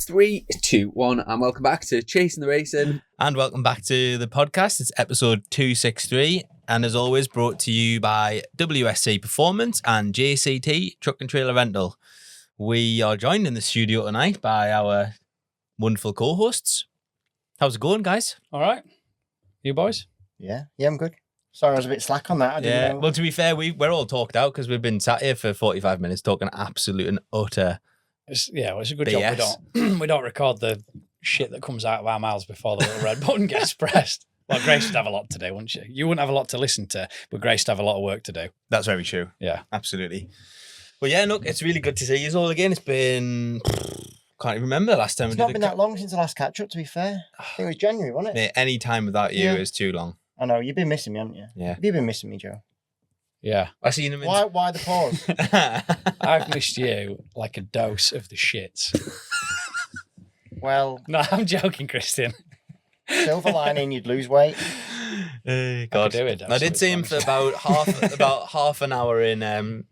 3, 2, 1, and welcome back to Chasin the Racin. And welcome back to the podcast. It's episode 263, and as always, brought to you by WSC Performance and JCT Truck and Trailer Rental. We are joined in the studio tonight by our wonderful co-hosts. How's it going, guys? All right. You boys? Yeah, I'm good. Sorry, I was a bit slack on that. I didn't know. Well, to be fair, we're all talked out because we've been sat here for 45 minutes talking absolute and utter. It's a good BS. job we don't record the shit that comes out of our mouths before the little red button gets pressed. Well, Grace would have a lot to do, wouldn't she? You wouldn't have a lot to listen to, but Grace would have a lot of work to do. That's very true. Yeah. Absolutely. Well, yeah, look, it's really good to see you all again. It's been... Can't even remember the last time It's not been that long since the last catch-up, to be fair. I think it was January, wasn't it? Mate, any time without you is too long. I know, you've been missing me, haven't you? Yeah. You've been missing me, Joe. Yeah. I seen him in... Why the pause? I've missed you like a dose of the shits. Well... No, I'm joking, Christian. Silver lining, you'd lose weight. God. I did see him for about half an hour in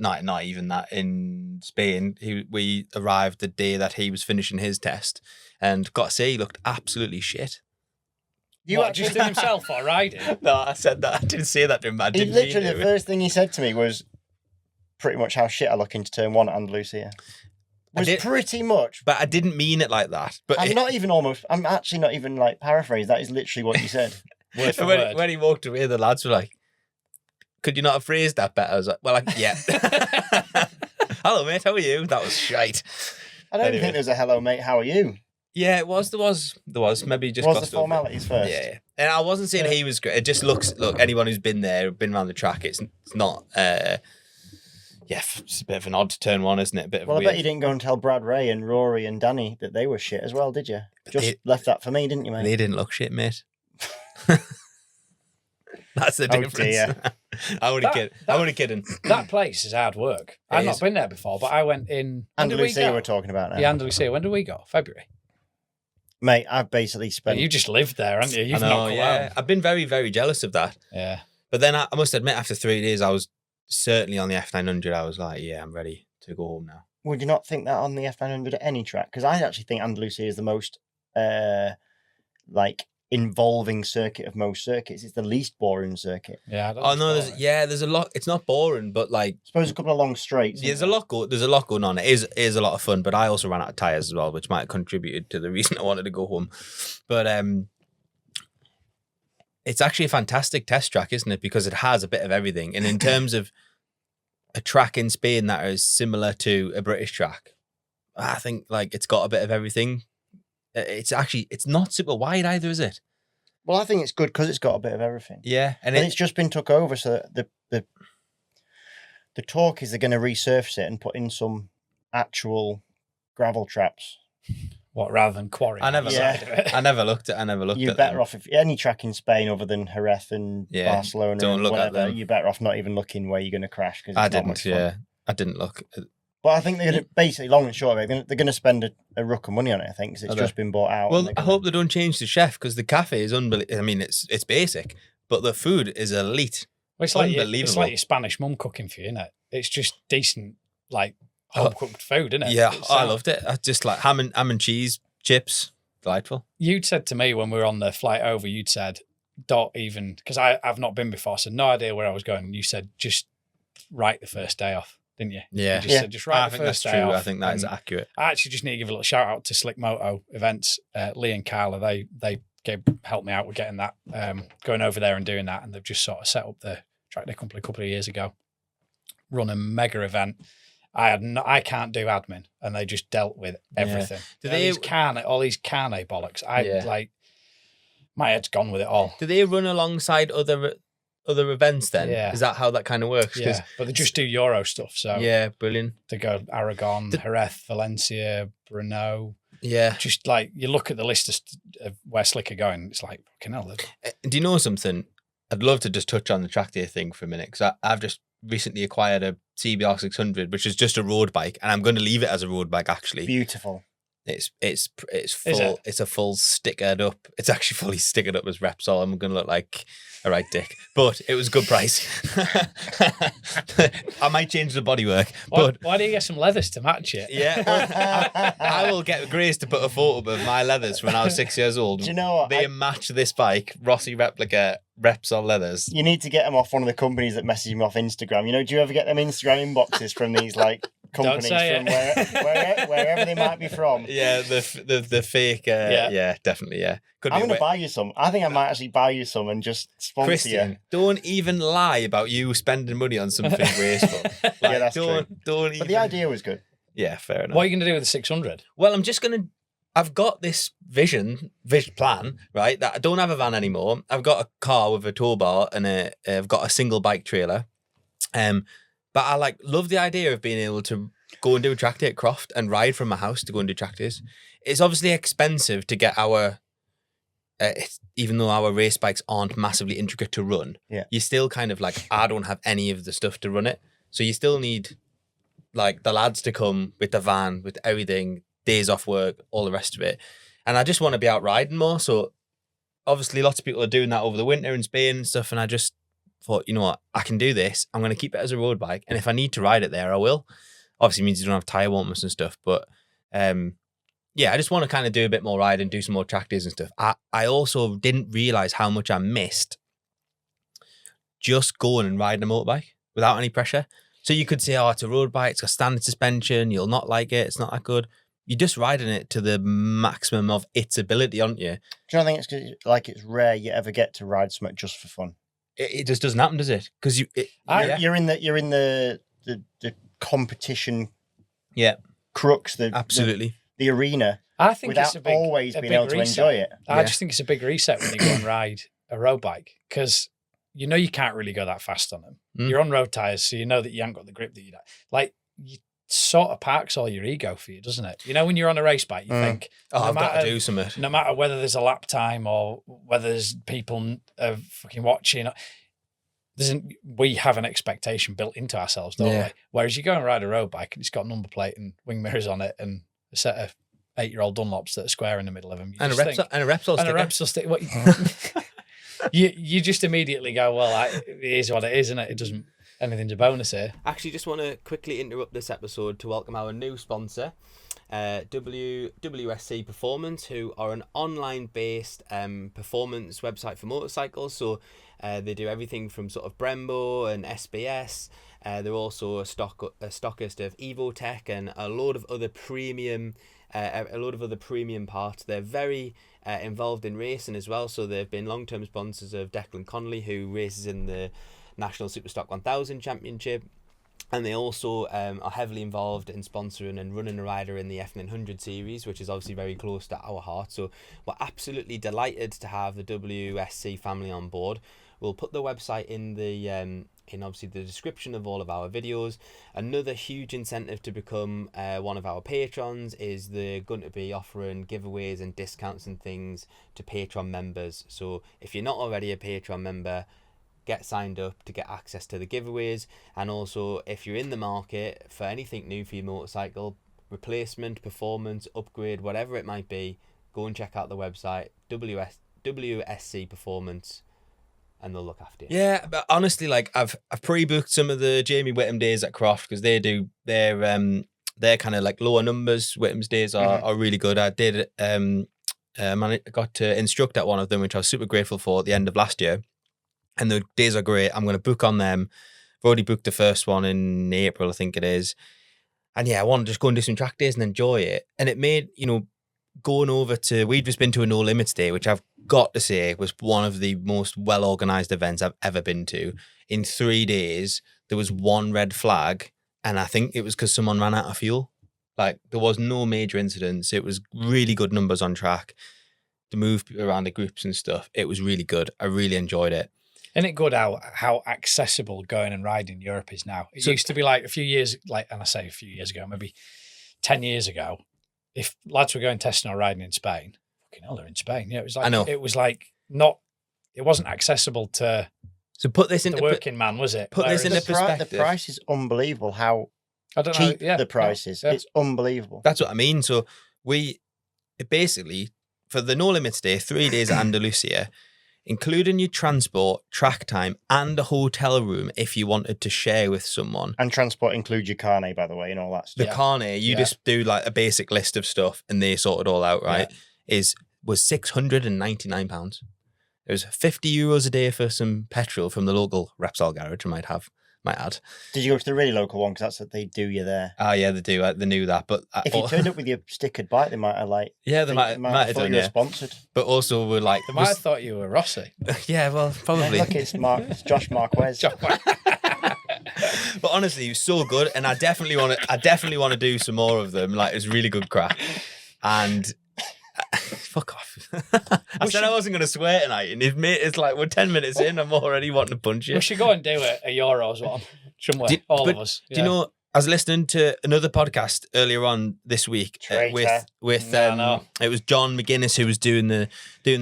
not even that, in Spain. We arrived the day that he was finishing his test, and got to say, he looked absolutely shit. You actually just in himself or riding? No, I said that. I didn't say that to him. I didn't Literally, the first thing he said to me was pretty much how shit I look into turn one at Andalusia. Pretty much. But I didn't mean it like that. But I'm actually not even like paraphrased. That is literally what you said. Word for word. When he walked away, the lads were like, could you not have phrased that better? I was like, well, yeah. Hello, mate. How are you? That was shite. I don't think there was a hello, mate. How are you? Yeah, it was. There was. Maybe just was the formalities first. Yeah. And I wasn't saying he was great. It just looks, anyone who's been there, been around the track, it's not, it's a bit of an odd turn one, isn't it? A bit of I weird. bet you didn't go and tell Brad Ray and Rory and Danny that they were shit as well, did you? Left that for me, didn't you, mate? They didn't look shit, mate. That's the difference. Dear. I would kidding. That place is hard work. I've not been there before, but I went in... Andalusia we're talking about now. Yeah, Andalusia. When did we go? February? Mate, I've basically spent... You just lived there, haven't you? You've not come out. I've been very, very jealous of that. Yeah. But then I must admit, after 3 days, I was certainly on the F900. I was like, yeah, I'm ready to go home now. Would you not think that on the F900 at any track? Because I actually think Andalusia is the most, involving circuit of most circuits. It's the least boring circuit. Yeah. There's a lot. It's not boring, but like... I suppose a couple of long straights. There's a lot going on. It is a lot of fun, but I also ran out of tyres as well, which might have contributed to the reason I wanted to go home. But it's actually a fantastic test track, isn't it? Because it has a bit of everything. And in terms of a track in Spain that is similar to a British track, I think it's got a bit of everything. It's not super wide either, is it? Well, I think it's good because it's got a bit of everything. Yeah, and it's just been took over, so the talk is they're going to resurface it and put in some actual gravel traps. What, rather than quarry? I never looked at. You're better off if any track in Spain other than Jerez and Barcelona and whatever. You're better off not even looking where you're going to crash because I didn't look. But I think they're going to, basically, long and short of it, they're going to spend a ruck of money on it, I think, because it's just been bought out. Well, I hope they don't change the chef, because the cafe is unbelievable. I mean, it's basic, but the food is elite. Well, it's unbelievable. It's like your Spanish mum cooking for you, isn't it? It's just decent, home-cooked food, isn't it? Yeah, I loved it. I just like ham and cheese, chips, delightful. You'd said to me when we were on the flight over, you'd said, don't even, because I've not been before, so no idea where I was going, and you said, just write the first day off. Didn't you? Yeah. You just write the first day off. I think that is accurate. I actually just need to give a little shout out to Slick Moto Events. Lee and Carla, they helped me out with getting that, going over there and doing that. And they've just sort of set up the track day company a couple of years ago. Run a mega event. I can't do admin, and they just dealt with everything. Yeah. All these carne bollocks. My head's gone with it all. Do they run alongside other events then? Yeah. Is that how that kind of works? Yeah, but they just do Euro stuff. So yeah, brilliant. They go Aragon, Jerez, Valencia, Brno. Yeah. Just you look at the list of where Slick are going, it's like, fucking hell. Do you know something? I'd love to just touch on the track day thing for a minute, because I've just recently acquired a CBR 600, which is just a road bike, and I'm going to leave it as a road bike, actually. Beautiful. It's Is full. it? It's a full stickered up. It's actually fully stickered up as Repsol. I'm gonna look like a right dick, but it was a good price. I might change the bodywork, but Why do you get some leathers to match it? yeah, well, I will get Grace to put a photo of my leathers when I was 6 years old. Do you know what? They match this bike, Rossi replica Repsol leathers. You need to get them off one of the companies that message me off Instagram. You know, do you ever get them Instagram inboxes from these like companies say from wherever they might be from? Yeah, the fake. Yeah, definitely. Yeah, could I'm be going to wet. buy you some. I think I might actually buy you some and just sponsor Christian, you. don't even lie about you spending money on something wasteful. Like, Yeah, that's don't even. But the idea was good. Yeah, fair enough. What are you going to do with the 600? Well, I've got this vision plan, right? That I don't have a van anymore. I've got a car with a tow bar and I've got a single bike trailer. But I love the idea of being able to go and do a track day at Croft and ride from my house to go and do track days. It's obviously expensive to get even though our race bikes aren't massively intricate to run, you still kind of I don't have any of the stuff to run it. So you still need the lads to come with the van, with everything, days off work, all the rest of it. And I just want to be out riding more. So obviously lots of people are doing that over the winter in Spain and stuff. And I just thought, you know what, I can do this. I'm going to keep it as a road bike. And if I need to ride it there, I will. Obviously it means you don't have tyre warmers and stuff. But I just want to kind of do a bit more riding, do some more track days and stuff. I also didn't realise how much I missed just going and riding a motorbike without any pressure. So you could say, oh, it's a road bike, it's got standard suspension, you'll not like it, it's not that good. You're just riding it to the maximum of its ability, aren't you? Do you know, I think it's 'cause, it's rare you ever get to ride something just for fun. It just doesn't happen, does it? Because You're in the competition Yeah. crux, Absolutely. the arena, I think without it's a big, always a being big able to reset. enjoy it. I just think it's a big reset when you go and ride a road bike because you know you can't really go that fast on them. You're on road tyres, so you know that you haven't got the grip that you like. You sort of parks all your ego for you, doesn't it? You know, when you're on a race bike, you think, I've got to do something. No matter whether there's a lap time or whether there's people fucking watching, we have an expectation built into ourselves, don't we? Whereas you go and ride a road bike and it's got a number plate and wing mirrors on it and a set of 8-year-old Dunlops that are square in the middle of them. And a Repsol sticker. You just immediately go, well, it is what it is, isn't it? It doesn't, anything's a bonus here. Actually, just want to quickly interrupt this episode to welcome our new sponsor, WSC Performance, who are an online-based performance website for motorcycles. So they do everything from sort of Brembo and SBS. They're also a stockist of Evotech and a load of other premium parts. They're very involved in racing as well. So they've been long-term sponsors of Declan Connolly, who races in the National Superstock 1000 Championship. And they also are heavily involved in sponsoring and running a rider in the F900 series, which is obviously very close to our heart. So we're absolutely delighted to have the WSC family on board. We'll put the website in obviously the description of all of our videos. Another huge incentive to become one of our patrons is they're going to be offering giveaways and discounts and things to Patreon members. So if you're not already a Patreon member, get signed up to get access to the giveaways. And also, if you're in the market for anything new for your motorcycle, replacement, performance, upgrade, whatever it might be, go and check out the website, WSC Performance, and they'll look after you. Yeah, but honestly, I've pre-booked some of the Jamie Whittam days at Croft because they're kind of lower numbers. Whittam's days are really good. I did I got to instruct at one of them, which I was super grateful for at the end of last year. And the days are great. I'm going to book on them. I've already booked the first one in April, I think it is. And I want to just go and do some track days and enjoy it. And it made, going over to, we'd just been to a No Limits Day, which I've got to say was one of the most well-organised events I've ever been to. In 3 days, there was one red flag, and I think it was because someone ran out of fuel. There was no major incidents. It was really good numbers on track. The move around the groups and stuff, it was really good. I really enjoyed it. Isn't it good how accessible going and riding in Europe is now? It used to be a few years, and I say a few years ago, maybe 10 years ago, if lads were going testing or riding in Spain, fucking hell, they're in Spain. Yeah, it was I know. It was it wasn't accessible to put this into the working man, was it? Put this into perspective. The price is unbelievable. How I don't cheap know. Yeah, the price is. yeah. It's unbelievable. That's what I mean. So basically, for the No Limits Day, 3 days at Andalusia, including your transport, track time, and a hotel room if you wanted to share with someone. And transport includes your carnet, by the way, and all that The stuff. carnet, you just do like a basic list of stuff and they sort it all out, right? Was £699. It was €50 a day for some petrol from the local Repsol garage, I might add. Did you go to the really local one? Because that's what they do you there. Oh, yeah, they do. They knew that. But If you turned up with your stickered bike, they might have like... Yeah, they might have thought done, you were yeah. sponsored. But also we're like... They might have thought you were Rossi. Yeah, well, probably. Yeah, look, it's Josh Marquez. But honestly, it was so good, and I definitely want to do some more of them. Like, it was really good crack. And fuck off. I said I wasn't going to swear tonight, and it's like we're 10 minutes in, I'm already wanting to punch you. We should go and do a Euros one, shouldn't we? All of us. Do you know? I was listening to another podcast earlier on this week with it was John McGuinness who was doing the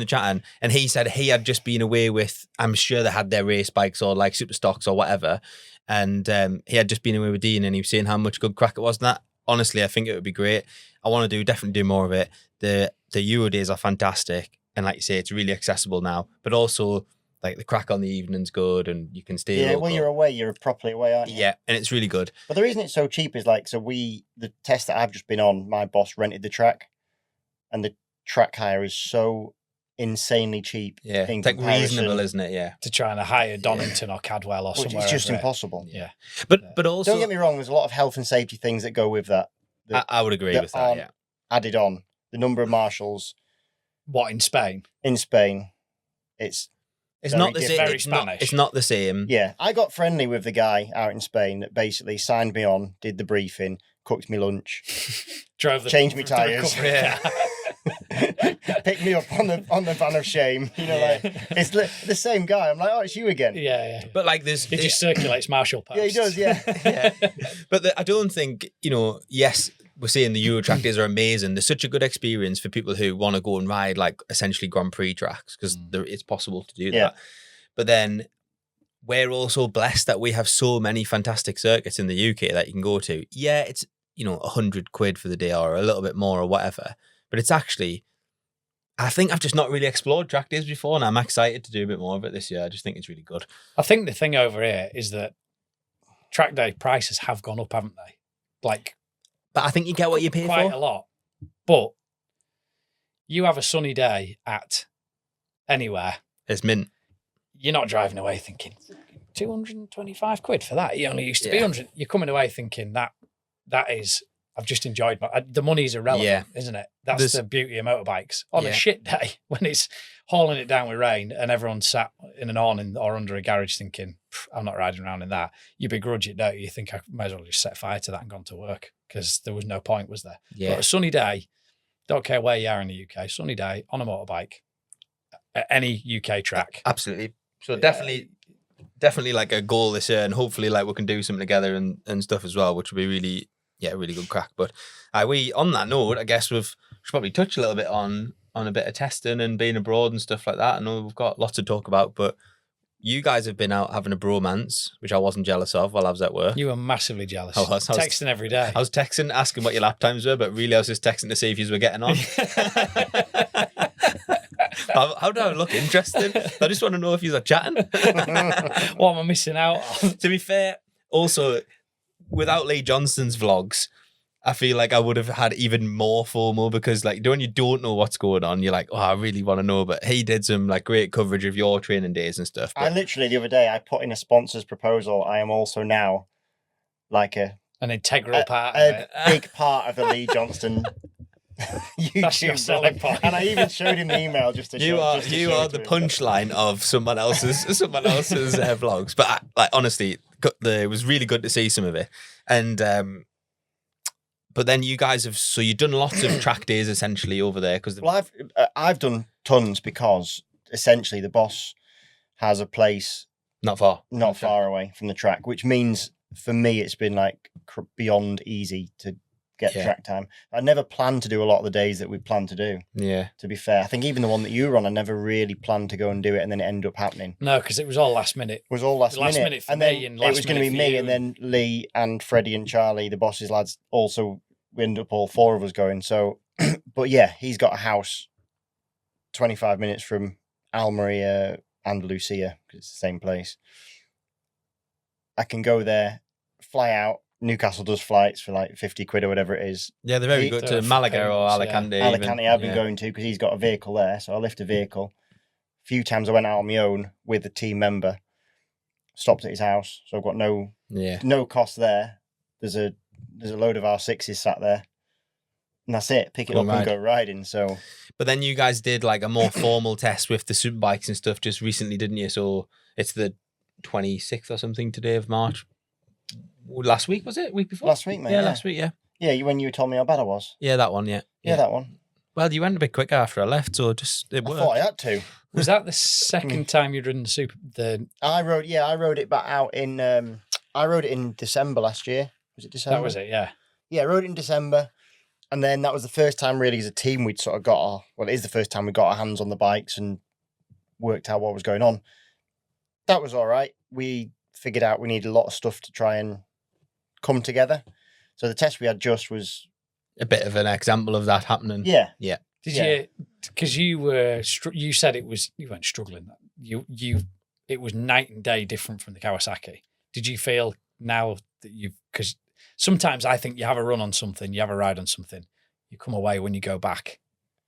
chatting, and he said he had just been away with, I'm sure they had their race bikes or like super stocks or whatever, and he had just been away with Dean, and he was saying how much good crack it was. And that, honestly, I think it would be great. I want to definitely do more of it. The Euro days are fantastic, and like you say, it's really accessible now, but also like the crack on the evening's good, and you can stay. Yeah, local. when you're away, you're properly away, aren't you? Yeah, and it's really good. But the reason it's so cheap is like, the test that I've just been on, my boss rented the track, and the track hire is so insanely cheap. Yeah, in it's like comparison. reasonable, isn't it? Yeah. To try and hire Donington or Cadwell or Which somewhere. is just over it. impossible. Yeah. But also, Don't get me wrong, there's a lot of health and safety things that go with that. I would agree with that. aren't Yeah. Added on. The number of marshals What, in Spain? in Spain, it's very not the same. Very It's not, Spanish. it's not the same. yeah. I got friendly with the guy out in Spain that basically signed me on, did the briefing, cooked me lunch, Drove the Changed me the tyres. recovery car. picked me up on the van of shame. You know, like it's the same guy. I'm like, oh, it's you again. Yeah. But like this, He just circulates Marshall posts. Yeah, he does. Yeah. yeah. But I don't think, yes, we're saying the Euro track days are amazing. They're such a good experience for people who want to go and ride like essentially Grand Prix tracks, because it's possible to do that. But then we're also blessed that we have so many fantastic circuits in the UK that you can go to. Yeah, it's, £100 for the day or a little bit more or whatever. But it's actually, I think I've just not really explored track days before, and I'm excited to do a bit more of it this year. I just think it's really good. I think the thing over here is that track day prices have gone up, haven't they? Like, But I think you get what you pay quite for. a lot. But you have a sunny day at anywhere, It's mint. you're not driving away thinking £225 for that. It only used to be Yeah. 100. You're coming away thinking that is, I've just enjoyed the money's irrelevant, isn't it? That's There's- the beauty of motorbikes. On Yeah. a shit day when it's hauling it down with rain and everyone's sat in an awning or under a garage thinking, I'm not riding around in that. You begrudge it, don't you? You think I might as well just set fire to that and gone to work, because there was no point, was there? Yeah. But a sunny day, don't care where you are in the UK, sunny day on a motorbike at any UK track. Absolutely. So definitely like a goal this year, and hopefully like we can do something together and stuff as well, which would be really good crack. But we, on that note, I guess we should probably touch a little bit on a bit of testing and being abroad and stuff like that. I know we've got lots to talk about, but you guys have been out having a bromance, which I wasn't jealous of while I was at work. You were massivly jealous. I was. Texting every day. I was texting, asking what your lap times were, but really I was just texting to see if you were getting on. How do I look interested? I just want to know if you are chatting. What am I missing out on? To be fair, also, without Lee Johnston's vlogs, I feel like I would have had even more FOMO, because like when you don't know what's going on, you're like, oh, I really want to know. But he did some like great coverage of your training days and stuff. I literally, the other day, I put in a sponsor's proposal. I am also now like an integral part of a it. big part of the Lee Johnston That's your YouTube selling blog. point. And I even showed him the email just to show. You are the punchline of someone else's vlogs. But honestly, it was really good to see some of it. And but then you guys you've done lots of track days essentially over there, because Well, I've done tons, because essentially the boss has a place not far away from the track, which means for me it's been like beyond easy to get track time. I never planned to do a lot of the days that we planned to do. Yeah. To be fair, I think even the one that you were on, I never really planned to go and do it, and then it ended up happening. No, because it was all last minute. It was all last minute for and me then and it last was going to be minute for me, you. and then Lee and Freddie and Charlie, the boss's lads. Also, we ended up all four of us going. So But yeah, he's got a house 25 minutes from Almeria and Lucia, because it's the same place. I can go there, fly out. Newcastle does flights for like 50 quid or whatever it is. Yeah, they're very He- good They're to Malaga or famous, Alicante. Alicante even. I've been going to because he's got a vehicle there, so I lift a vehicle. A few times I went out on my own with a team member, stopped at his house, so I've got no cost there. There's a load of R6s sat there, and that's it. Pick it Go up ride. and go riding. So But then you guys did like a more formal test with the Superbikes and stuff just recently, didn't you? So it's the 26th or something today of March. Last week, was it? Week before? last week, mate. Yeah, last week, yeah. Yeah, when you told me how bad I was. Yeah, that one, yeah. Yeah, that one. Well, you went a bit quicker after I left, so just it I worked. thought I had to. Was that the second time you'd ridden the? I rode it back out in. I rode it in December last year. Was it December? That was it, yeah. Yeah, I rode it in December, and then that was the first time really as a team we'd sort of got it is the first time we got our hands on the bikes and worked out what was going on. That was all right. We figured out we needed a lot of stuff to try and come together. So the test we had just was A bit of an example of that happening. yeah. Did Yeah. you? Because you were, you said you weren't struggling. It was night and day different from the Kawasaki. Did you feel now that because sometimes I think you have a run on something, you have a ride on something, you come away when you go back,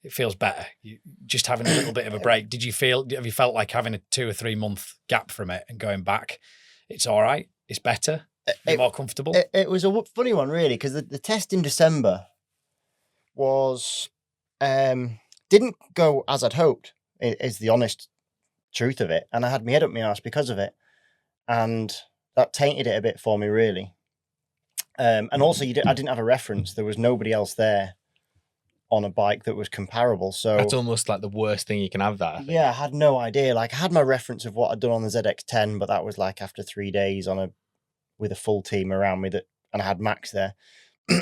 it feels better. You just having a little bit of a break. Have you felt like having a 2 or 3 month gap from it and going back? It's all right. It's better. You're more comfortable. It was a funny one really because the test in December was didn't go as I'd hoped. Is the honest truth of it, and I had my head up my arse because of it, and that tainted it a bit for me really. And also, I didn't have a reference. There was nobody else there on a bike that was comparable. So That's almost like the worst thing you can have, that. I think. yeah, I had no idea. Like I had my reference of what I'd done on the ZX10, but that was like after 3 days with a full team around me and I had Max there.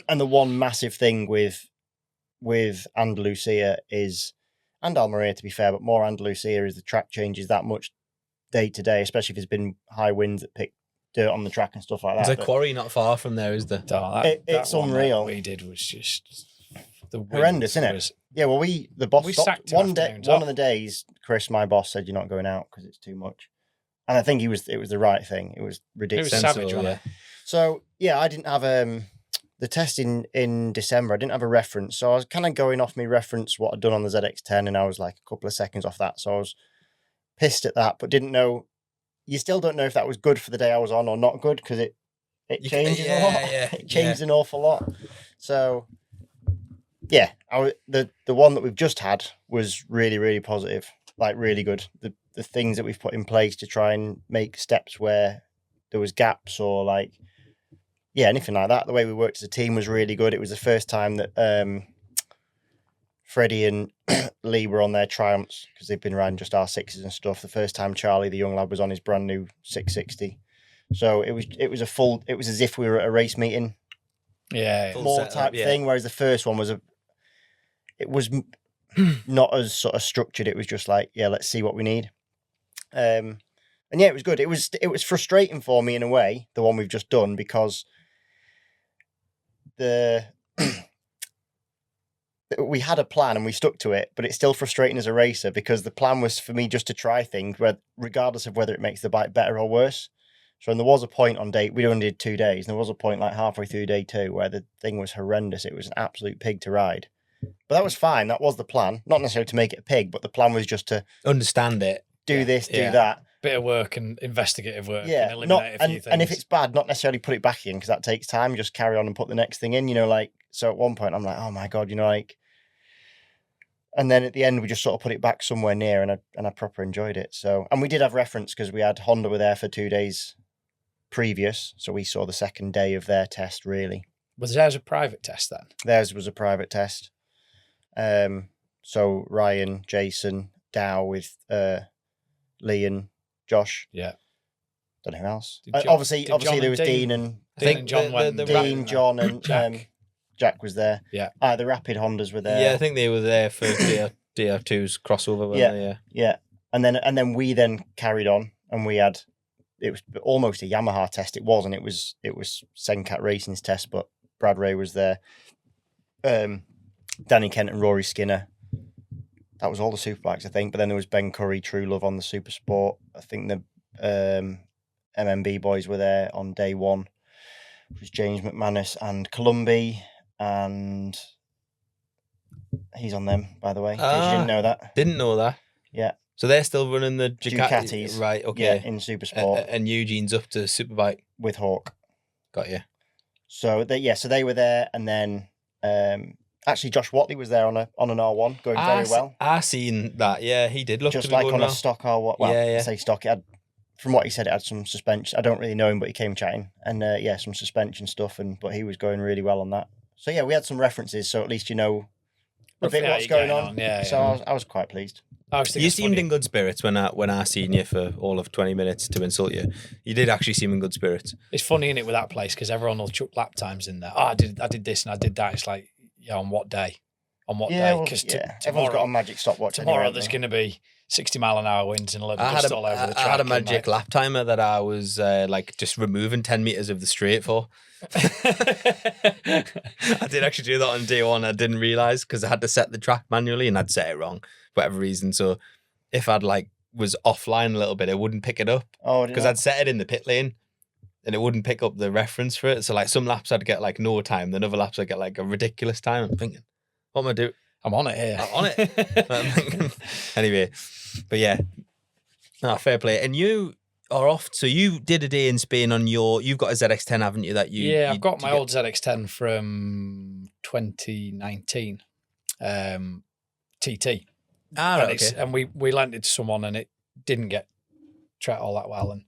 And the one massive thing with Andalusia and Almeria to be fair, but more Andalusia is the track changes that much day to day, especially if there's been high winds that pick dirt on the track and stuff like that. There's a quarry not far from there, is there? It's one that unreal. we did was just Horrendous, isn't it? Yeah, well, the boss We stopped sacked him one day. afternoons One off. of the days, Chris, my boss, said you're not going out because it's too much, and I think it was the right thing. It was ridiculous. It was savage, Sensible, wasn't yeah. So yeah, I didn't have the test in December. I didn't have a reference, so I was kind of going off my reference what I'd done on the ZX10, and I was like a couple of seconds off that. So I was pissed at that, but didn't know. You still don't know if that was good for the day I was on or not good because it changes a lot. It changed an awful lot. So yeah, the one that we've just had was really, really positive, like really good. The things that we've put in place to try and make steps where there was gaps or like, yeah, anything like that. The way we worked as a team was really good. It was the first time that Freddie and Lee were on their Triumphs because they've been riding just R6s and stuff. The first time Charlie, the young lad, was on his brand new 660. So it was as if we were at a race meeting. Yeah. Full More setup, type yeah. thing, whereas the first one was not as sort of structured. It was just like, yeah, let's see what we need. And yeah, it was good. It was frustrating for me in a way, the one we've just done, because we had a plan and we stuck to it, but it's still frustrating as a racer because the plan was for me just to try things where, regardless of whether it makes the bike better or worse. So there was a point on we only did 2 days, and there was a point like halfway through day 2 where the thing was horrendous. It was an absolute pig to ride. But that was fine. That was the plan. Not necessarily to make it a pig, but the plan was just to Understand it. do this, do Yeah. that. Bit of work and investigative work. Yeah, And eliminate a few things. and if it's bad, not necessarily put it back in because that takes time. Just carry on and put the next thing in. Like so. At one point, I'm like, oh my god, like. And then at the end, we just sort of put it back somewhere near, and I proper enjoyed it. So, and we did have reference because we had Honda were there for 2 days previous, so we saw the second day of their test. Really, Was theirs a private test then? theirs was a private test. So Ryan, Jason, Dow with Lee and Josh. Yeah. Don't know who else. Did John- Obviously, did John there and was Dean- Dean and I think and John went. the Dean, John, and Jack. Jack was there. Yeah. The Rapid Hondas were there. Yeah, I think they were there for DR2's crossover. Yeah. They? Yeah. Yeah, and then we carried on, and it was almost a Yamaha test. It was, and it was Senkat Racing's test, but Brad Ray was there. Danny Kent and Rory Skinner. That was all the Superbikes, I think. But then there was Ben Curry, True Love on the Super Sport. I think the MMB boys were there on day one. It was James McManus and Columbi, and he's on them, by the way. In case you didn't know that. Didn't know that. Yeah. So they're still running the Ducatis. Right, okay. Yeah, in Super Sport. And Eugene's up to Superbike. With Hawk. Got you. So they were there, and then actually Josh Watley was there on an R1, going very well. I seen that. Yeah, he did look just to be like going on well. a stock R1. Well, Yeah. I say stock. From what he said, it had some suspension. I don't really know him, but he came chatting, and some suspension stuff. But he was going really well on that. So yeah, we had some references, so at least you know a bit what's going on. Yeah, so I was quite pleased. You seemed in good spirits when I seen you for all of 20 minutes to insult you. You did actually seem in good spirits. It's funny, isn't it, with that place, because everyone will chuck lap times in there. Oh, I did this and I did that. It's like, on what day? On what day? Because everyone's got a magic stopwatch. Tomorrow anyway, there's going to be 60-mile-an-hour winds and a load of dust all over the track. I had a magic lap timer that I was just removing 10 meters of the straight for. I did actually do that on day one. I didn't realize because I had to set the track manually and I'd set it wrong for whatever reason. So if I'd was offline a little bit, it wouldn't pick it up because I'd set it in the pit lane and it wouldn't pick up the reference for it. So some laps I'd get no time, then other laps I'd get a ridiculous time. I'm thinking, what am I doing? I'm on it here. I'm on it. Anyway, but yeah, fair play. And you are off. So you did a day in Spain on you've got a ZX10, haven't you? I've got my old ZX10 from 2019 TT. Right, okay. And we lent it to someone and it didn't get tracked all that well. And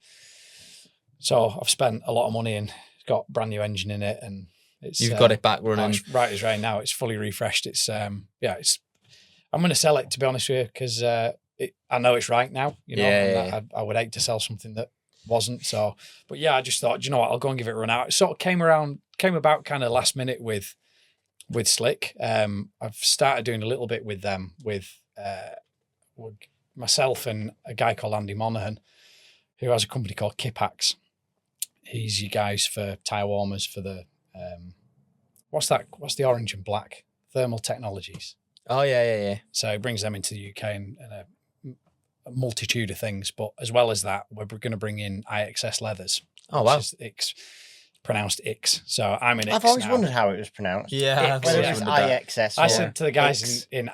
so I've spent a lot of money and it's got a brand new engine in it and you've got it back running. Right as rain now. It's fully refreshed. I'm going to sell it, to be honest with you, because I know it's right now. I would hate to sell something that wasn't. So, but yeah, I just thought, you know what, I'll go and give it a run out. It sort of came about kind of last minute with Slick. I've started doing a little bit with them with myself and a guy called Andy Monaghan, who has a company called Kipax. He's you guys for tyre warmers for the what's the orange and black? Thermal Technologies. Oh yeah. So he brings them into the UK and a multitude of things. But as well as that, we're going to bring in IXS leathers. Oh wow. Which is pronounced Ix. So I'm in Ix. I've always wondered how it was pronounced. Yeah, whether it was IXS. I said to the guys in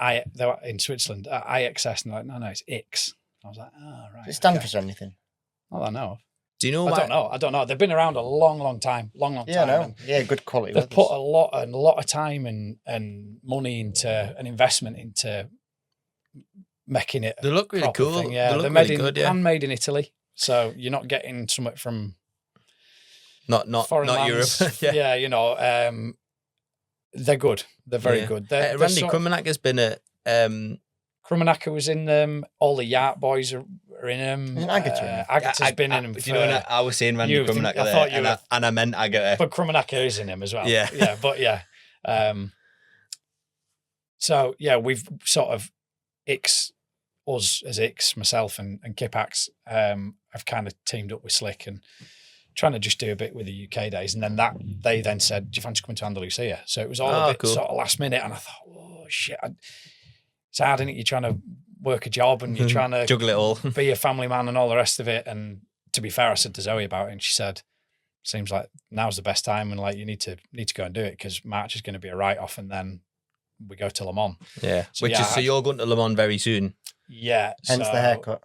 Switzerland, IXS, and they're like, no, it's Ix. I was like, right. Does it stand for anything? I don't know. Do you know? I don't know. They've been around a long time. Yeah, time. Yeah, good quality. They've put a lot of time and money into an investment into making it. They look really cool. Thing. Yeah, they're made good, handmade in Italy, so you're not getting something from not Europe. Yeah, they're good. They're very good. Randy Krummenacker has been at. Krummenacker was in them. All the Yart boys are in them. Agata's been in them. Do you know? I was saying Randy Krummenacker there, and I meant Agata. But Krummenacker is in him as well. Yeah. But yeah. So yeah, we've sort of us as Ix, myself and Kipax, have kind of teamed up with Slick and trying to just do a bit with the UK days. And then they then said, do you fancy coming to Andalusia? So it was all a bit cool. sort of last minute. And I thought, oh shit, it's hard, isn't it? You're trying to work a job and you're trying to juggle it all, be a family man and all the rest of it. And to be fair, I said to Zoe about it and she said, seems like now's the best time and you need to go and do it because March is going to be a write-off and then we go to Le Mans. Yeah. So you're going to Le Mans very soon. Yeah. Hence the haircut.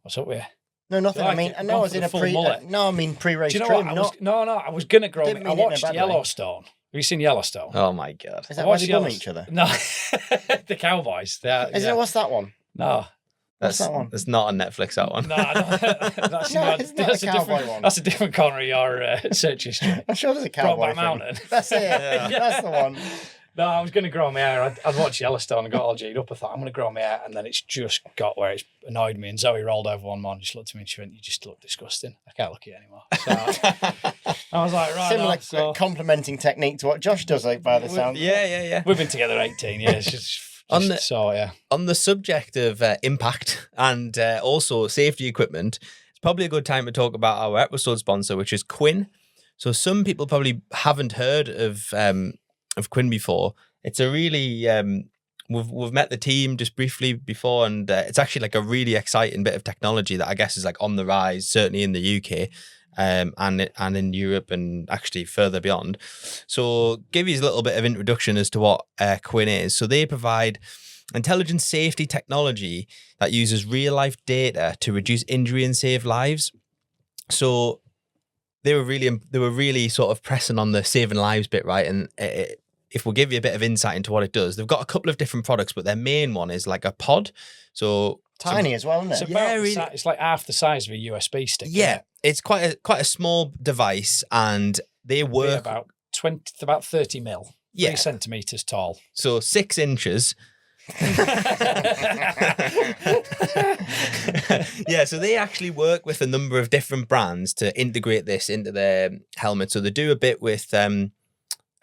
What's up with you? No, nothing. I mean, I know I was in a pre-race trim. I was going to grow it. I watched Yellowstone. Have you seen Yellowstone? Oh my God. Is that why they bum each other? No. The cowboys. What's that one? No. What's that one? That's not on Netflix, that one. No, that's a different one. That's a different corner of your search history. I'm sure there's a cowboy Mountain. That's it. Yeah. That's the one. No, I was going to grow my hair. I'd watched Yellowstone and got all G'd up. I thought, I'm going to grow my hair. And then it's just got where it's annoyed me. And Zoe rolled over one morning. She looked at me and she went, you just look disgusting. I can't look at you anymore. So I was like, right. Similar complimenting technique to what Josh does, by the sound. Yeah. We've been together 18 years. On the subject of impact and also safety equipment, it's probably a good time to talk about our episode sponsor, which is Quinn. So some people probably haven't heard of Quinn before. It's a really we've met the team just briefly before, and it's actually like a really exciting bit of technology that I guess is like on the rise, certainly in the UK. And in Europe and actually further beyond. So give you a little bit of introduction as to what Quinn is. So they provide intelligent safety technology that uses real life data to reduce injury and save lives. So they were really sort of pressing on the saving lives bit, right? And if we'll give you a bit of insight into what it does, they've got a couple of different products, but their main one is like a pod. So tiny as well, isn't it? It's about it's like half the size of a USB stick. Yeah, it's quite a small device, and they work about 30 mil. 3 centimeters tall. So 6 inches. Yeah, so they actually work with a number of different brands to integrate this into their helmet. So they do a bit with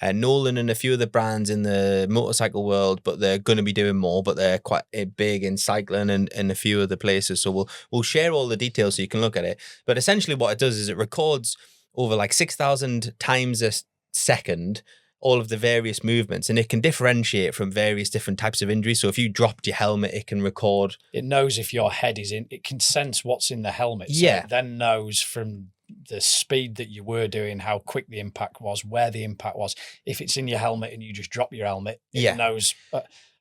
Nolan and a few of the brands in the motorcycle world, but they're going to be doing more, but they're quite big in cycling and a few other places. So we'll share all the details so you can look at it. But essentially what it does is it records over like 6,000 times a second all of the various movements, and it can differentiate from various different types of injuries. So if you dropped your helmet, it can record. It knows if your head is in, it can sense what's in the helmet. So Yeah. It then knows from the speed that you were doing, how quick the impact was, where the impact was. If it's in your helmet and you just drop your helmet, it knows.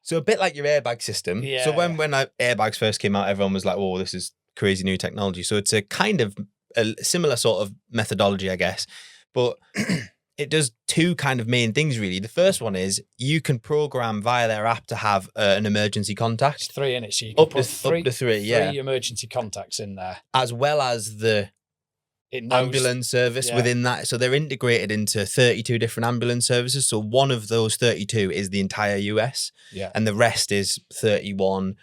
So a bit like your airbag system. Yeah. So when airbags first came out, everyone was like, "Oh, this is crazy new technology." So it's a kind of a similar sort of methodology, I guess. But it does 2 kind of main things, really. The first one is you can program via their app to have an emergency contact. It's 3 in it, so you can up to 3, three emergency contacts in there. As well as the ambulance service within that. So they're integrated into 32 different ambulance services. So one of those 32 is the entire US. Yeah. And the rest is 31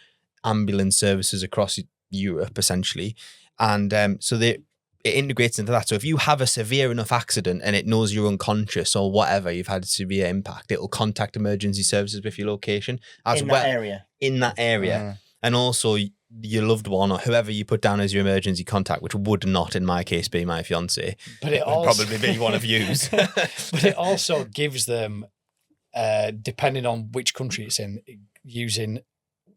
ambulance services across Europe, essentially. And so it integrates into that. So if you have a severe enough accident and it knows you're unconscious or whatever, you've had severe impact, it'll contact emergency services with your location in that area. And also your loved one or whoever you put down as your emergency contact, which would not in my case be my fiance, but it would probably be one of yous. But it also gives them, depending on which country it's in, using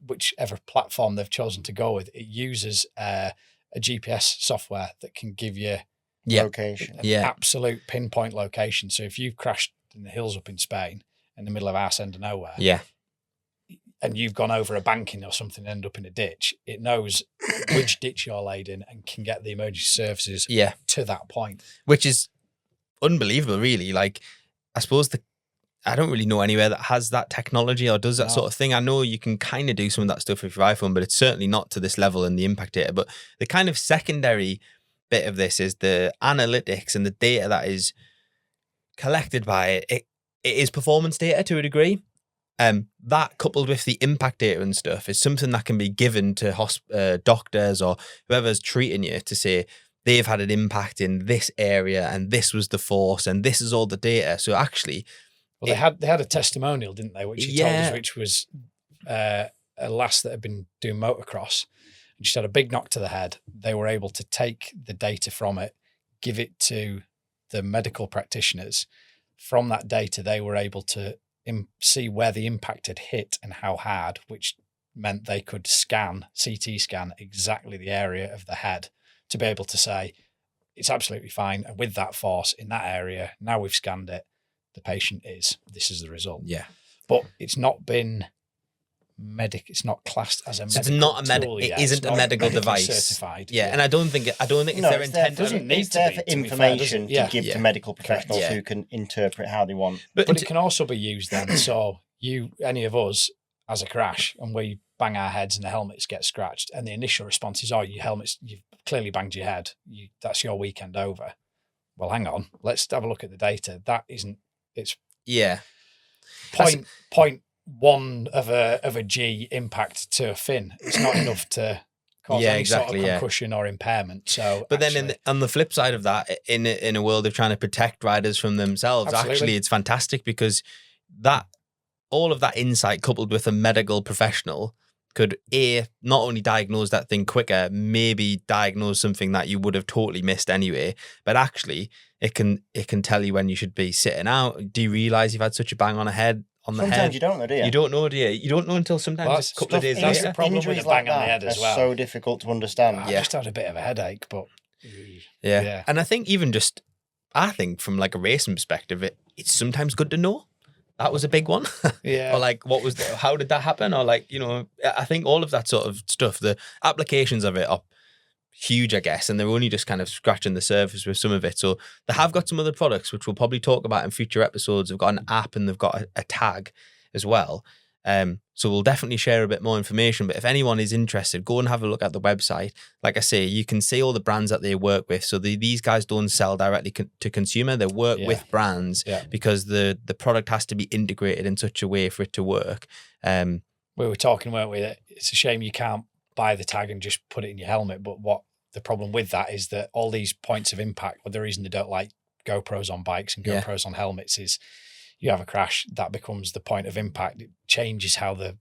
whichever platform they've chosen to go with, it uses a GPS software that can give you location, absolute pinpoint location. So if you've crashed in the hills up in Spain in the middle of arse end of nowhere, and you've gone over a banking or something and end up in a ditch, it knows which ditch you're laid in and can get the emergency services to that point. Which is unbelievable, really. Like, I suppose I don't really know anywhere that has that technology or does that sort of thing. I know you can kind of do some of that stuff with your iPhone, but it's certainly not to this level in the impact data. But the kind of secondary bit of this is the analytics and the data that is collected by it. It is performance data to a degree. That coupled with the impact data and stuff is something that can be given to doctors or whoever's treating you to say they've had an impact in this area and this was the force and this is all the data. So actually, they had a testimonial, didn't they? Which he told us, which was a lass that had been doing motocross, and she had a big knock to the head. They were able to take the data from it, give it to the medical practitioners. From that data, they were able to see where the impact had hit and how hard, which meant they could CT scan exactly the area of the head to be able to say it's absolutely fine. And with that force in that area, now we've scanned it, the patient this is the result. Yeah. But it's not been it's not classed as a medical tool yet. It isn't a medical device certified. Yeah. And I don't think it's their intent. It's there for information to give to medical professionals who can interpret how they want. But it can also be used then. So any of us has a crash and we bang our heads and the helmets get scratched, and the initial response is, "Oh, your helmets, you've clearly banged your head. That's your weekend over." Well, hang on. Let's have a look at the data. That isn't. It's point one of a G impact to a fin. It's not enough to cause any sort of concussion or impairment. So, but then on the flip side of that, in a world of trying to protect riders from themselves, actually, it's fantastic because all of that insight coupled with a medical professional could not only diagnose that thing quicker, maybe diagnose something that you would have totally missed anyway, but actually it can tell you when you should be sitting out. Do you realize you've had such a bang on the head? on the Sometimes head. you don't know, do you? You don't know, do you? You don't know until sometimes Well, a couple of days that's later. the problem with Injuries a bang like on the that head as are well. so difficult to understand. I just had a bit of a headache, but Yeah. And I think I think from like a racing perspective, it's sometimes good to know. That was a big one. yeah. Or like, how did that happen? Or like, I think all of that sort of stuff, the applications of it are huge, I guess, and they're only just kind of scratching the surface with some of it. So they have got some other products, which we'll probably talk about in future episodes. They've got an app and they've got a tag as well. So we'll definitely share a bit more information, but if anyone is interested, go and have a look at the website. Like I say, you can see all the brands that they work with. So these guys don't sell directly to consumer. They work with brands because the product has to be integrated in such a way for it to work. We were talking, weren't we, that it's a shame you can't buy the tag and just put it in your helmet. But what the problem with that is that all these points of impact, the reason they don't like GoPros on bikes and GoPros on helmets is you have a crash, that becomes the point of impact. It changes how the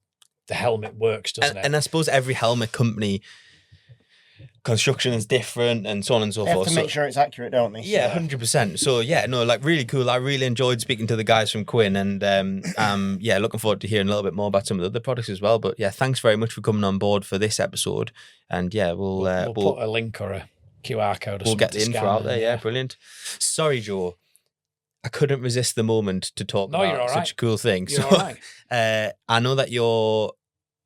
helmet works, doesn't it? And I suppose every helmet company construction is different and so on and so They forth. have to make sure it's accurate, don't they? Yeah, 100%. So really cool. I really enjoyed speaking to the guys from Quinn, and looking forward to hearing a little bit more about some of the other products as well. But yeah, thanks very much for coming on board for this episode. And yeah, we'll put a link or a QR code or something. We'll get the info out there. Yeah, brilliant. Sorry, Joe. I couldn't resist the moment to talk about such a cool thing. You're all right. I know that you're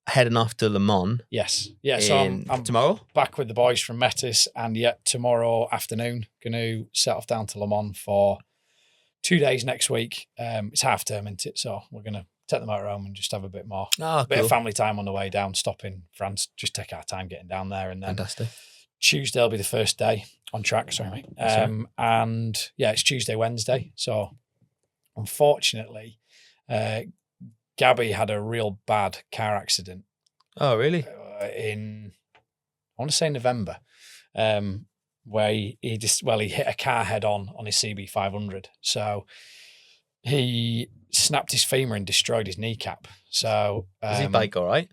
heading off to Le Mans. Yes. Yeah, so I'm tomorrow? Back with the boys from Metis, and tomorrow afternoon, going to set off down to Le Mans for 2 days next week. It's half term, isn't it? So we're going to take the motor home and just have a bit more. Bit of family time on the way down, stop in France, just take our time getting down there. And then fantastic. Tuesday will be the first day on track, sorry. And it's Tuesday, Wednesday. So unfortunately, Gabby had a real bad car accident. Oh, really? I want to say November, where he hit a car head on his CB500. So he snapped his femur and destroyed his kneecap. So is his bike all right?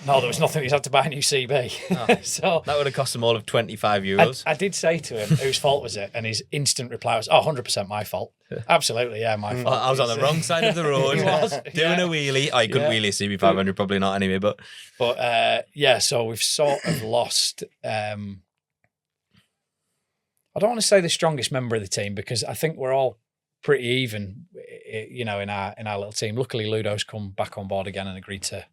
No, there was nothing. He's had to buy a new CB. Oh, so that would have cost him all of €25. I did say to him, whose fault was it? And his instant reply was, 100% my fault. Absolutely, yeah, my fault. I was on the wrong side of the road doing a wheelie. I couldn't wheelie a CB500, probably not anyway. But so we've sort of lost. I don't want to say the strongest member of the team because I think we're all pretty even, in our little team. Luckily, Ludo's come back on board again and agreed to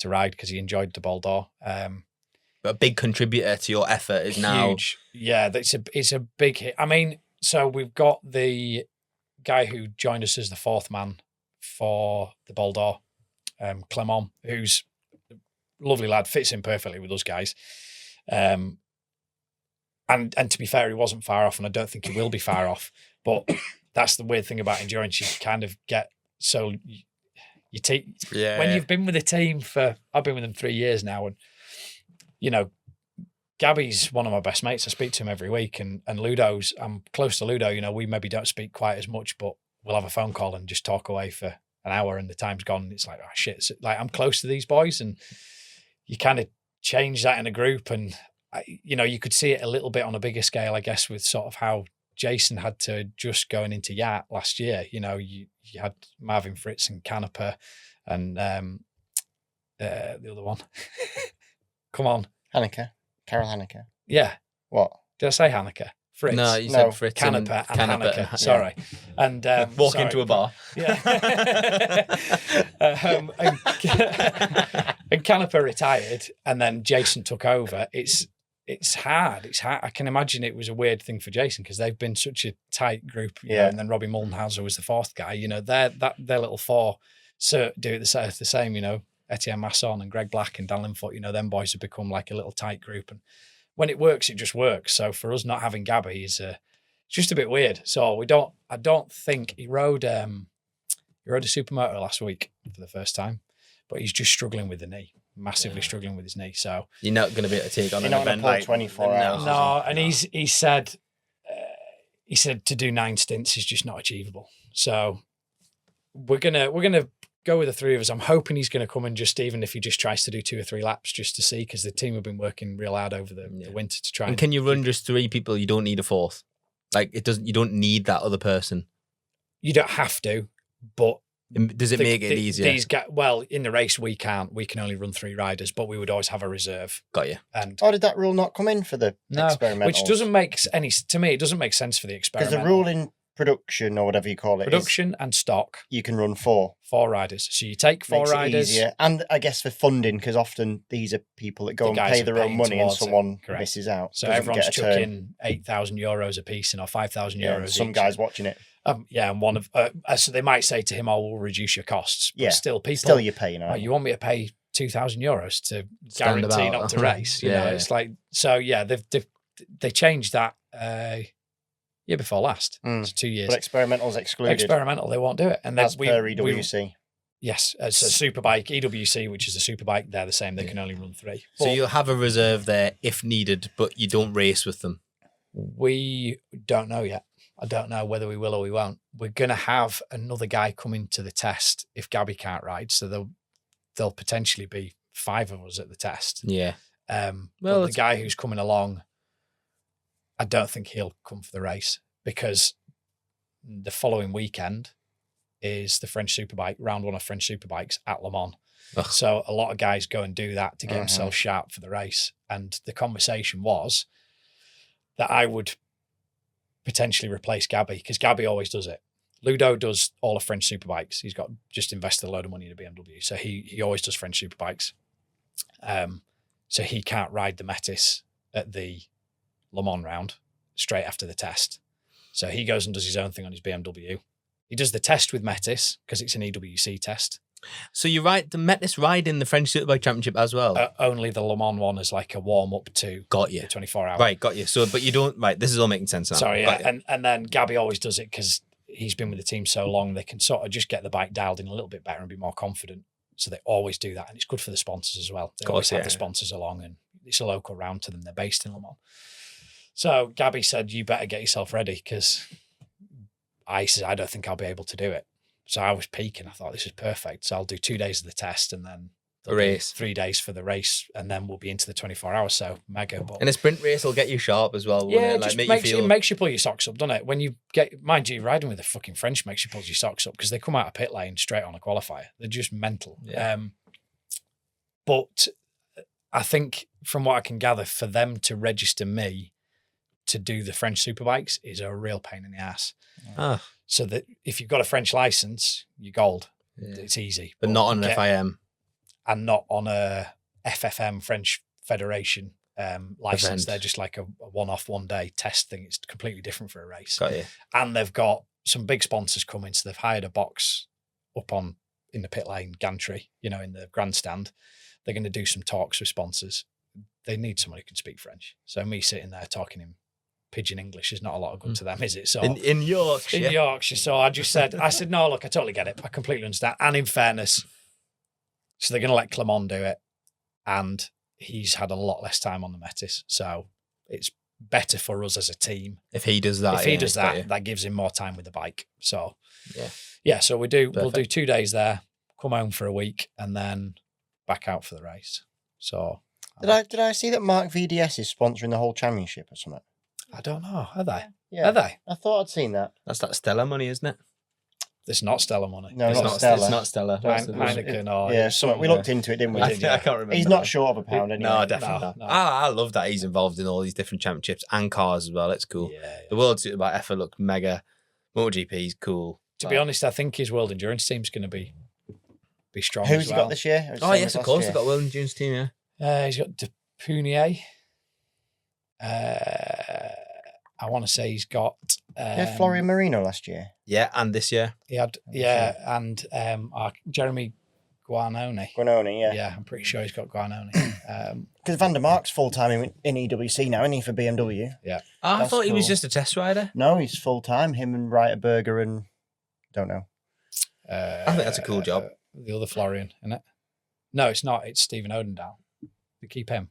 ride because he enjoyed the Ball d'Or. But a big contributor to your effort is now huge. Yeah, it's a big hit. I mean, so we've got the guy who joined us as the fourth man for the Ball d'Or, Clement, who's a lovely lad, fits in perfectly with us guys. And to be fair, he wasn't far off, and I don't think he will be far off. But that's the weird thing about endurance. You kind of get so. You take when you've been with a team I've been with them 3 years now, and Gabby's one of my best mates. I speak to him every week, and Ludo's. I'm close to Ludo. We maybe don't speak quite as much, but we'll have a phone call and just talk away for an hour, and the time's gone. And it's like, oh shit! So, I'm close to these boys, and you kind of change that in a group, and you could see it a little bit on a bigger scale, I guess, with sort of how Jason had to adjust going into Yacht last year. You had Marvin Fritz and Canepa and the other one. Come on. Carol Haneke. Yeah. What? Did I say Haneke? Fritz. No, you said Fritz Canepa and Haneke. Sorry. And walk into a bar. Yeah. and Canepa retired, and then Jason took over. It's hard. It's hard. I can imagine it was a weird thing for Jason because they've been such a tight group. And then Robbie Mullenhauser was the fourth guy. Their little four do it the same. Etienne Masson and Greg Black and Dan Linfoot. Them boys have become like a little tight group. And when it works, it just works. So for us not having Gabby is just a bit weird. So I don't think he rode a supermoto last week for the first time, but he's just struggling with the knee. Massively struggling with his knee, so you're not going to be able to take on an event like 24 hours. No, and he said to do 9 stints is just not achievable. So we're gonna go with the three of us. I'm hoping he's going to come and just, even if he just tries to do 2 or 3 laps just to see, because the team have been working real hard over the winter to try. And can you run just 3 people? You don't need a fourth. You don't need that other person. You don't have to, but Does it make it easier? Well, in the race we can't. We can only run 3 riders, but we would always have a reserve. Got you. And did that rule not come in for the experimentals? Which doesn't make to me. It doesn't make sense for the experimental. Because the rule in production or whatever you call it, production and stock, you can run 4 riders. So you take 4 Makes riders. it easier. And I guess for funding, because often these are people that go and pay their own money and someone misses out. So everyone's chucking €8,000 a piece, or €5,000 euros. Some guy's watching it. And one of so they might say to him, "Oh, we'll reduce your costs." But still you're paying. You want me to pay €2,000 to guarantee not to race? You know, it's like so. Yeah, they changed that year before last. It's 2 years. But experimental's excluded. Experimental, they won't do it. And that's per EWC. Yes, it's a Superbike EWC, which is a Superbike. They're the same. They can only run 3. So you'll have a reserve there if needed, but you don't race with them. We don't know yet. I don't know whether we will or we won't. We're going to have another guy coming to the test if Gabby can't ride. So there'll potentially be 5 of us at the test. Yeah. Well, the guy who's coming along, I don't think he'll come for the race because the following weekend is the French Superbike, round 1 of French Superbikes at Le Mans. Ugh. So a lot of guys go and do that to get themselves sharp for the race. And the conversation was that I would potentially replace Gabby because Gabby always does it. Ludo does all of French Superbikes. He's got just invested a load of money in a BMW. So he always does French Superbikes. So he can't ride the Metis at the Le Mans round straight after the test. So he goes and does his own thing on his BMW. He does the test with Metis because it's an EWC test. So you ride the Metis ride in the French Superbike Championship as well? Only the Le Mans one is like a warm up to the 24 hour. Right, got you. So, but you don't, right, this is all making sense now. Sorry, yeah. And then Gabby always does it because he's been with the team so long, they can sort of just get the bike dialed in a little bit better and be more confident. So they always do that. And it's good for the sponsors as well. They always have the sponsors along and it's a local round to them. They're based in Le Mans. So Gabby said, you better get yourself ready because I said, I don't think I'll be able to do it. So I was peaking. I thought this is perfect. So I'll do 2 days of the test and then the race, 3 days for the race, and then we'll be into the 24 hours. So mega. But and a sprint race will get you sharp as well. Yeah, it? Like, it makes you pull your socks up, doesn't it? When you get, mind you, riding with the fucking French makes you pull your socks up because they come out of pit lane straight on a qualifier. They're just mental. Yeah. But I think from what I can gather, for them to register me to do the French Superbikes is a real pain in the ass. Ah. So that if you've got a French license, you're gold. Yeah. It's easy. But not on an FIM. And not on a FFM, French Federation license. They're just like a one-off, one-day test thing. It's completely different for a race. Got you. And they've got some big sponsors coming. So they've hired a box up in the pit lane gantry, in the grandstand. They're going to do some talks with sponsors. They need someone who can speak French. So me sitting there talking in pidgin English is not a lot of good to them, is it? So in Yorkshire. In Yorkshire. So I said, no, look, I totally get it. I completely understand. And in fairness, so they're going to let Clement do it. And he's had a lot less time on the Metis. So it's better for us as a team. If he does that. If he does that gives him more time with the bike. So so we'll do 2 days there, come home for a week, and then back out for the race. So did I see that Mark VDS is sponsoring the whole championship or something? I don't know. Are they? Yeah. Are they? I thought I'd seen that. That's that Stella money, isn't it? It's not Stella money. No, it's not Stella. It's not Stella. Heineken or... Yeah, we looked into it, didn't we? I can't remember. He's not short of £1 anyway. No, definitely not. No. I love that he's involved in all these different championships and cars as well. It's cool. Yeah. The World Superbike effort looked mega. MotoGP is cool. To be honest, I think his World Endurance team's going to be strong Who's as well. He got this year? Oh, yes, of course. They've got World Endurance team, yeah. He's got Depunier. I want to say he's got... He had Florian Marino last year. Yeah, and this year. He had, and Jeremy Guarnoni. Guarnoni, yeah. Yeah, I'm pretty sure he's got Guarnoni. Because Van der Mark's full-time in EWC now, isn't he, for BMW? Yeah. I thought he was just a test rider. No, he's full-time. Him and Reiterberger and... Don't know. I think that's a cool job. The other Florian, isn't it? No, it's not. It's Stephen Odendahl. They keep him.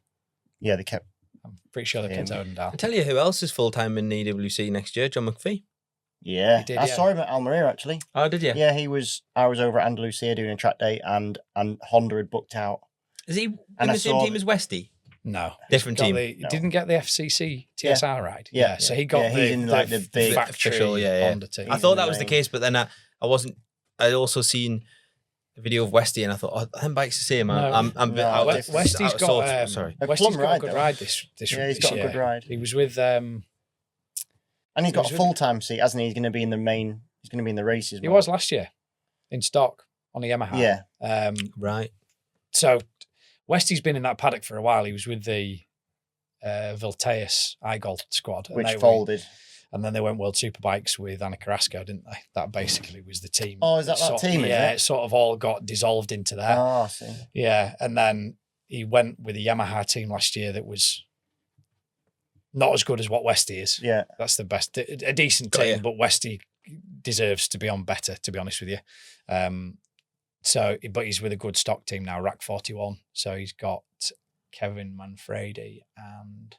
Yeah, they kept... I'm pretty sure they kept Odendahl. I tell you who else is full-time in EWC next year, John McPhee. Yeah, I saw him at Almeria, actually. Oh, did you? Yeah, I was over at Andalusia doing a track day and Honda had booked out. Is he in the same team as Westy? No. Different team. He didn't get the FCC TSR ride. Yeah. So he got he's in like the big factory official, Honda team. I thought that was the case, but then I wasn't I also seen a video of Westy, and I thought, oh, them bikes the same. Westy's got sorry. Westy's got a ride, good though. ride this Yeah, he's got year. a good ride. He was with And he's got a was full-time seat, hasn't he? He's going to be in the main. He's going to be in the races. he more. was last year in stock on the Yamaha. Yeah. Right. So Westy's been in that paddock for a while. He was with the Vilteus Igol squad, Which they folded. and then they went World Superbikes with Anna Carrasco, didn't they? That basically was the team. Oh, is that team? Yeah, Is it sort of all got dissolved into that. Oh, I see. Yeah, and then he went with a Yamaha team last year that was not as good as what Westy is. Yeah. That's the best, a decent Got team, you. but Westy deserves to be on better, to be honest with you. But he's with a good stock team now, Rack 41. So he's got Kevin Manfredi and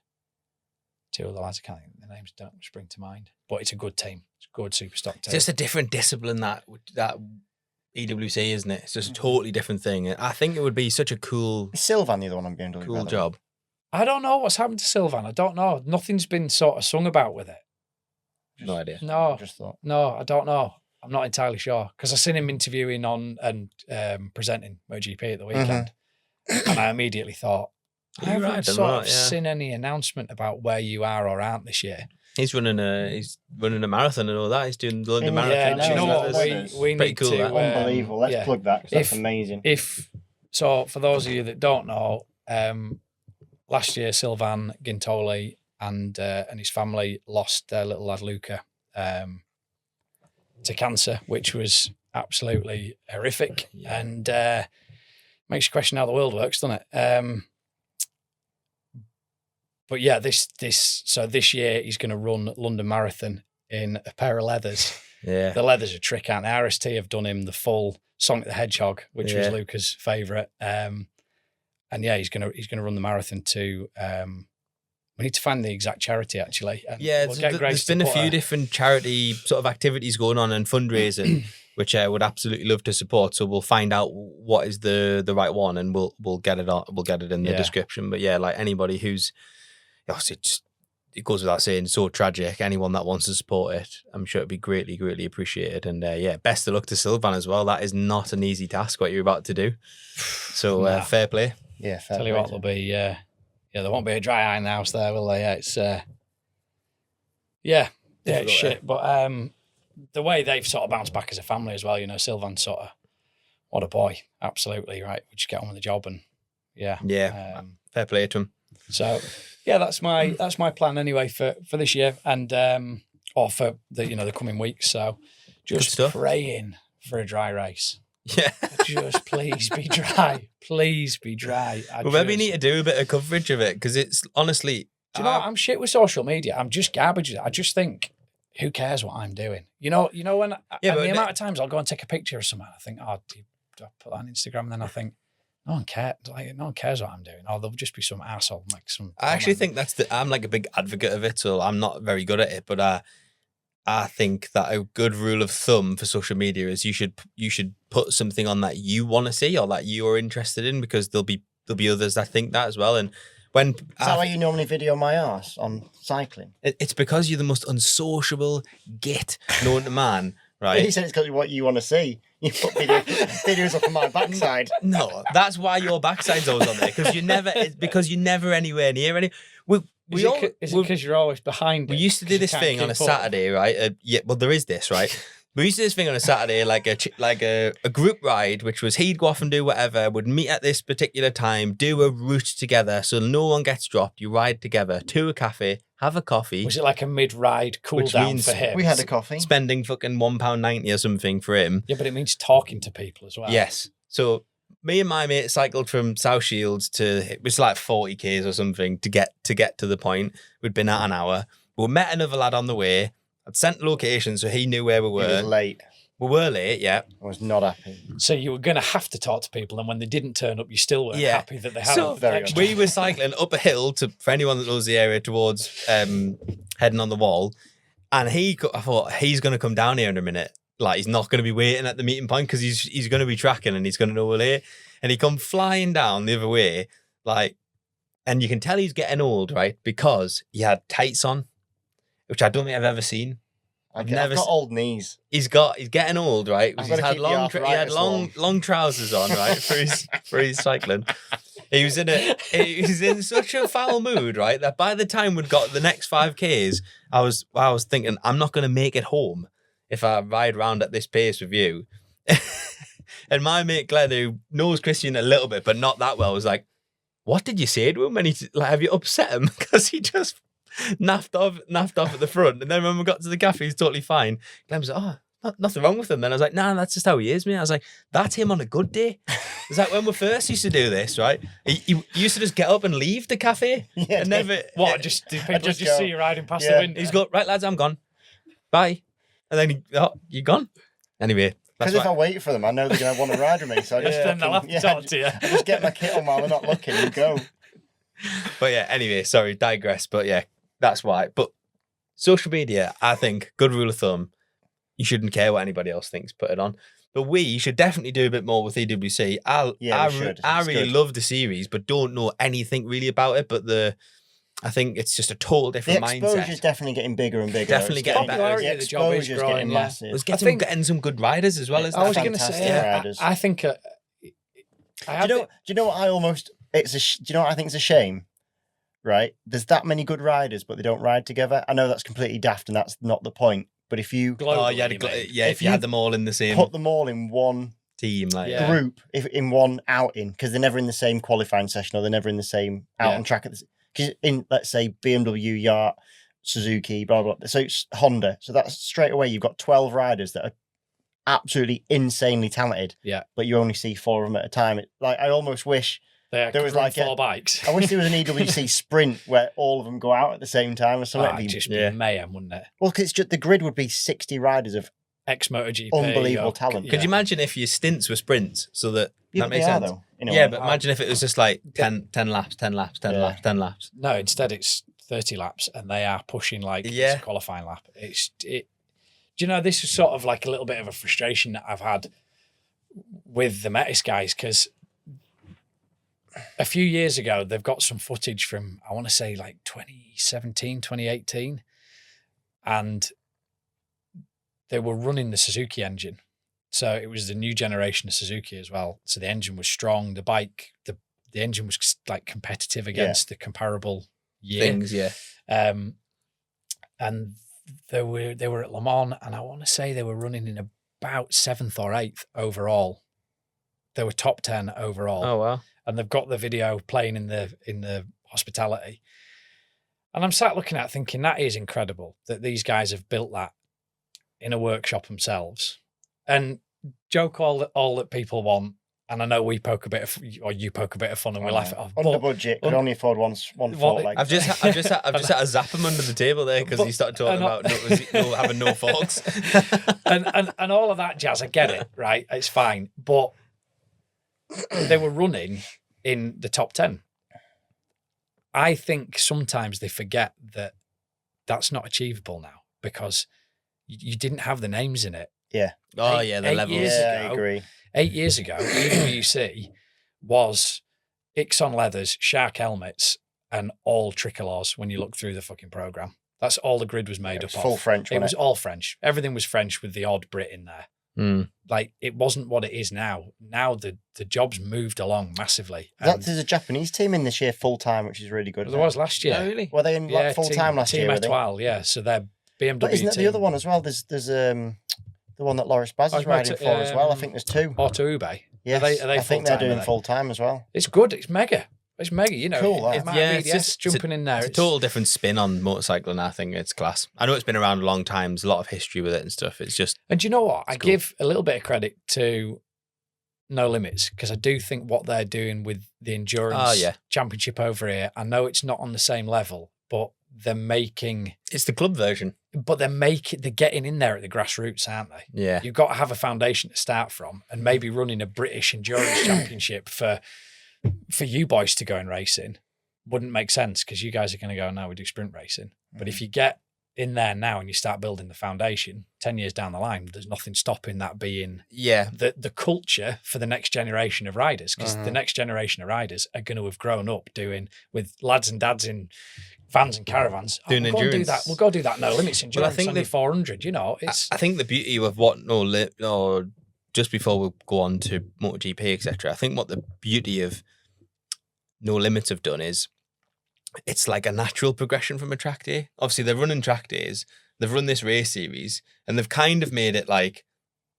two other lads. I can't think the names don't spring to mind, but it's a good team. It's a good super stock team. It's just a different discipline that EWC, isn't it? It's just a totally different thing. I think it would be such a cool Is Sylvan the other one I'm going to cool job. I don't know what's happened to Sylvan. I don't know. Nothing's been sort of sung about with it. No idea. No, I just thought. no, I don't know. I'm not entirely sure because I seen him interviewing on and presenting MotoGP at the weekend, and I immediately thought, I You're haven't right, sort I'm of right, yeah. seen any announcement about where you are or aren't this year. He's running a marathon and all that. He's doing the London Yeah, Marathon. Yeah, do you know no, what? that's We pretty need cool, to. that. Unbelievable. Let's yeah. plug that 'cause that's If- amazing. So for those of you that don't know, last year Sylvan Gintoli and his family lost their little lad Luca to cancer, which was absolutely horrific, Yeah. and makes you question how the world works, doesn't it? But yeah, this year he's going to run London Marathon in a pair of leathers. Yeah. The leathers are trick out. RST have done him the full Sonic the Hedgehog, which was Yeah. Luca's favourite. And yeah, he's gonna run the marathon too. We need to find the exact charity actually. And Yeah, we'll get Grace there's to been a put few different charity sort of activities going on and fundraising, which I would absolutely love to support. So we'll find out what is the right one, and we'll get it on. We'll get it in the Yeah. description. But yeah, like anybody who's obviously it goes without saying, so tragic. Anyone that wants to support it, I'm sure it'd be greatly, greatly appreciated. And yeah, best of luck to Sylvan as well. That is not an easy task what you're about to do. So Nah. fair play. Yeah, fair Tell you play what, to there'll be there won't be a dry eye in the house there, will they? Yeah, it's it's shit. But the way they've sort of bounced back as a family as well, Sylvan sort of, what a boy, absolutely right. We just get on with the job and Yeah, fair play to him. So yeah, that's my plan anyway for this year and or for the coming weeks. So just stuff. praying for a dry race. Yeah. Just please be dry. Please be dry. Well, maybe we need to do a bit of coverage of it because it's honestly. Do you know what? I'm shit with social media. I'm just garbage. I just think, who cares what I'm doing? You know when Yeah, but the amount of times I'll go and take a picture of something, I think, oh, do I put that on Instagram? And then I think, no one cares. Like, no one cares what I'm doing. Or there'll just be some asshole like some. I actually think I'm like a big advocate of it, so I'm not very good at it, but I think that a good rule of thumb for social media is you should put something on that you want to see or that you are interested in, because there'll be others that think that as well. And when Is that why you normally video my arse on cycling? it's because you're the most unsociable git known to man, He right? said it's because of what you want to see. You put videos up on my backside. No, that's why your backside's always on there, because you're never anywhere near any. Is it because you're always behind? We it? used to do 'Cause you this can't thing on a keep up? Saturday, right? Well, there is this, right? We used to do this thing on a Saturday, like a group ride, which was he'd go off and do whatever, would meet at this particular time, do a route together, so no one gets dropped. You ride together to a cafe, have a coffee. Was it like a mid-ride cool Which down means for him? We had a coffee. Spending fucking £1.90 or something for him. Yeah, but it means talking to people as well. Yes. So me and my mate cycled from South Shields to, it was like 40 k's or something to get to the point. We'd been at an hour. We met another lad on the way. I'd sent location so he knew where we He was were. late. We were late, yeah. I was not happy. So you were going to have to talk to people, and when they didn't turn up, you still weren't Yeah. happy that they hadn't. So Very extra- we were cycling up a hill for anyone that knows the area towards heading on the wall. And I thought he's going to come down here in a minute. Like, he's not going to be waiting at the meeting point because he's going to be tracking and he's going to know we're here. And he come flying down the other way, like, and you can tell he's getting old, right? Because he had tights on, which I don't think I've ever seen. I've never got old knees. He's getting old, right? I've He's gotta had keep the arthritis long trousers on, right, for his cycling. He was in such a foul mood, right, that by the time we'd got the next 5Ks, I was thinking, I'm not going to make it home if I ride round at this pace with you. And my mate Glenn, who knows Christian a little bit, but not that well, was like, what did you say to him? And have you upset him? Because he just naffed off at the front. And then when we got to the cafe, he's totally fine. Glenn was like, nothing wrong with him. Then I was like, nah, that's just how he is, mate. I was like, that's him on a good day. It's like when we first used to do this, right? He used to just get up and leave the cafe. Yeah, and never... What, do people just go. see you riding past Yeah. the window? He's got, right, lads, I'm gone. Bye. And then you're gone. Anyway, that's Because if why... I wait for them, I know they're going to want to ride with me. So I just, Then they'll have to talk to you. I just get my kit on while they're not looking and go. But yeah, anyway, sorry, digress. But yeah, that's why. But social media, I think, good rule of thumb, you shouldn't care what anybody else thinks, put it on. But we should definitely do a bit more with EWC. I really good. love the series, but don't know anything really about it. But I think it's just a total different The exposure is mindset. definitely getting bigger and bigger. Definitely It's getting better. Popularity The of the job is exposure's growing, getting yeah. massive. Let's I get think- getting some good riders as well as I was that. going to Fantastic say, riders. I think... Do you know what I almost? Do you know what I think is a shame? Right, there's that many good riders, but they don't ride together. I know that's completely daft, and that's not the point. But if you Globally, you had you mean? if you had them all in the same put them all in one team, like Yeah. group, if in one outing, because they're never in the same qualifying session or they're never in the same out on track. Because in, let's say, BMW, Yart, Suzuki, blah blah. So it's Honda. So that's straight away you've got 12 riders that are absolutely insanely talented. Yeah. But you only see 4 of them at a time. I almost wish. There was was like 4 bikes. I wish there was an EWC sprint where all of them go out at the same time or something. It'd just be Yeah. mayhem, wouldn't it? Well, because the grid would be 60 riders of Ex-MotoGP. unbelievable talent. Could you imagine if your stints were sprints so that Yeah, that but makes they are, sense? though, in a Yeah, way. but imagine if it was just like 10 laps, 10 laps, 10 Yeah. laps, 10 laps. No, instead it's 30 laps and they are pushing like Yeah. it's a qualifying lap. Do you know, this is sort of like a little bit of a frustration that I've had with the Metis guys, because a few years ago, they've got some footage from, I want to say like 2017, 2018, and they were running the Suzuki engine. So it was the new generation of Suzuki as well. So the engine was strong. The bike, the engine was like competitive against the comparable year. Things, yeah. And they were at Le Mans, and I want to say they were running in about 7th or 8th overall. They were top 10 overall. Oh, wow. And they've got the video playing in the hospitality. And I'm sat looking at it thinking that is incredible that these guys have built that in a workshop themselves. And joke all that people want. And I know we poke a bit of, or you poke a bit of fun and we laugh it off. Under but- budget, could only afford one fork. Like I've just had to zap him under the table there because he started talking about having no forks. and all of that jazz. I get it, right? It's fine. But they were running in the top 10. I think sometimes they forget that that's not achievable now because you didn't have the names in it. Yeah. Oh, yeah, the levels. years I agree. 8 years ago, EWC was Ixon leathers, shark helmets, and all tricolores when you look through the fucking program. That's all the grid was made up of. Full French. It was all French. Everything was French with the odd Brit in there. Mm. Like, it wasn't what it is now. Now the job's moved along massively. And There's a Japanese team in this year full time, which is really good. there was last year. Oh, really? Were they in full time last Team year? were they? Etoile, yeah. So they're BMW But isn't it team. the other one as well? There's the one that Loris Baz is riding for as well. I think there's 2. Auto Ube. Yes, Are they I think they're full-time, are doing they? full time as well. It's good. It's mega. It's mega. You know, Cool, that. it might Yeah, be it's just- jumping in there. It's a total different spin on motorcycling. I think it's class. I know it's been around a long time. There's a lot of history with it and stuff. It's just And do you know what? I cool. give a little bit of credit to No Limits because I do think what they're doing with the endurance championship over here, I know it's not on the same level, but they're making, it's the club version. they're getting in there at the grassroots, aren't they? Yeah. You've got to have a foundation to start from, and maybe running a British endurance championship for you boys to go and racing wouldn't make sense because you guys are going to go, no, we do sprint racing. But if in there now and you start building the foundation, 10 years down the line, there's nothing stopping that being the culture for the next generation of riders, because the next generation of riders are going to have grown up doing with lads and dads in vans and caravans. Doing we'll endurance. Go do that. We'll go do that no limits endurance. I think on your 400. You know, it's. I think the beauty of what just before we go on to MotoGP, etc. I think what the beauty of No Limits have done is it's like a natural progression from a track day. Obviously, they're running track days. They've run this race series, and they've kind of made it like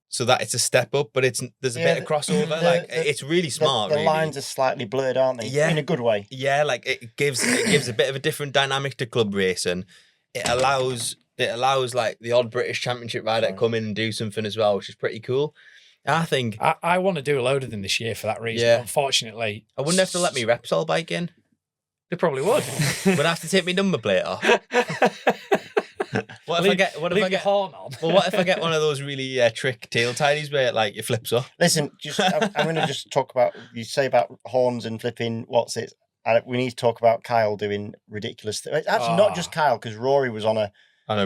so that it's a step up, but there's a bit of crossover. It's really smart. The lines are slightly blurred, aren't they? Yeah, in a good way. Yeah, like it gives a bit of a different dynamic to club racing. It allows like the odd British Championship rider to come in and do something as well, which is pretty cool. I think I want to do a load of them this year for that reason. Yeah. Unfortunately, I wouldn't have to let me Repsol bike in. They probably would. Would I have to take my number plate off? What if I get your horn on? Well, what if I get one of those really trick tail tidies where like it flips up? Listen, I'm going to just talk about, you say about horns and flipping, we need to talk about Kyle doing ridiculous things. Actually, not just Kyle, because Rory was on a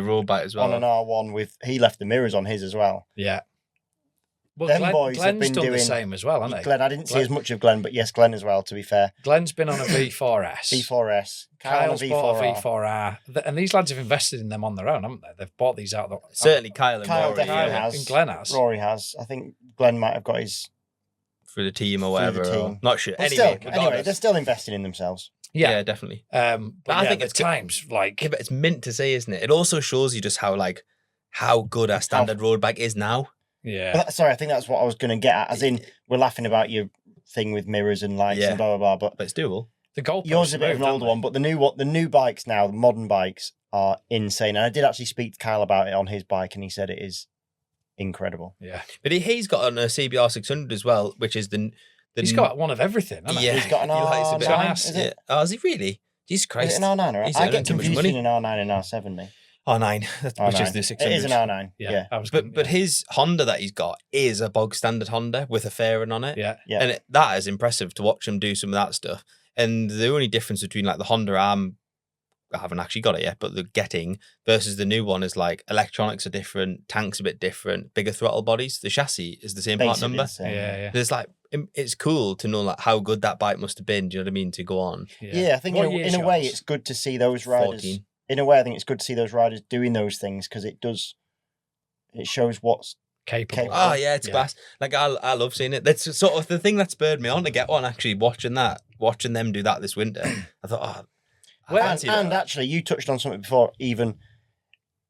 road bike as well. On an R1 he left the mirrors on his as well. Yeah. Well, Them boys have Glenn's been done doing the same as well, hasn't he? Glenn, I didn't see as much of Glenn, but yes, Glenn as well, to be fair. Glenn's been on a V4S. V4S. Kyle Kyle's bought a V4R. And these lads have invested in them on their own, haven't they? They've bought these out. Certainly Kyle and Rory. Definitely has. And Glenn has. Rory has. I think Glenn might have got his... For the team or whatever. Or, not sure. But anyway, they're still investing in themselves. Yeah, definitely. But I think at times, like... Yeah, but it's meant to say, isn't it? It also shows you just how good our standard road bike is now. Yeah. Sorry, I think that's what I was going to get at. As in, we're laughing about your thing with mirrors and lights and blah, blah, blah. But it's doable. The goalpost yours is a bit of an older one, but the new bikes now, the modern bikes, are insane. And I did actually speak to Kyle about it on his bike, and he said it is incredible. Yeah. But he's got a CBR 600 as well, which is he's got one of everything, hasn't he? He's got an R9, is it? Oh, is he really? Jesus Christ. Is it an R9? Right? I get confused between an R9 and an R7, me. R9, which is the 600. It is an R9, yeah. But his Honda that he's got is a bog standard Honda with a fairing on it. Yeah. And that is impressive to watch him do some of that stuff. And the only difference between like the Honda I haven't actually got it yet, but the getting versus the new one is like electronics are different, tanks a bit different, bigger throttle bodies. The chassis is the same part number. Yeah. There's like, it's cool to know like how good that bike must have been. Do you know what I mean? To go on. Yeah, I think in a way it's good to see those riders. 14. In a way, I think it's good to see those riders doing those things because it shows what's capable. Oh yeah, it's class. Like I love seeing it. That's sort of the thing that spurred me on to get one. Actually, watching them do that this winter, I thought, actually, you touched on something before. Even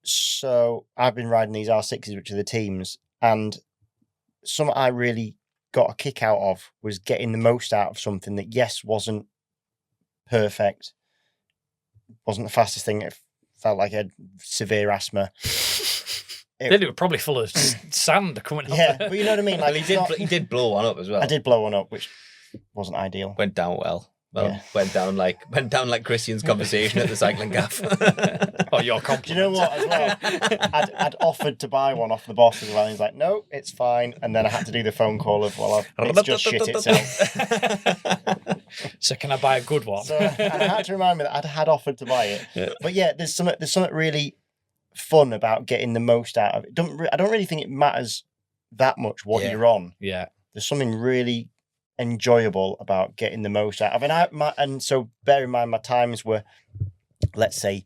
so, I've been riding these R6s, which are the teams, and something I really got a kick out of was getting the most out of something that wasn't perfect. Wasn't the fastest thing. It felt like I had severe asthma. They were probably full of sand coming up. Yeah, but you know what I mean? Like he did blow one up as well. I did blow one up, which wasn't ideal. Went down well. Went down like Christian's conversation at the cycling gaff. Oh, your compliment. Do you know what, as well? I'd offered to buy one off the boss as well. He's like, no, it's fine. And then I had to do the phone call of, it's just shit itself. So can I buy a good one? So, and I had to remind me that I had offered to buy it. Yeah. But yeah, there's something really fun about getting the most out of it. I don't really think it matters that much what you're on. Yeah. There's something really enjoyable about getting the most out of it. And so bear in mind my times were, let's say,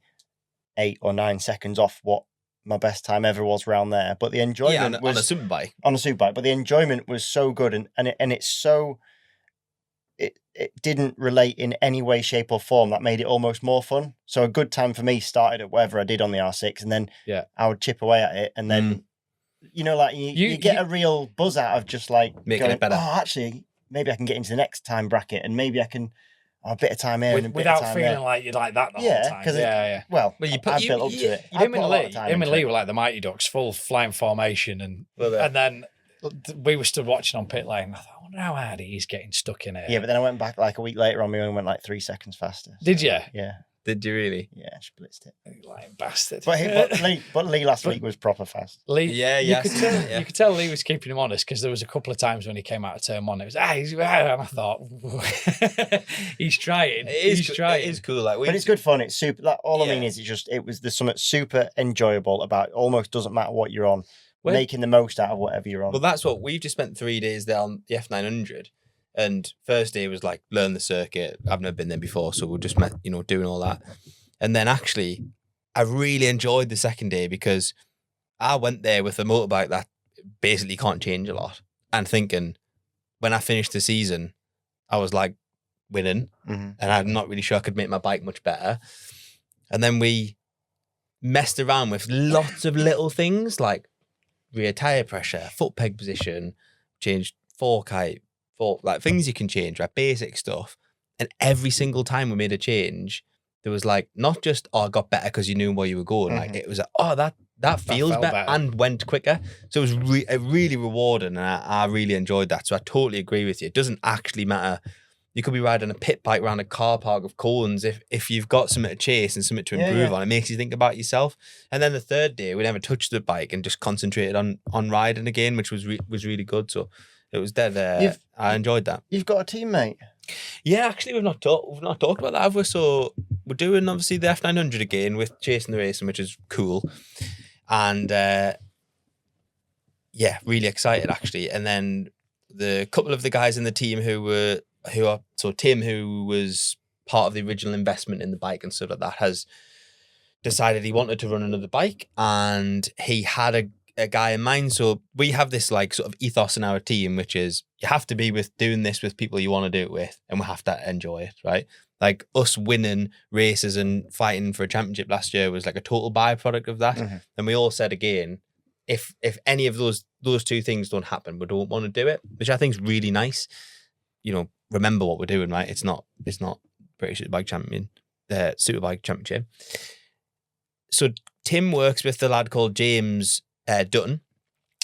8 or 9 seconds off what my best time ever was around there. But the enjoyment was on a Superbike. On a Superbike. But the enjoyment was so good and it's so it didn't relate in any way, shape, or form that made it almost more fun. So a good time for me started at whatever I did on the R6, and then I would chip away at it, and then you get a real buzz out of just like making it better. Oh, actually, maybe I can get into the next time bracket, and maybe I can a bit of time here and a bit of time without feeling there. like you're like that the whole time. Well, I built up to it. Him and Lee were like the Mighty Ducks, full flying formation, and then we were stood watching on pit lane. I thought, I wonder how hard he's getting stuck in it. Yeah, but then I went back like a week later on. We only went like 3 seconds faster. Did you? Yeah. Did you really? Yeah, she blitzed it. You lying bastard. But Lee last week was proper fast. Lee, Yeah, you yeah, could I see tell. that, yeah. You could tell Lee was keeping him honest because there was a couple of times when he came out of turn one. It was and I thought he's trying. He's trying. It is cool. Like, But it's good fun. It's super. Like, all I Yeah. mean is, there's something super enjoyable about it. Almost doesn't matter what you're on. Well- Making the most out of whatever you're on. Well, that's what we've just spent 3 days there on the F900. And first day was like learn the circuit. I've never been there before, so we're just doing all that. And then actually, I really enjoyed the second day because I went there with a motorbike that basically can't change a lot, and thinking when I finished the season, I was like winning, Mhm. and I'm not really sure I could make my bike much better. And then we messed around with lots of little things like rear tire pressure, foot peg position, changed fork height, like things you can change, right? Basic stuff. And every single time we made a change, there was like not just I got better because you knew where you were going. Like it was like, that feels felt better and went quicker. So it was really rewarding, and I really enjoyed that. So I totally agree with you. It doesn't actually matter. You could be riding a pit bike around a car park of cones if you've got something to chase and something to improve on. It makes you think about yourself. And then the third day, we never touched the bike and just concentrated on riding again, which was really good. So it was dead. I enjoyed that. You've got a teammate. Yeah, actually, we've not talked about that, have we? So we're doing obviously the F900 again with Chasin the Racin, which is cool, and really excited actually. And then the couple of the guys in the team who are Tim, who was part of the original investment in the bike and stuff like that, has decided he wanted to run another bike, and he had a guy in mind. So we have this like sort of ethos in our team, which is you have to be doing this with people you want to do it with, and we have to enjoy it, right? Like us winning races and fighting for a championship last year was like a total byproduct of that. Mm-hmm. And we all said again, if any of those two things don't happen, we don't want to do it, which I think is really nice. Remember what we're doing, right? It's not British Superbike Superbike Championship. So Tim works with the lad called James Dutton,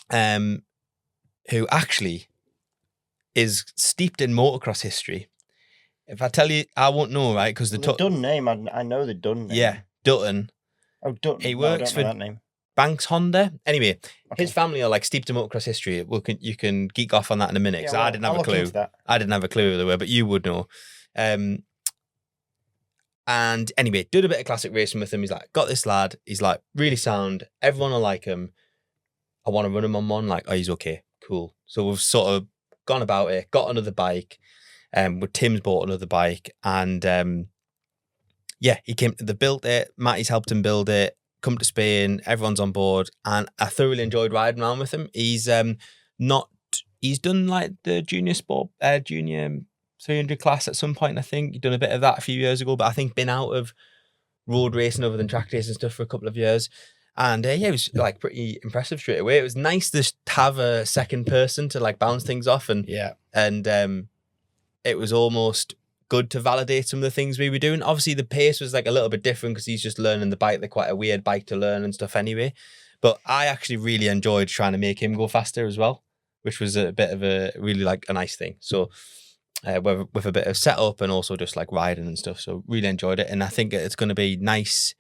who actually is steeped in motocross history. If I tell you, I won't know, right? Because the Dunn name, I know the Dunn name. Yeah, Dutton. Oh, Dutton. He works for that name. Banks Honda. Anyway, Okay. his family are like steeped in motocross history. You can geek off on that in a minute, because I didn't have a clue. I didn't have a clue who they were, but you would know. And anyway, did a bit of classic racing with him. He's like, got this lad. He's like really sound. Everyone will like him. I want to run him on one. Like, oh, he's okay. Cool. So we've sort of gone about it, got another bike. With Tim's bought another bike, and he came. They built it. Matty's helped him build it. Come to Spain. Everyone's on board, and I thoroughly enjoyed riding around with him. He's He's done like the junior 300 class at some point. I think he'd done a bit of that a few years ago, but I think been out of road racing other than track racing and stuff for a couple of years. And it was like pretty impressive straight away. It was nice to have a second person to like bounce things off, and it was almost good to validate some of the things we were doing. Obviously, the pace was like a little bit different because he's just learning the bike. They're quite a weird bike to learn and stuff anyway. But I actually really enjoyed trying to make him go faster as well, which was a bit of a really like a nice thing. So with a bit of setup and also just like riding and stuff. So really enjoyed it. And I think it's going to be nice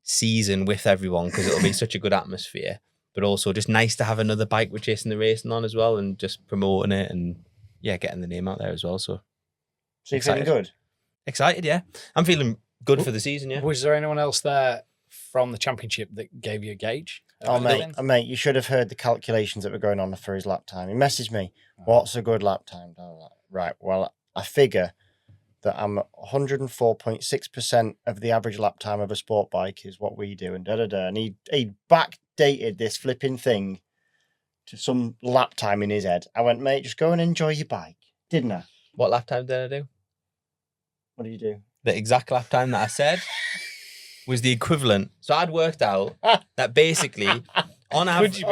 season with everyone because it'll be such a good atmosphere, but also just nice to have another bike with Chasin the Racin on as well and just promoting it and getting the name out there as well. So you're feeling good? Excited, yeah. I'm feeling good for the season, yeah. Was there anyone else there from the championship that gave you a gauge? Oh, mate, you should have heard the calculations that were going on for his lap time. He messaged me, what's a good lap time? I was like, right, well, I figure that I'm 104.6% of the average lap time of a sport bike is what we do, and da-da-da. And he backdated this flipping thing to some lap time in his head. I went, mate, just go and enjoy your bike, didn't I? What lap time did I do? What did you do? The exact lap time that I said was the equivalent. So I'd worked out that basically, on average,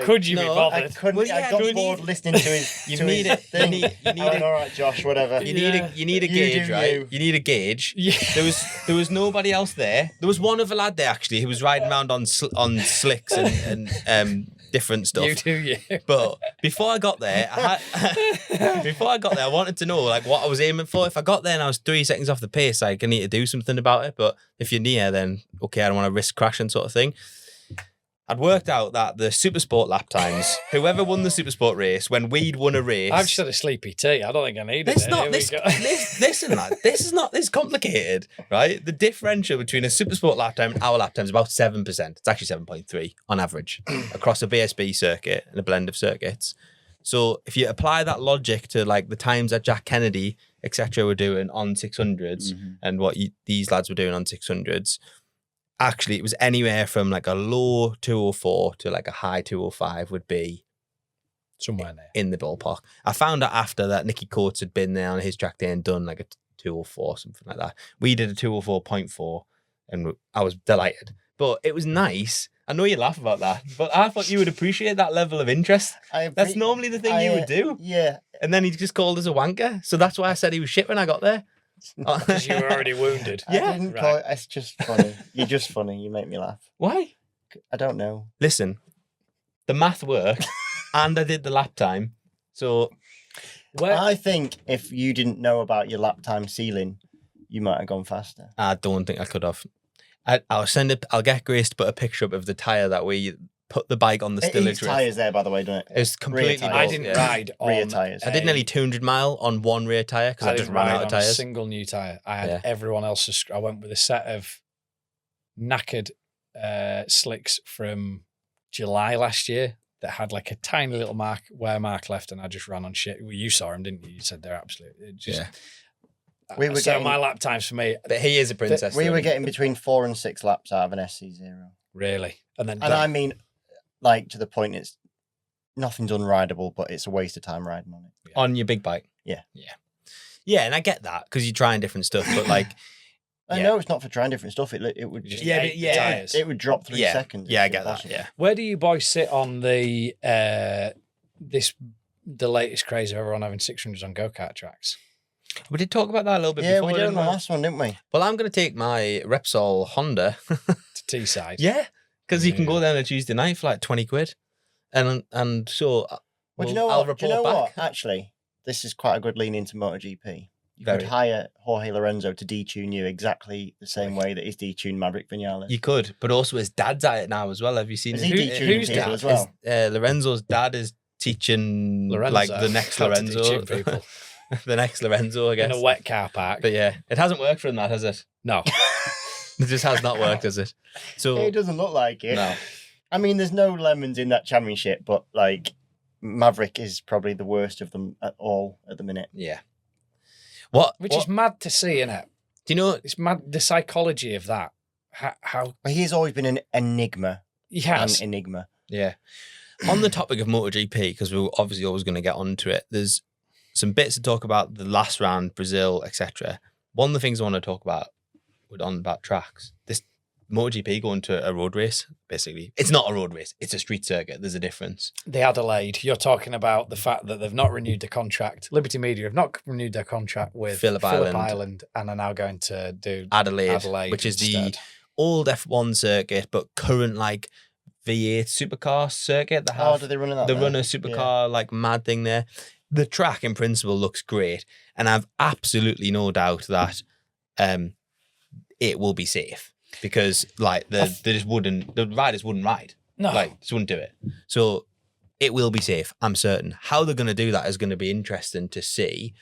could you be bothered? I couldn't. I got bored listening to his. You need it. You need all right, Josh. Whatever. You need a gauge, right? You need a gauge. Yeah. There was nobody else there. There was one other lad there actually who was riding around on slicks and different stuff. You do, yeah. But before I got there, I wanted to know like what I was aiming for. If I got there and I was 3 seconds off the pace, like I need to do something about it. But if you're near, then okay, I don't want to risk crashing, sort of thing. I'd worked out that the Supersport lap times, whoever won the Supersport race, when we'd won a race, I've just had a sleepy tea. I don't think I need it. Listen, lad, this is not this complicated, right? The differential between a Supersport lap time and our lap time is about 7%. It's actually 7.3 on average across a VSB circuit and a blend of circuits. So if you apply that logic to like the times that Jack Kennedy, etc., were doing on 600s and what these lads were doing on 600s, actually it was anywhere from like a low 204 to like a high 205 would be somewhere there in the ballpark. I found out after that Nicky Coates had been there on his track day and done like a 204, something like that. We did a 204.4 and I was delighted. But it was nice. I know you laugh about that, but I thought you would appreciate that level of interest. That's normally the thing you would do. Yeah. And then he just called us a wanker. So that's why I said he was shit when I got there. because you were already wounded. Yeah. I didn't call it, it's just funny. You're just funny. You make me laugh. Why? I don't know. Listen, the math worked and I did the lap time. So I think if you didn't know about your lap time ceiling, you might have gone faster. I don't think I could have. I'll get Grace to put a picture up of the tyre that we put the bike on the stillage with. Tyres there, by the way, don't it? It was completely I didn't ride on rear tyres. I did nearly 200 mile on one rear tyre because I just ran out of a tyres. single new tyre. I had everyone else's. I went with a set of knackered slicks from July last year that had like a tiny little wear mark left, and I just ran on shit. Well, you saw him, didn't you? You said they're absolutely just. We were so getting my lap times for me. But he is a princess. We were getting between 4 and 6 laps out of an SC0. Really, and I mean, like to the point, it's nothing's unrideable, but it's a waste of time riding on it. On your big bike. Yeah. And I get that because you're trying different stuff, but like. I know it's not for trying different stuff. It would just it would drop 3 seconds. Yeah, I get that. Yeah. Where do you boys sit on the latest craze of everyone having 600s on go-kart tracks? We did talk about that a little bit before. before. Yeah, we did on the last one, didn't we? Well, I'm going to take my Repsol Honda to Teesside. Yeah, because you can go there on a Tuesday night for like 20 quid. And so well, do you know what? Actually, this is quite a good lean into MotoGP. You could hire Jorge Lorenzo to detune you exactly the same way that he's detuned Maverick Vinales. You could, but also his dad's at it now as well. Have you seen Is he detuning people as well? Lorenzo's dad is teaching Lorenzo. Like the next Lorenzo. The next Lorenzo, I guess. In a wet car park. But yeah, it hasn't worked for him, that, has it? No. It just has not worked, has it? So it doesn't look like it. No. I mean, there's no lemons in that championship, but like Maverick is probably the worst of them at all at the minute. Yeah. Which is mad to see, isn't it? Do you know it's mad the psychology of that? How he has always been an enigma. He has an enigma. Yeah. On the topic of MotoGP, because we're obviously always going to get onto it, there's some bits to talk about the last round, Brazil, etc. One of the things I want to talk about about tracks. This MotoGP going to a road race, basically. It's not a road race. It's a street circuit. There's a difference. The Adelaide. You're talking about the fact that they've not renewed the contract. Liberty Media have not renewed their contract with Phillip Island and are now going to do Adelaide which is instead. The old F1 circuit, but current like V8 supercar circuit. They have, do they run that? They run a supercar like mad thing there. The track in principle looks great, and I've absolutely no doubt that it will be safe. Because like the riders wouldn't ride. No. Like just wouldn't do it. So it will be safe, I'm certain. How they're gonna do that is gonna be interesting to see.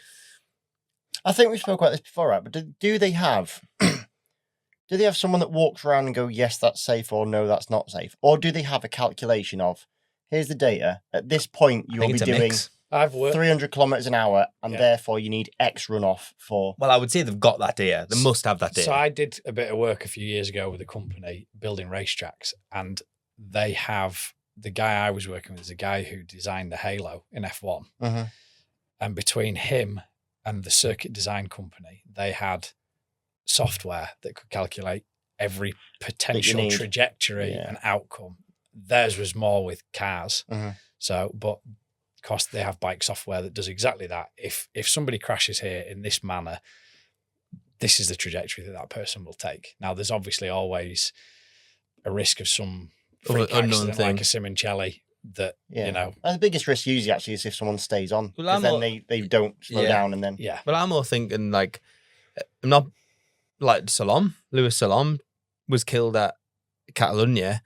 I think we spoke about this before, right? But do they have someone that walks around and go, yes, that's safe, or no, that's not safe? Or do they have a calculation of here's the data, at this point you will be doing 300 kilometers an hour, and therefore you need X runoff for. Well, I would say they've got that data. They must have that data. So I did a bit of work a few years ago with a company building racetracks, and they have the guy I was working with is a guy who designed the Halo in F1. Mm-hmm. And between him and the circuit design company, they had software that could calculate every potential trajectory and outcome. Theirs was more with cars. Mm-hmm. So, but because they have bike software that does exactly that. If somebody crashes here in this manner, this is the trajectory that person will take. Now, there's obviously always a risk of some freak accident like a Simoncelli that, you know. And the biggest risk usually actually is if someone stays on. Well, Because then they don't slow down and then... Yeah. But I'm more thinking, like, I'm not like Louis Salom was killed at Catalonia,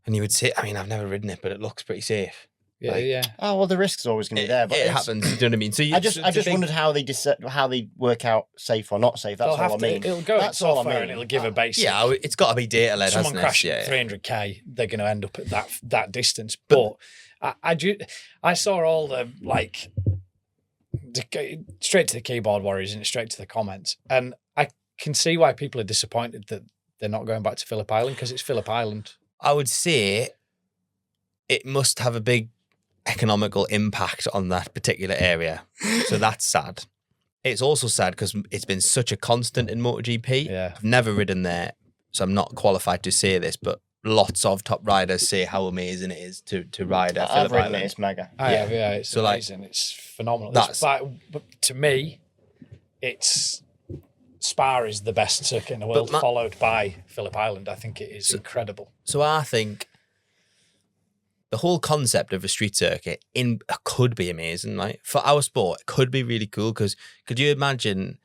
and you would say, I mean, I've never ridden it, but it looks pretty safe. Yeah, Like, yeah. Oh, well, the risk's always going to be there. But it happens, you know what I mean? So I just wondered how they work out safe or not safe. That's all I mean. It'll go That's in all I software mean. and it'll give a basic. Yeah, it's got to be data-led, Someone hasn't crashing it? 300k, they're going to end up at that distance. But I saw all the, like, straight to the keyboard warriors and straight to the comments. And I can see why people are disappointed that they're not going back to Phillip Island, because it's Phillip Island. I would say it must have a big economical impact on that particular area. So that's sad. It's also sad because it's been such a constant in MotoGP. Yeah. I've never ridden there, so I'm not qualified to say this, but lots of top riders say how amazing it is to ride at I've Phillip ridden Island. it, it's mega. Yeah, it's So, like, amazing. It's phenomenal. that's- But to me, Spa is the best circuit in the world, followed by Phillip Island. I think it is incredible. So I think the whole concept of a street circuit could be amazing. Like, for our sport, it could be really cool, because could you imagine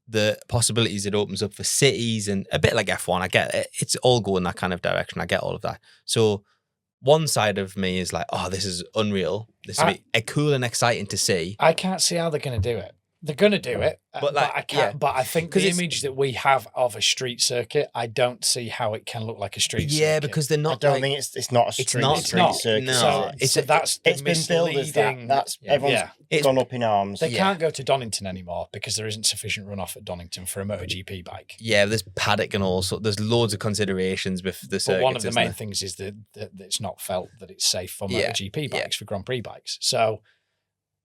the possibilities it opens up for cities, and a bit like F1, I get it. It's all going that kind of direction. I get all of that. So one side of me is like, oh, this is unreal. This will be cool and exciting to see. I can't see how they're going to do it. They're going to do it, but I can't. yeah. But I think the image that we have of a street circuit, I don't see how it can look like a street circuit. Yeah, because they're not. I don't think it's not a street circuit. No, so that's it's been billed as that. That's everyone's gone up in arms. They can't go to Donington anymore because there isn't sufficient runoff at Donington for a MotoGP bike. Yeah, there's paddock and all, so there's loads of considerations with the circuits. But one of the main things is that it's not felt that it's safe for MotoGP bikes, for Grand Prix bikes. So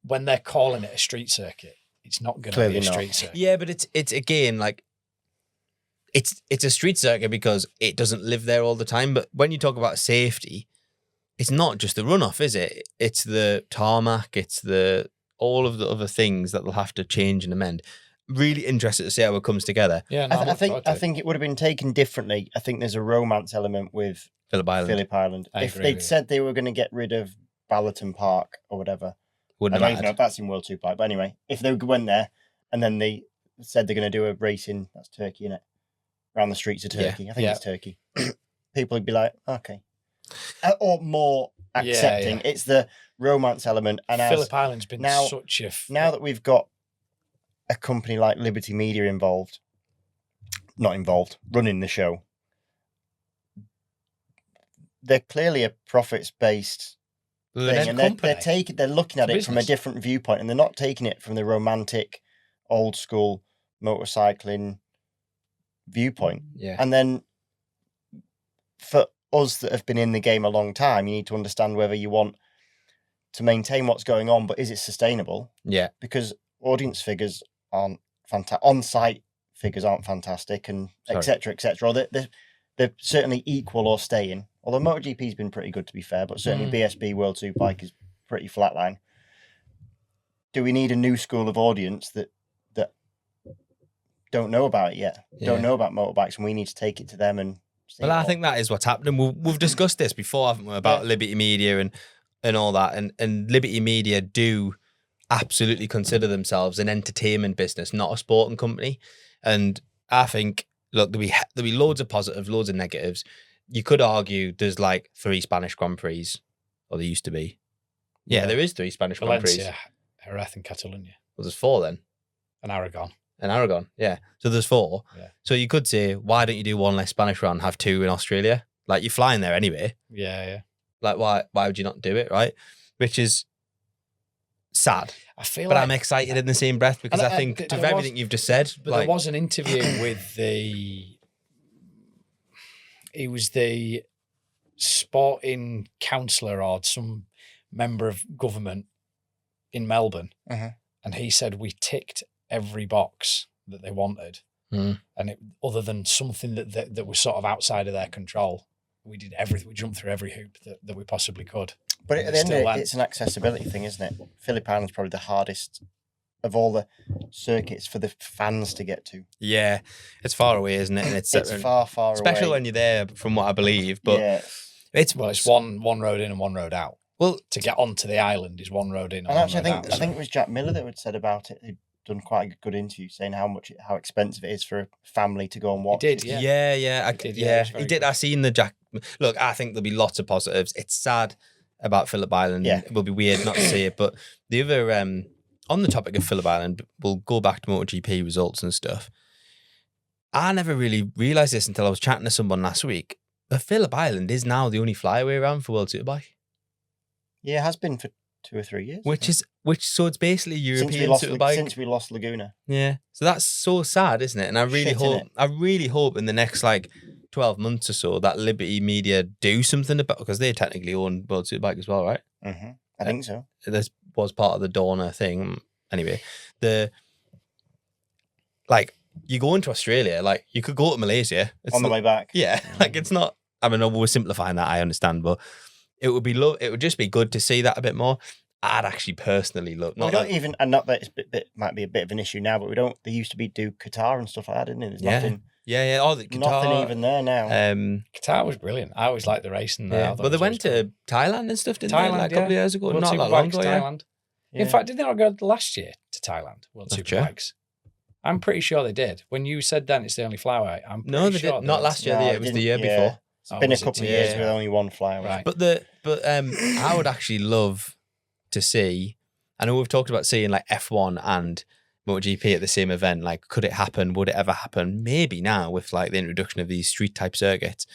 when they're calling it a street circuit, it's not going to be a street circuit. Yeah, but it's again, like, it's a street circuit because it doesn't live there all the time. But when you talk about safety, it's not just the runoff, is it? It's the tarmac, it's all of the other things that they'll have to change and amend. Really interested to see how it comes together. Yeah, no, I think it would have been taken differently. I think there's a romance element with Phillip Island. If they'd said they were going to get rid of Ballerton Park or whatever, I don't even know if that's in World Superbike, but anyway, if they went there and then they said they're going to do a racing, that's Turkey, innit? Around the streets of Turkey. I think it's Turkey. People would be like, okay. Or more accepting. Yeah. It's the romance element. And Phillip Island's been such a... Now that we've got a company like Liberty Media running the show, they're clearly a profits-based thing, and they're looking at it from a different viewpoint, and they're not taking it from the romantic, old school motorcycling viewpoint. Yeah. And then for us that have been in the game a long time, you need to understand whether you want to maintain what's going on, but is it sustainable? Yeah. Because audience figures aren't fantastic, on-site figures aren't fantastic, and etc. Or they're certainly equal or staying. Although MotoGP's been pretty good, to be fair, but certainly BSB World Superbike is pretty flatline. Do we need a new school of audience that don't know about it yet? Don't know about motorbikes, and we need to take it to them and... Well, I think that is what's happening. We've discussed this before, haven't we, about Liberty Media and all that, and Liberty Media do absolutely consider themselves an entertainment business, not a sporting company. And I think, look, there'll be loads of positives, loads of negatives. You could argue there's like 3 Spanish Grand Prix, or there used to be. Yeah, there is 3 Spanish Grand Prix. Valencia, Jerez and Catalonia. Well, there's 4 then. And Aragon. Yeah. So there's 4. Yeah. So you could say, why don't you do 1 less Spanish round, have 2 in Australia? Like, you're flying there anyway. Yeah. Like, why would you not do it, right? Which is sad. But I'm excited in the same breath, because I think to everything you've just said. But there was an interview with he was the sporting councillor or some member of government in Melbourne, and he said we ticked every box that they wanted, and other than something that was sort of outside of their control, we did everything. We jumped through every hoop that we possibly could. But at the end of it, it's an accessibility thing, isn't it? Phillip Island's probably the hardest of all the circuits for the fans to get to. Yeah, it's far away, isn't it? And it's far away. Especially when you're there, from what I believe. But It's one road in and one road out. Well, To get onto the island is one road in and And one actually, road out. I think it was Jack Miller that had said about it. He'd done quite a good interview saying how expensive it is for a family to go and watch. did, it. yeah. I He did, yeah, it was he very did. good. I seen the Jack. Look, I think there'll be lots of positives. It's sad about Phillip Island. Yeah. It will be weird not to see it. But the other, on the topic of Phillip Island, we'll go back to MotoGP results and stuff. I never really realised this until I was chatting to someone last week. But Phillip Island is now the only flyaway around for World Superbike, Yeah, it has been for 2 or 3 years. so it's basically European Superbike. Since we lost Laguna. Yeah, so that's so sad, isn't it? And I really Shit, hope, innit? in the next 12 months or so that Liberty Media do something about, because they technically own World Superbike as well, right? Mm-hmm. I think so. This was part of the Dorna thing. Anyway, you go into Australia, you could go to Malaysia. It's On the not- way back. Yeah, it's not. I mean, we're simplifying that. I understand, but it would be it would just be good to see that a bit more. I'd actually personally look. We don't even, and not that it might be a bit of an issue now, but we don't. They used to do Qatar and stuff like that, didn't it? There's nothing. Yeah. Oh, the Qatar, Nothing even there now. Qatar was brilliant. I always liked the racing there. I Yeah, those but they went was cool. to Thailand and stuff, didn't Thailand, they? A couple of years ago, World not that long Superbikes, ago. Yeah. Thailand. Yeah. In fact, did they not go last year to Thailand? World That's true. Superbikes. I'm pretty sure they did. When you said then it's the only flyway, I'm pretty No, they sure did not last year. No, It was the year yeah. before. It's been a was it couple of 2 years years with ago? only one flyway. Right. But I would actually love to see. I know we've talked about seeing F1 and MotoGP at the same event. Could it happen? Would it ever happen? Maybe now with the introduction of these street type circuits,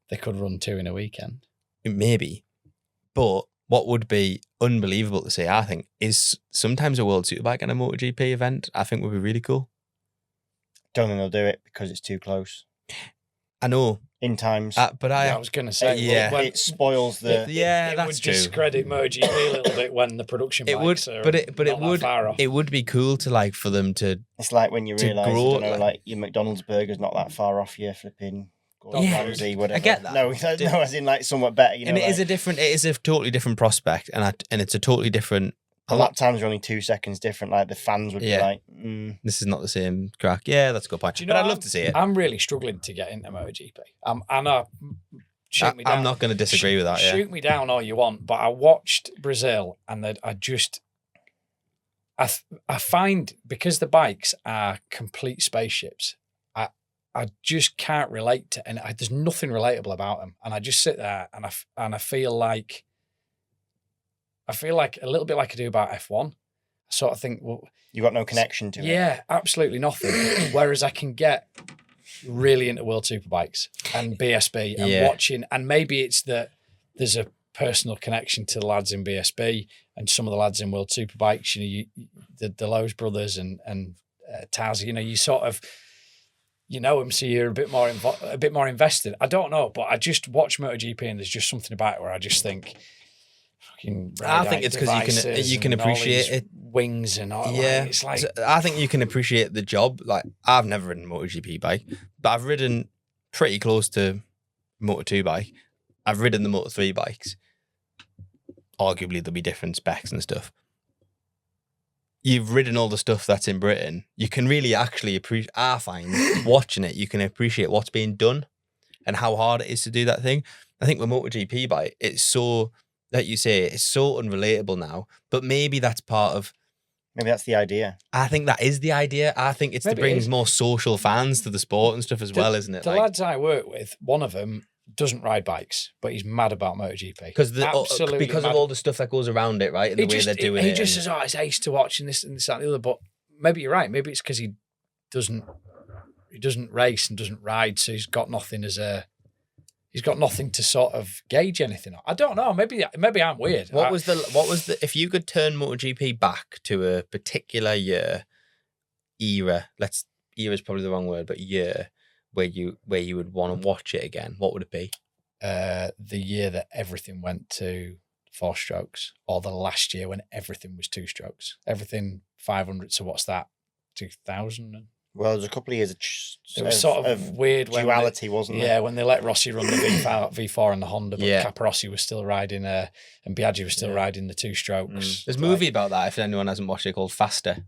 They could run 2 in a weekend. maybe. But what would be unbelievable to see, I think, is sometimes a World Superbike and a MotoGP event. I think would be really cool. Don't think they'll do it because it's too close I know, in times. but I was going to say, yeah. It spoils the. yeah, it that's would true. discredit MotoGP a little bit when the production It would, bikes are but it not that would far off. it would be cool to for them to. It's like when you to realise, grow, your McDonald's burger's not that far off your flipping Gordon Yeah, Ramsay, whatever. I get that. No, as in somewhat better. And it is a totally different prospect, and it's a totally different. the lap times are only 2 seconds different. The fans would Yeah. be This is not the same crack. Yeah, that's a good point. Do you But know I'd what? love to see it. I'm really struggling to get into MotoGP. I'm not going to disagree with that. Yeah, Shoot me down all you want, but I watched Brazil and I find because the bikes are complete spaceships, I just can't relate to, and there's nothing relatable about them. And I just sit there and I feel like a little bit like I do about F1. I sort of think, well, you got no connection to it. yeah, absolutely nothing. Whereas I can get really into World Superbikes and BSB and Yeah. watching, and maybe it's that there's a personal connection to the lads in BSB and some of the lads in World Superbikes. The Lowe's brothers and Taz. You sort of them, so you're a bit more invested. I don't know, but I just watch MotoGP and there's just something about it where I just think. I think it's because you can appreciate it. Wings and all. Yeah, It's like I think you can appreciate the job. I've never ridden a MotoGP bike, but I've ridden pretty close to Moto2 bike. I've ridden the Moto3 bikes. Arguably, there'll be different specs and stuff. You've ridden all the stuff that's in Britain. You can really actually appreciate. I find watching it, you can appreciate what's being done and how hard it is to do that thing. I think with MotoGP bike, it's so. Like you say, it's so unrelatable now, but maybe that's part of. Maybe that's the idea. I think that is the idea. I think it's Maybe to it bring is. more social fans to the sport and stuff as well, isn't it? The lads I work with, one of them doesn't ride bikes, but he's mad about MotoGP. because Absolutely of mad. all the stuff that goes around it, right? And the way they're doing he it. just and- says, it's ace to watch and this and this that and the other. But maybe you're right. Maybe it's because he doesn't race and doesn't ride, so he's got nothing to sort of gauge anything on. I don't know. Maybe I'm weird. What was the if you could turn MotoGP back to a particular era, era is probably the wrong word, but year where you would want to watch it again, what would it be? the year that everything went to 4 strokes, or the last year when everything was 2 strokes? Everything 500. So what's that? 2000. Well, there's a couple of years It was sort of weird when duality, wasn't yeah, when they let Rossi run the V4 and the Honda, but Yeah. Caparossi was still riding, and Biaggi was still riding the 2 strokes. There's a movie about that, if anyone hasn't watched it, called Faster.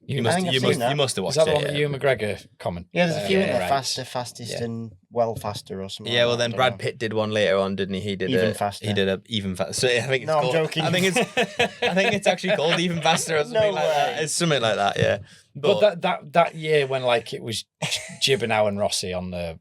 You I think I've seen that. must have Was watched that the one it. that Ewan McGregor comment? Yeah, there's a few in there. race. Fastest Yeah. and well faster or something. Yeah, like well that, then I don't Brad know. Pitt did one later on, didn't he? He did Even faster. He did a even faster. So I think it's No, I'm called, joking. I think it's actually called even faster or something No like that. way. It's something like that, yeah. But that year when like it was Gibbernow and Rossi on the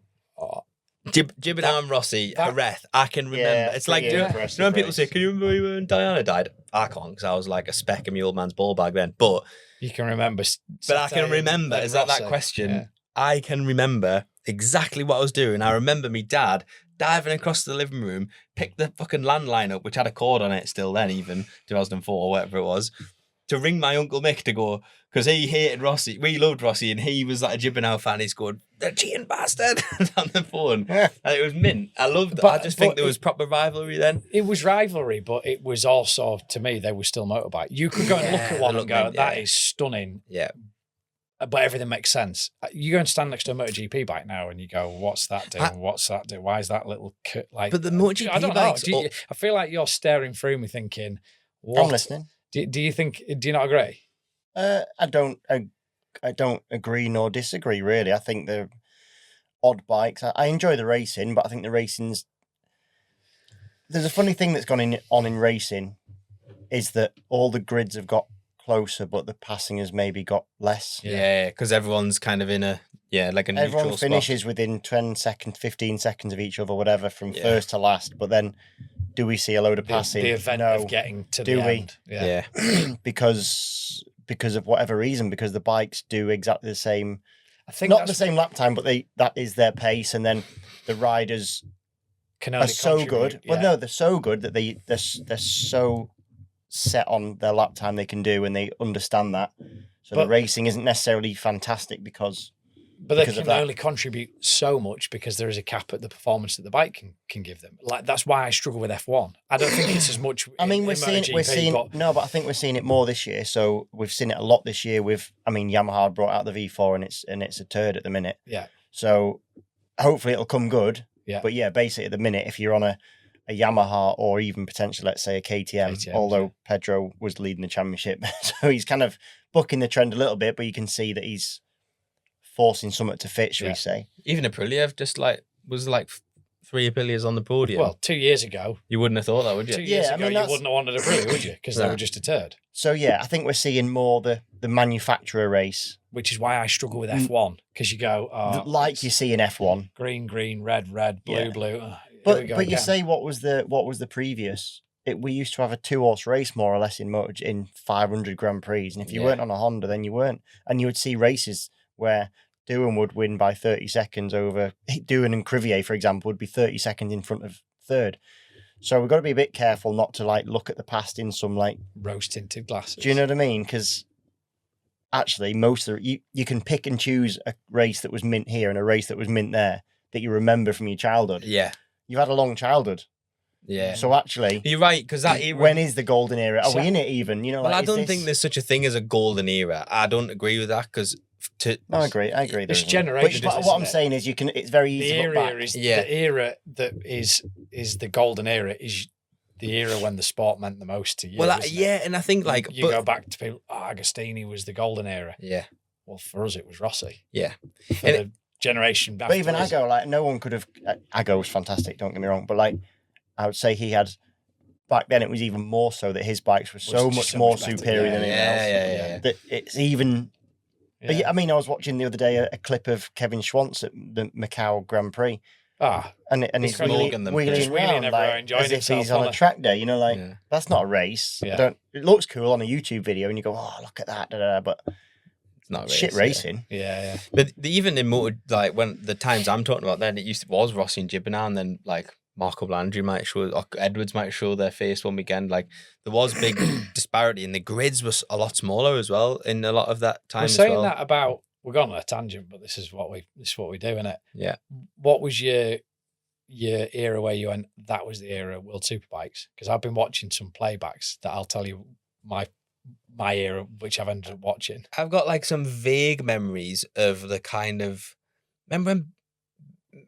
Gibbernow and Rossi, that- Jerez, I can remember. Yeah, it's like, pretty do you impressive know when people say, race. can you remember when Diana died? I can't, because I was like a speck of my old man's ball back then. But you can remember. I can remember, is that Rossi. question? Yeah. I can remember exactly what I was doing. I remember me dad diving across the living room, picked the fucking landline up, which had a cord on it still then, even 2004 or whatever it was, to ring my Uncle Mick to go, because he hated Rossi. We loved Rossi, and he was like a Gibbernow fan. He scored, the cheating bastard, on the phone. Yeah. And it was mint. I loved it. But- I just think but there was proper rivalry then. It was rivalry, but it was also, to me, they were still motorbike. You could go and look at one they and look go, mint, that yeah. is stunning, Yeah. but everything makes sense. You go and stand next to a MotoGP bike now and you go, what's that doing? What's that doing? Why is that little like? But the MotoGP I don't know. bikes I feel like you're staring through me thinking, I'm what? listening. Do you think, do you not agree? I don't agree nor disagree, really. I think they're odd bikes. I enjoy the racing, but I think the racing's... There's a funny thing that's on in racing, is that all the grids have got closer, but the passing has maybe got less. Yeah, because everyone's kind of in a, like a neutral Everyone spot. finishes within 10 seconds, 15 seconds of each other, whatever, from Yeah. first to last. But then, do we see a load of passing? The event No. of getting to Do the we? end. Yeah. Yeah. because of whatever reason, because the bikes do exactly the same, I think not that's the same lap time, but that is their pace, and then the riders can are only so contribute, good. Well, yeah. no, they're so good that they're so set on their lap time they can do, and they understand that. So But- the racing isn't necessarily fantastic because But they because of can that. only contribute so much because there is a cap at the performance that the bike can give them. Like that's why I struggle with F1. I don't think it's as much. I mean, in we're MotoGP, seeing but but I think we're seeing it more this year. So we've seen it a lot this year. Yamaha brought out the V4 and it's a turd at the minute. yeah, So hopefully it'll come good. Yeah. But yeah, basically at the minute, if you're on a Yamaha or even potentially, let's say, a KTM, KTMs, although Pedro was leading the championship, so he's kind of bucking the trend a little bit, but you can see that he's forcing something to fit, shall Yeah. we say? Even Aprilia just was 3 Aprillias on the podium. well, 2 years ago, you wouldn't have thought that, would you? 2 years Yeah, I ago, mean, you that's- wouldn't have wanted a Aprilia, would you? Because they No. were just a turd. So yeah, I think we're seeing more the manufacturer race, Which is why I struggle with F1 because you go, like you see in F1. green, red, blue, Yeah. blue. Here we But go you again. say what was the previous? We used to have a 2-horse race more or less in 500 Grand Prix, and if you Yeah. weren't on a Honda, then you weren't. And you would see races where Doohan would win by 30 seconds over Doohan and Crivier, for example, would be 30 seconds in front of third. So we've got to be a bit careful not to look at the past in some rose tinted glasses. Do you know what I mean? Because actually, most of you can pick and choose a race that was mint here and a race that was mint there that you remember from your childhood. Yeah. You've had a long childhood, Yeah. so actually, You're right, because that era... when is the golden era? Are So- we in it even? You know, Well, I is don't this- think there's such a thing as a golden era. I don't agree with that, because... No, I agree. It's there isn't. generated, But isn't what I'm it? saying is, it's very easy The to look back. era is Yeah. the era that is the golden era is the era when the sport meant the most to you. Well, isn't it? yeah, and I think, you but- go back to people. Agostini was the golden era. Yeah. Well, for us, it was Rossi. Yeah. For And the generation But after even us, Aggo, no one could have. Aggo was fantastic. Don't get me wrong, but I would say he had. Back then, it was even more so that his bikes were so just much so more much better. superior Yeah, than anyone else. yeah. That it's even. yeah. But yeah, I mean, I was watching the other day a clip of Kevin Schwantz at the Macau Grand Prix, He's and he's kind of Morgan them. wheeling Just wheeling around everywhere, enjoying as if he's himself, on a wasn't he? track day. You know, Yeah. that's not a race. Yeah. It looks cool on a YouTube video, and you go, "Oh, look at that!" But It's not shit yeah. racing. yeah. But even in motor, when the times I'm talking about, then it was Rossi and Gibbernow, and then Marco Blandry might show, or Edwards might show their face one weekend. There was big disparity, and the grids was a lot smaller as well in a lot of that time. We're as saying well. that about we're going on a tangent, but this is what we do, isn't it? Yeah. What was your era where you went? That was the era of World Superbikes, because I've been watching some playbacks that I'll tell you my era, which I've ended up watching. I've got some vague memories of the kind of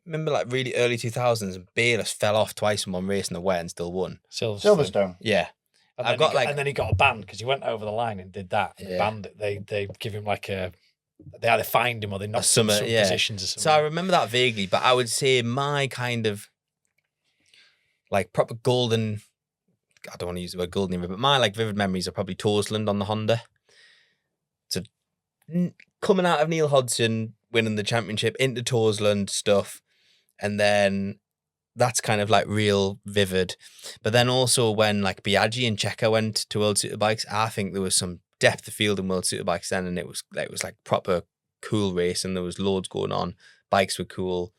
remember really early 2000s, Bayless fell off twice in one race in the wet and still won. Silverstone. Silverstone. Yeah. And then he got a ban because he went over the line and did that. And they banned it. They give him like they either fined him or they knocked him in some positions or something. So I remember that vaguely, but I would say my kind of like proper golden, I don't want to use the word golden here, but my like vivid memories are probably Torsland on the Honda. So coming out of Neil Hodgson, winning the championship into Torsland stuff, and then that's kind of like real vivid. But then also when like Biaggi and Checo went to World Superbikes, I think there was some depth of field in World Superbikes then, and it was like proper cool race, and there was loads going on. Bikes were cool.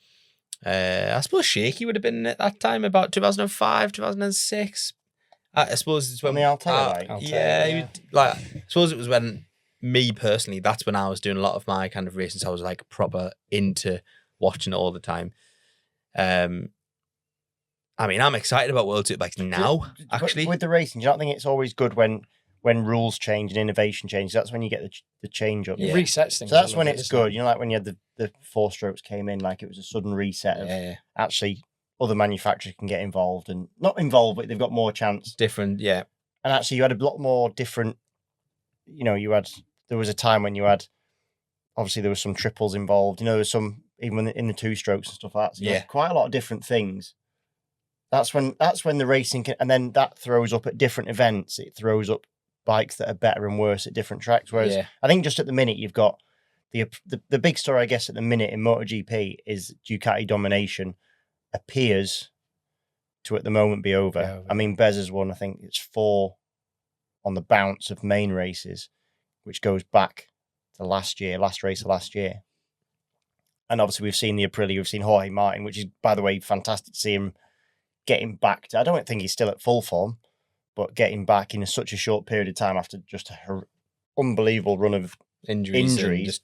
I suppose Shaky would have been at that time, about 2005, 2006. I suppose it's when I'll tell you. I suppose it was when me personally, that's when I was doing a lot of my kind of racing. So I was like proper into watching it all the time. I mean, I'm excited about World Superbikes now, actually. With the racing, do you not think it's always good when rules change and innovation changes? That's when you get the change up. It resets things. So that's when it's good. You know, like when you had the 4 strokes came in, like it was a sudden reset of actually other manufacturers can get involved and not involved, but they've got more chance. Different, yeah. And actually you had a lot more different, you know, there was a time when you had, obviously there was some triples involved, you know, there was some, even in the 2 strokes and stuff like that. So you had quite a lot of different things. That's when the racing can, and then that throws up at different events. It throws up bikes that are better and worse at different tracks. Whereas I think just at the minute you've got the big story, I guess, at the minute in MotoGP is Ducati domination appears to at the moment be over. Yeah, I mean, Bez has won, I think it's 4 on the bounce of main races, which goes back to last race of last year. And obviously we've seen the Aprilia, we've seen Jorge Martin, which is, by the way, fantastic to see him getting back to, I don't think he's still at full form, but getting back in such a short period of time after just an unbelievable run of injuries.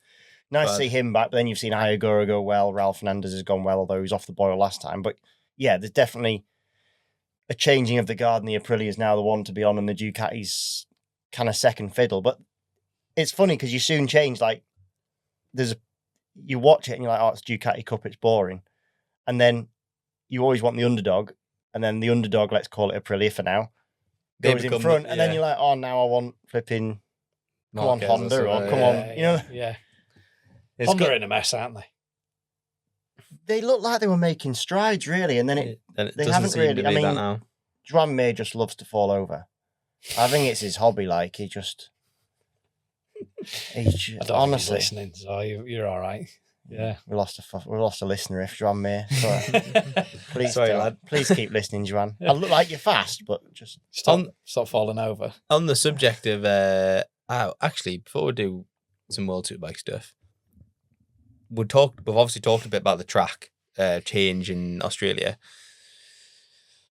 Nice to see him back, but then you've seen Ayagura go well, Ralph Fernandez has gone well, although he was off the boil last time. But yeah, there's definitely a changing of the guard, and the Aprilia is now the one to be on, and the Ducati's kind of second fiddle. But it's funny because you soon change, like, you watch it and you're like, oh, it's Ducati Cup, it's boring. And then you always want the underdog, and then the underdog, let's call it Aprilia for now, goes in front, and then you're like, oh, now I want flipping, come on, Honda, or come on, you know. Yeah. Honda are in a mess, aren't they? They look like they were making strides, really, and then they haven't really. I mean, Joan Mir just loves to fall over. I think it's his hobby. Like he just I don't honestly, think he's listening, so you're all right. Yeah, we lost a listener. If Joan Mir, please, lad, please keep listening, Joan. I look like you're fast, but just stop falling over. On the subject of, actually, before we do some World Superbike stuff, we've obviously talked a bit about the track change in Australia.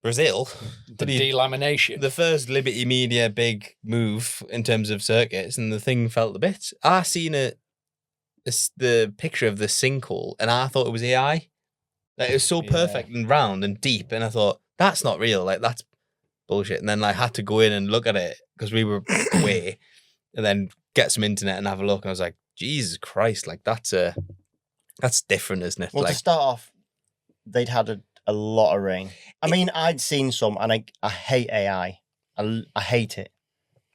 Brazil, the delamination, the first Liberty Media big move in terms of circuits, and the thing felt a bit. I seen the picture of the sinkhole, and I thought it was AI. Like, it was so perfect and round and deep, and I thought that's not real. Like, that's bullshit. And then I had to go in and look at it because we were away, and then get some internet and have a look. And I was like, Jesus Christ! Like that's different, isn't it? Well, to start off, they'd had a lot of rain. I mean, I'd seen some, and I hate AI. I hate it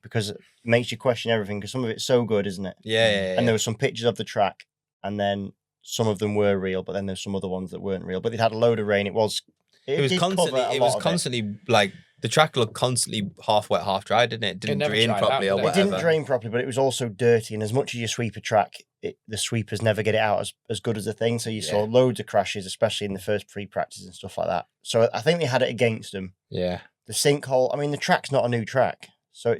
because it makes you question everything, because some of it's so good, isn't it? Yeah. And there were some pictures of the track, and then some of them were real, but then there's some other ones that weren't real. But they'd had a load of rain. It was constantly like the track looked constantly half wet, half dry, didn't it? It didn't drain properly or whatever. It didn't drain properly, but it was also dirty. And as much as you sweep a track, the sweepers never get it out as good as the thing. So you saw loads of crashes, especially in the first pre-practice and stuff like that. So I think they had it against them. Yeah. The sinkhole, I mean, the track's not a new track. So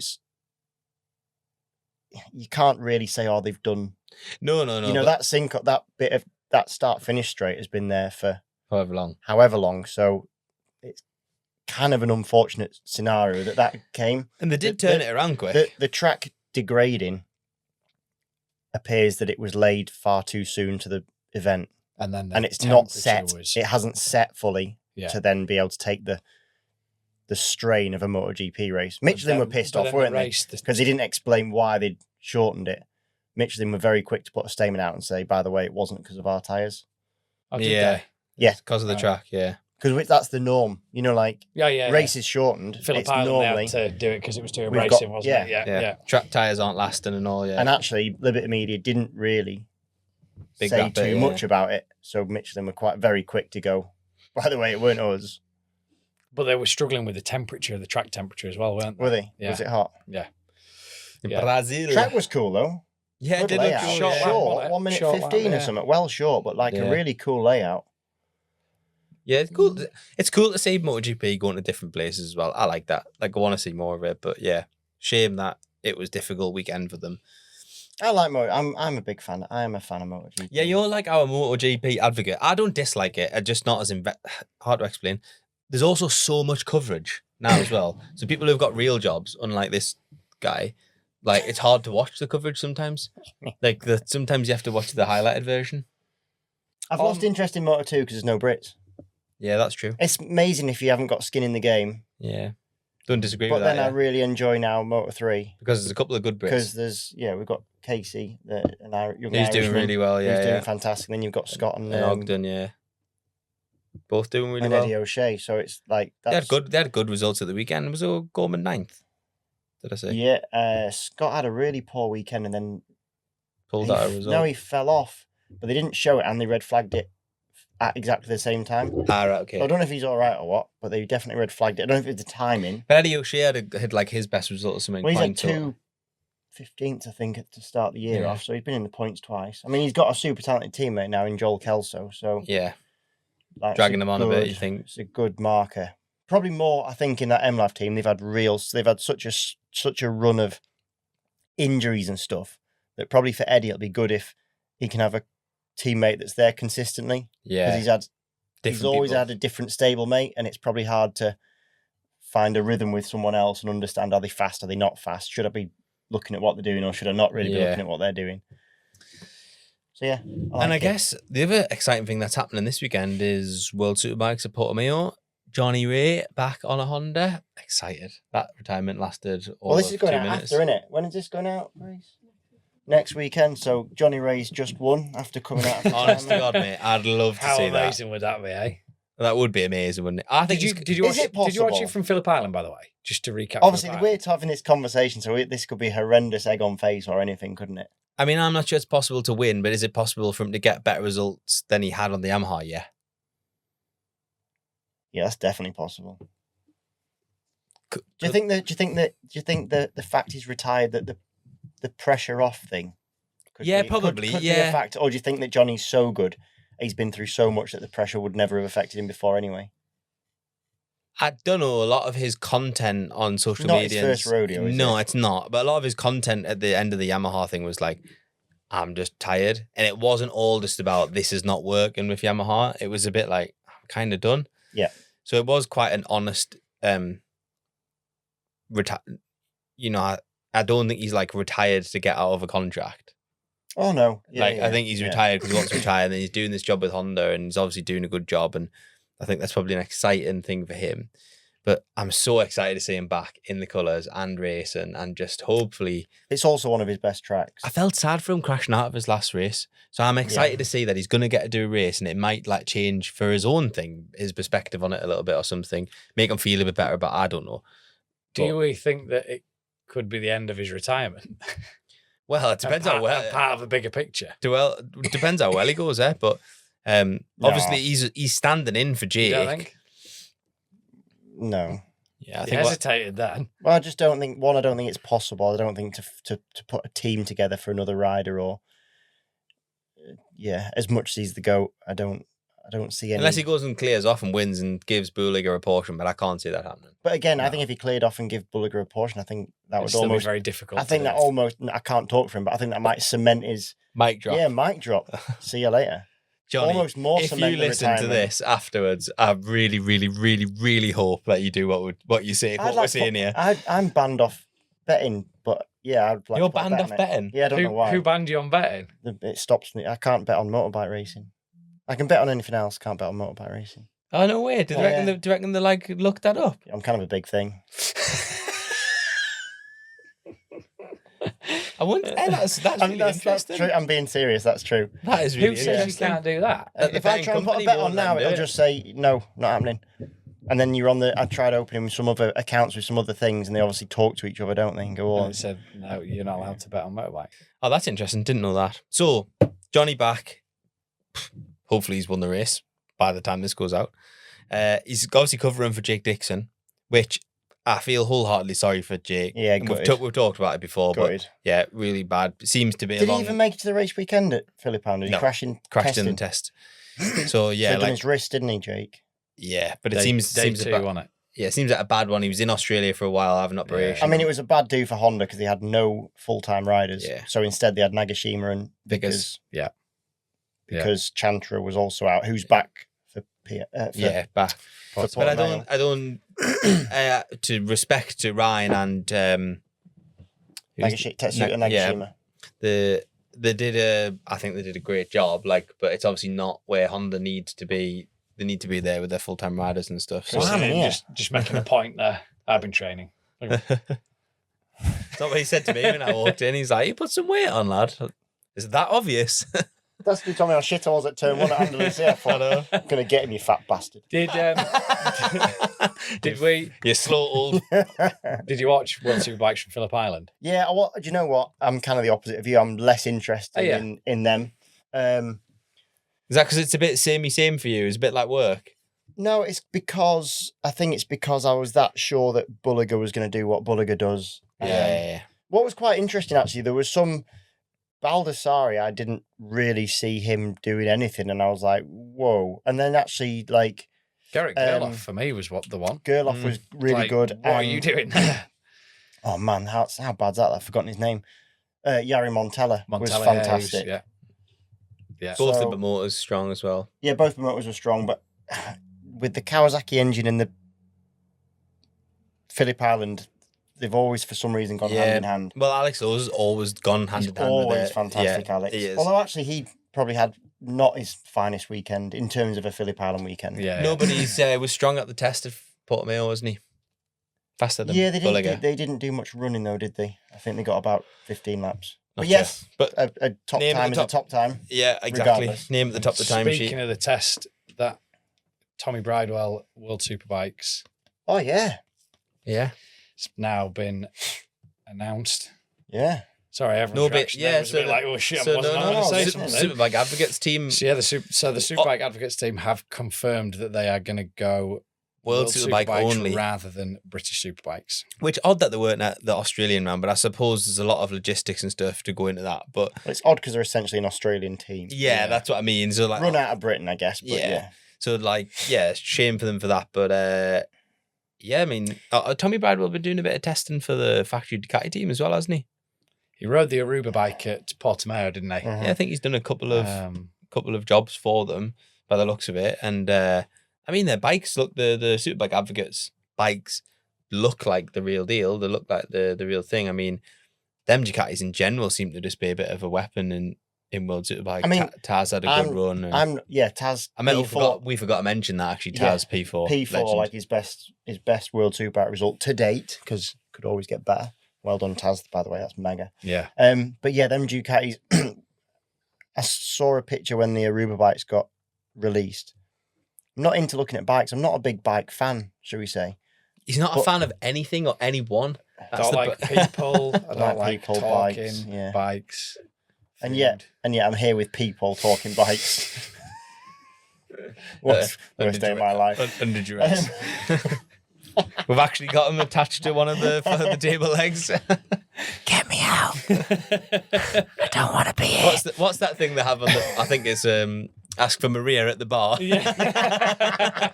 you can't really say, oh, they've done. No. You know, that sinkhole, that bit of that start-finish straight has been there for however long. So it's kind of an unfortunate scenario that came. And they did turn it around quick. The track degrading appears that it was laid far too soon to the event. And it's not set. It hasn't set fully to then be able to take the strain of a MotoGP race. Michelin were pissed off, weren't they? Because they didn't explain why they'd shortened it. Michelin were very quick to put a statement out and say, by the way, it wasn't because of our tyres. Oh, did they? Yeah. Because of the track, yeah. Because that's the norm. You know, like race is shortened. Phillip It's Island normally they had to do it because it was too We've abrasive, got- wasn't yeah. it? Yeah. Track tyres aren't lasting and all, yeah. And actually, Liberty Media didn't really Big say that bit, too yeah. much about it. So Michelin were very quick to go. By the way, it weren't us, But they were struggling with the temperature, the track temperature as well, weren't they? were they? Yeah. Was it hot? Yeah. In Yeah. Brazil. Track was cool though. Yeah, it Good did look layout. cool. Short yeah. lap, Short, wasn't it? 1 minute Short lap, 15 or yeah. something. Well short, but like Yeah. a really cool layout. Yeah, it's cool. It's cool to see MotoGP going to different places as well. I like that. Like, I want to see more of it. But yeah, shame that it was difficult weekend for them. I like Moto. I'm a big fan. I am a fan of MotoGP. Yeah, you're like our MotoGP advocate. I don't dislike it. I'm just not as hard to explain. There's also so much coverage now as well. So people who've got real jobs, unlike this guy, like it's hard to watch the coverage sometimes. Like sometimes you have to watch the highlighted version. I've lost interest in Moto 2 because there's no Brits. Yeah, that's true. It's amazing if you haven't got skin in the game. Yeah, don't disagree But with then that. I Yeah. really enjoy now Moto 3 Because there's a couple of good because Brits. we've got Casey, young He's doing Irishman, really well. who's Yeah, doing yeah. fantastic. Then you've got Scott and, And Ogden, yeah, both doing really and well. Eddie O'Shea. So it's like They that's had good results at the weekend. Was Gorman 9th? Did I say? yeah. Scott had a really poor weekend and then Pulled out a result. he fell off, but they didn't show it and they red flagged it at exactly the same time. Ah, right, okay. So I don't know if he's all right or what, but they definitely red flagged it. I don't know if it's the timing. But Eddie O'Shea had like his best result or something. Well, he's point had total. 2/15th, I think, to start the year Yeah. off. So he's been in the points twice. I mean, he's got a super talented teammate now in Joel Kelso. So Yeah, like, it's dragging them on a bit. You think? it's a good marker? Probably more, I think, in that MLAV team. They've had such a run of injuries and stuff that probably for Eddie it'll be good if he can have a teammate that's there consistently. Yeah, Because he's different always people. had a different stable mate, and it's probably hard to find a rhythm with someone else and understand, are they fast, are they not fast? Should I be looking at what they're doing or should I not really be Yeah. looking at what they're doing? So yeah. And I like it. guess the other exciting thing that's happening this weekend is World Superbikes at Portimao. Johnny Ray back on a Honda. Excited. That retirement lasted all Well, this of is going 2 out minutes. after, innit? When is this going out, Grace? Next weekend. So Johnny Ray's just won after coming out of Honest to retirement. God, mate, I'd love to How see that. amazing would that be, eh? That would be amazing, wouldn't it? I think Did you Is it watch possible? it from Phillip Island, by the way? Just to recap. Obviously, Phillip we're Island. having this conversation, so this could be horrendous egg on face or anything, couldn't it? I mean, I'm not sure it's possible to win, but is it possible for him to get better results than he had on the Yamaha? Yeah. Yeah, that's definitely possible. Could- Do you think that the fact he's retired, that the pressure off thing? Yeah, could probably, be a yeah. factor, or do you think that Johnny's so good, he's been through so much that the pressure would never have affected him before anyway? I don't know. A lot of his content on social Not his media. first rodeo, is No, it? it's not. But a lot of his content at the end of the Yamaha thing was like, I'm just tired. And it wasn't all just about this is not working with Yamaha. It was a bit like, I'm kind of done. Yeah. So it was quite an honest, I don't think he's like retired to get out of a contract. Oh no, I think he's yeah. retired because he wants to retire, and then he's doing this job with Honda, and he's obviously doing a good job, and I think that's probably an exciting thing for him. But I'm so excited to see him back in the colours and racing, and just hopefully. It's also one of his best tracks. I felt sad for him crashing out of his last race, so I'm excited to see that he's going to get to do a race, and it might like change for his own thing, his perspective on it a little bit or something, make him feel a bit better. But I don't know. Do we think that it could be the end of his retirement? Well, it depends how well. Part of a bigger picture. Depends how well he goes there, but obviously he's standing in for You Jake. don't think? No. Yeah, I I think hesitated then. Well, I just don't think. One, I don't think it's possible. I don't think to put a team together for another rider or. Yeah, as much as he's the GOAT, I don't see any. unless he goes and clears off and wins and gives Buliger a portion, but I can't see that happening. But again, I think if he cleared off and give Bulliger a portion, I think that would It'd still be almost. very difficult. I think to that do. almost. I can't talk for him, but I think that might cement his. Mic drop. Yeah, mic drop. See you later. Johnny, almost more if cement you than listen to retirement. this afterwards, I really, really, really, really hope that you do what you say, what we're saying here. I'm banned off betting, but yeah, I'd like You're to put a banned bet off on it. betting? Yeah, I don't know why. Who banned you on betting? It stops me. I can't bet on motorbike racing. I can bet on anything else. Can't bet on motorbike racing. Oh, no way. Do you reckon they like looked that up? I'm kind of a big thing. I wouldn't. That's really That's interesting. true. I'm being serious. That's true. That is really Who says you interesting. can't do that? At the If I betting try and put a company bet won't on let now, them do it'll it. just say no, not happening. And then you're on the. I tried opening some other accounts with some other things, and they obviously talk to each other, don't they? And go And on. it said, no, you're not allowed to bet on motorbike. Oh, that's interesting. Didn't know that. So, Johnny back. Hopefully, he's won the race by the time this goes out. He's obviously covering for Jake Dixon, which I feel wholeheartedly sorry for Jake. Yeah, And gutted. we've talked about it before, Gutted. but yeah, really bad. It seems to be Did a he long even make it to the race weekend at Phillip Island? Did No. he crash in crashed in the testing? test. So yeah, So he done like his wrist, didn't he, Jake? yeah, but it Day seems two a on it. yeah, it seems like a bad one. He was in Australia for a while having an operation. I mean, it was a bad do for Honda because they had no full-time riders. Yeah. So instead, they had Nagashima and Because- because Chantra was also out, who's back for yeah, back. for But I Portimao. don't to respect to Ryan and Tetsuya yeah, Nagashima. they did I think they did a great job, like, but it's obviously not where Honda needs to be. They need to be there with their full-time riders and stuff. So Wow. Listen, yeah. just making a point there. I've been training. it's not what he said to me when I walked in. He's like, "You put some weight on, lad." Is that obvious? That's who told me how shit I was at turn one at Andalusia. I thought, I'm going to get him, you fat bastard. Did we? You slow old. Did you watch World Superbikes from Phillip Island? Yeah, do you know what? I'm kind of the opposite of you. I'm less interested Oh, yeah. in them. Is that because it's a bit samey for you? It's a bit like work. No, I think it's because I was that sure that Bulliger was going to do what Bulliger does. Yeah. What was quite interesting, actually, there was some Baldassari, I didn't really see him doing anything, and I was like, whoa. And then actually, like, Garrett Gerloff for me was the one. Gerloff was really Like, good. What are you doing? Oh, man, how bad's that? I've forgotten his name. Yari Montella was Montella, fantastic. Yeah. Yeah. Both So- the motors strong as well. Yeah, both motors were strong, but with the Kawasaki engine and the Phillip Island, they've always, for some reason, gone hand in hand. Well, Alex has always gone hand He's in hand with always it. fantastic, Yeah, Alex. he is. Although, actually, he probably had not his finest weekend in terms of a Phillip Island weekend. Yeah. Nobody's was strong at the test of Portimao, wasn't he? Faster than Yeah, Bulliger. they didn't do much running, though, did they? I think they got about 15 laps. Not But yes, sure. But a top Name at time the is a top. top time. yeah, exactly. Regardless. Name at the top of the time Speaking sheet. of the test, that Tommy Bridewell World Superbikes Oh, yeah. Yeah. has now been announced. Yeah. Sorry, everyone's reaction there was a bit like, oh shit, I wasn't going to say something. Superbike Advocates team, So yeah, the Superbike Advocates team have confirmed that they are going to go World Superbike Superbikes only. rather than British Superbikes. Which odd that they weren't at the Australian round, but I suppose there's a lot of logistics and stuff to go into that. But Well, it's odd because they're essentially an Australian team. yeah, that's what I mean. So like, Run out of Britain, I guess. But Yeah. yeah. so like, yeah, shame for them for that. But yeah, I mean, Tommy Bridewell been doing a bit of testing for the factory Ducati team as well, hasn't he? He rode the Aruba bike at Portimao, didn't he? Mhm. Yeah, I think he's done a couple of jobs for them by the looks of it. And I mean, their bikes look the Superbike Advocates bikes look like the real deal. They look like the real thing. I mean, them Ducatis in general seem to just be a bit of a weapon in World Superbike. I mean, Taz had a good run. And Taz. I meant P4, we forgot to mention that actually. Yeah, Taz P4. P4 legend. like his best World Superbike result to date, because could always get better. Well done, Taz, by the way, that's mega. Yeah. But yeah, them Ducatis. I saw a picture when the Aruba bikes got released. I'm not into looking at bikes. I'm not a big bike fan, shall we say? He's not a But- fan of anything or anyone. I don't like people. I don't like people, talking bikes, yeah. bikes. And yet I'm here with people talking bikes. Worst day of my life. Under duress. We've actually got him attached to one of the table legs. Get me out! I don't want to be here. What's that thing they have on the? I think it's ask for Maria at the bar. Yeah.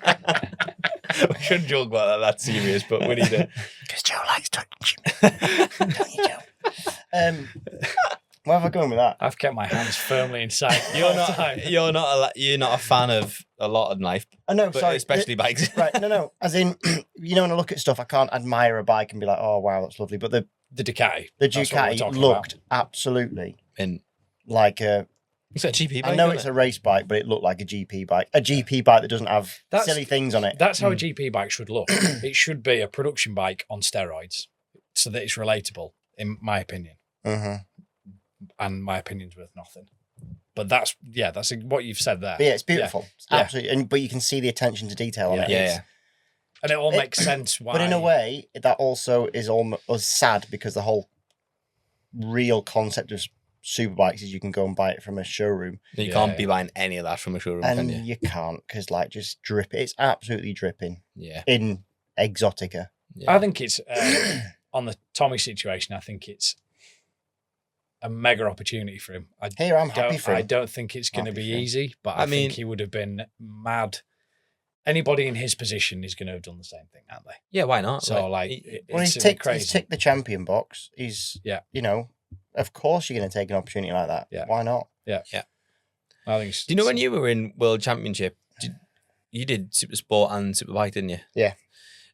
We shouldn't joke about that. That's serious, but we need to. Because Joe likes touching. Don't you, Joe? Where have I gone with that? I've kept my hands firmly inside. You're not a fan of a lot of life, I know, but sorry. especially bikes. Right, no. As in, when I look at stuff, I can't admire a bike and be like, oh, wow, that's lovely. But the Ducati. The That's what we're Ducati talking looked absolutely And like a. it's a GP bike. I know isn't it's it? a race bike, but it looked like a GP bike. A GP bike that doesn't have That's- silly things on it. That's how a GP bike should look. It should be a production bike on steroids so that it's relatable, in my opinion. Mm-hmm. and my opinion's worth nothing. But that's what you've said there. But yeah, it's beautiful. It's Yeah. absolutely. But you can see the attention to detail on it. Yeah. And it all makes sense why. But in a way, that also is almost sad because the whole real concept of Superbikes is you can go and buy it from a showroom. You can't be buying any of that from a showroom, can And you? you can't because just drip. It's absolutely dripping Yeah. in Exotica. I think it's on the Tommy situation. I think it's a mega opportunity for him. I'm happy for him. I don't think it's going to be easy, but I think he would have been mad. Anybody in his position is going to have done the same thing, aren't they? Yeah, why not? So he's ticked the champion box. He's of course you're going to take an opportunity like that. Yeah. Why not? Yeah. I think. Do you know when you were in World Championship, you did Super Sport and Superbike, didn't you? Yeah.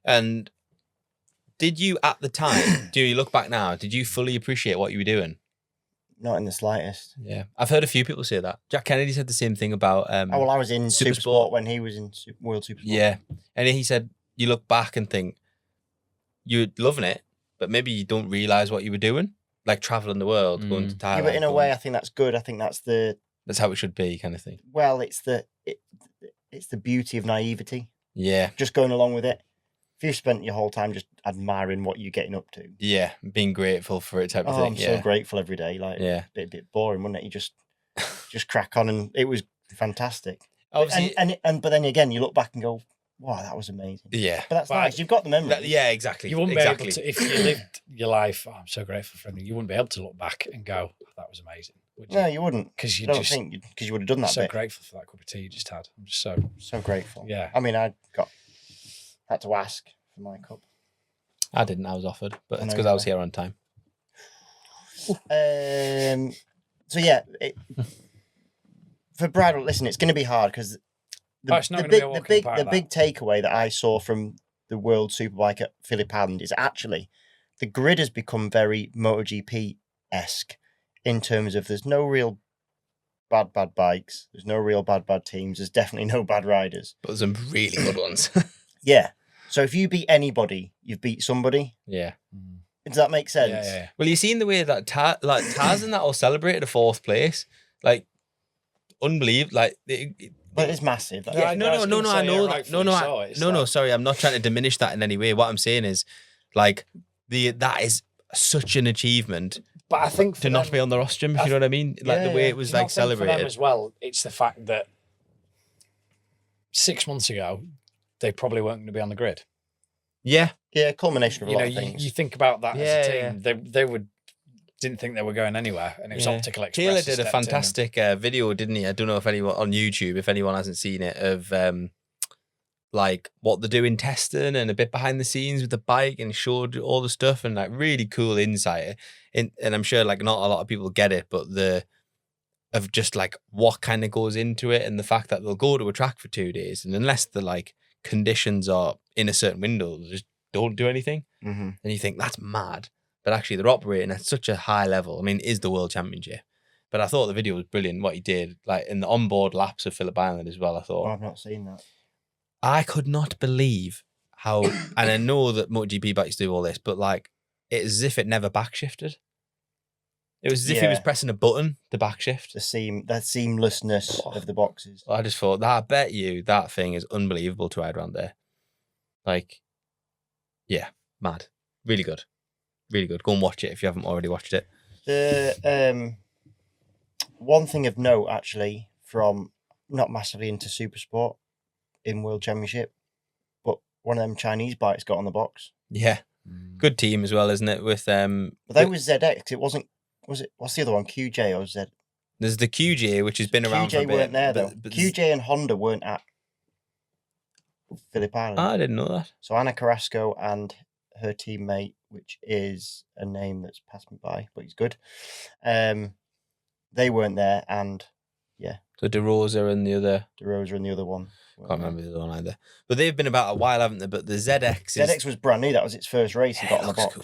And did you at the time, do you look back now, did you fully appreciate what you were doing? Not in the slightest. Yeah. I've heard a few people say that. Jack Kennedy said the same thing about... I was in Super Supersport Sport when he was in World Supersport. Yeah. And he said, you look back and think, you're loving it, but maybe you don't realise what you were doing. Like travelling the world, going to Thailand. Yeah, but in a way, I think that's good. I think that's how it should be, kind of thing. Well, it's the beauty of naivety. Yeah. Just going along with it. If you spent your whole time just admiring what you're getting up to. Yeah, being grateful for it type of thing. I'm so grateful every day. Yeah. A bit boring, wouldn't it? You just crack on, and it was fantastic. Obviously, but then again, you look back and go, wow, that was amazing. Yeah. But that's nice. You've got the memory. Yeah, exactly. You wouldn't be able to, if you lived your life, I'm so grateful for everything, you wouldn't be able to look back and go, that was amazing. Would you? No, you wouldn't. Because you would have done that. So bit. grateful for that cup of tea you just had. I'm just so grateful. Yeah. I mean, had to ask for my cup. I didn't. I was offered, but it's because I was here on time. So yeah, for Brad, listen, it's going to be hard because the big takeaway that I saw from the World Superbike at Phillip Island is actually the grid has become very MotoGP-esque in terms of there's no real bad bikes, there's no real bad teams, there's definitely no bad riders. But there's some really good ones. Yeah. So if you beat anybody, you've beat somebody. Yeah. Does that make sense? Yeah. Well, you seen the way that Taz and that all celebrated a 4th place, like unbelievable. Like, but it's massive. No, I know that. No, sorry, I'm not trying to diminish that in any way. What I'm saying is, like, that is such an achievement. But I think to not be on the rostrum, if you know what I mean, like the way it was like celebrated for them as well. It's the fact that 6 months ago, they probably weren't going to be on the grid. Yeah. Yeah, culmination of a lot of things. You think about that as a team. They didn't think they were going anywhere, and it was Optical Express. Taylor did a fantastic video, didn't he? I don't know if anyone on YouTube, if anyone hasn't seen it, of like what they're doing testing and a bit behind the scenes with the bike, and showed all the stuff and like really cool insight. And I'm sure like not a lot of people get it, but of just like what kind of goes into it, and the fact that they'll go to a track for 2 days, and unless the like conditions are in a certain window, they just don't do anything. Mm-hmm. And you think that's mad, but actually they're operating at such a high level. I mean, it is the World Championship, but I thought the video was brilliant what he did, like in the onboard laps of Phillip Island as well. I thought, I've not seen that. I could not believe how, and I know that MotoGP bikes do all this, but like it's as if it never backshifted. It was as if he was pressing a button to backshift. That seamlessness of the boxes. I just thought that. I bet you that thing is unbelievable to ride around there. Like, yeah, mad. Really good. Really good. Go and watch it if you haven't already watched it. The one thing of note, actually, from not massively into Supersport in World Championship, but one of them Chinese bikes got on the box. Yeah. Good team as well, isn't it? With but that was ZX. It wasn't. Was it? What's the other one? QJ or Z? There's the QJ, which has been around for a bit. QJ weren't there though. But QJ and Honda weren't at Phillip Island. I didn't know that. So Anna Carrasco and her teammate, which is a name that's passed me by, but he's good. They weren't there, and So De Rosa and the other one. Can't remember the other one either. But they've been about a while, haven't they? But the ZX was brand new. That was its first race. He got on the box. Cool.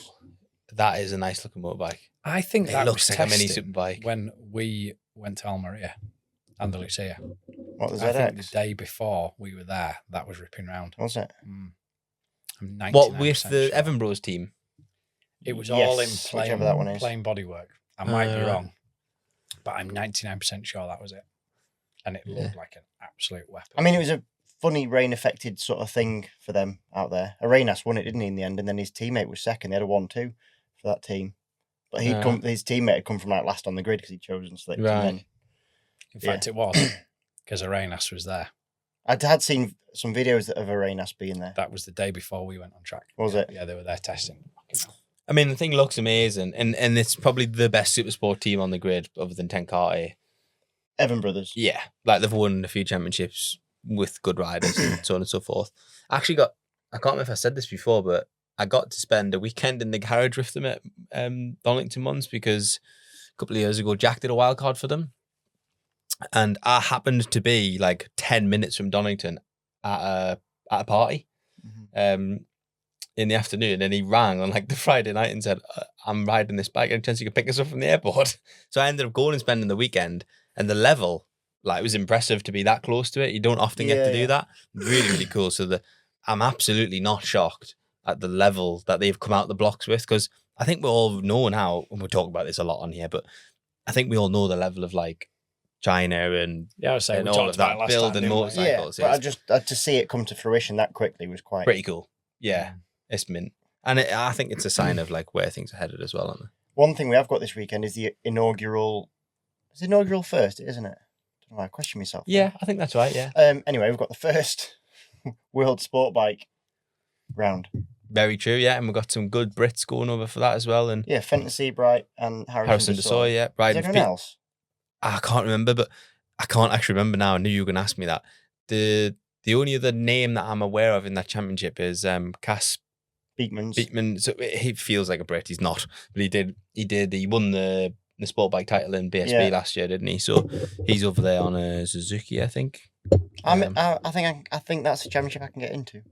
That is a nice looking motorbike. I think it looks like a mini superbike. When we went to Almeria, Andalusia. What was I ZX? think the day before we were there, that was ripping round. Was it? I'm 99% what with the sure. Evan Bros team? It was all in whichever that one is. plain bodywork. I might be wrong. but I'm 99% sure that was it. And it looked like an absolute weapon. I mean, it was a funny rain-affected sort of thing for them out there. Arenas won it, didn't he, in the end? And then his teammate was second. They had a 1-2 for that team. But his teammate had come from like last on the grid because he'd chosen slipped. Right. And then, In fact, it was, because Arenas was there. I had seen some videos of Arenas being there. That was the day before we went on track. Was it? Yeah, they were there testing. I mean, the thing looks amazing, and it's probably the best Supersport team on the grid other than Tenkate. Evan Brothers. Yeah, like they've won a few championships with good riders and so on and so forth. I actually I can't remember if I said this before, but I got to spend a weekend in the garage with them at Donington once because a couple of years ago, Jack did a wild card for them. And I happened to be like 10 minutes from Donington at a party in the afternoon. And he rang on like the Friday night and said, I'm riding this bike. Any chance you can pick us up from the airport? So I ended up going and spending the weekend. And the level, like, it was impressive to be that close to it. You don't often get to do that. Really, really cool. So I'm absolutely not shocked at the level that they've come out the blocks with, because I think we all know now, and we talk about this a lot on here, but I think we all know the level of like China and, I was saying, and all of that building motorcycles. Yeah, but to see it come to fruition that quickly was quite pretty cool. Yeah, it's mint. And I think it's a sign of like where things are headed as well. Aren't they? One thing we have got this weekend is the inaugural. It's inaugural first, isn't it? I don't know, I question myself. Yeah, I think that's right. Yeah. Anyway, we've got the first World Sport Bike round. Very true. Yeah, and we've got some good Brits going over for that as well. And yeah, Fenton Seabright and Harrison Desoy. Yeah, Is riding. there anyone else? I can't remember, but I can't actually remember now. I knew you were going to ask me that. The only other name that I'm aware of in that championship is Cass Beekman. So he feels like a Brit. He's not, but he won the sport bike title in BSB last year, didn't he? So he's over there on a Suzuki, I think. I think that's a championship I can get into.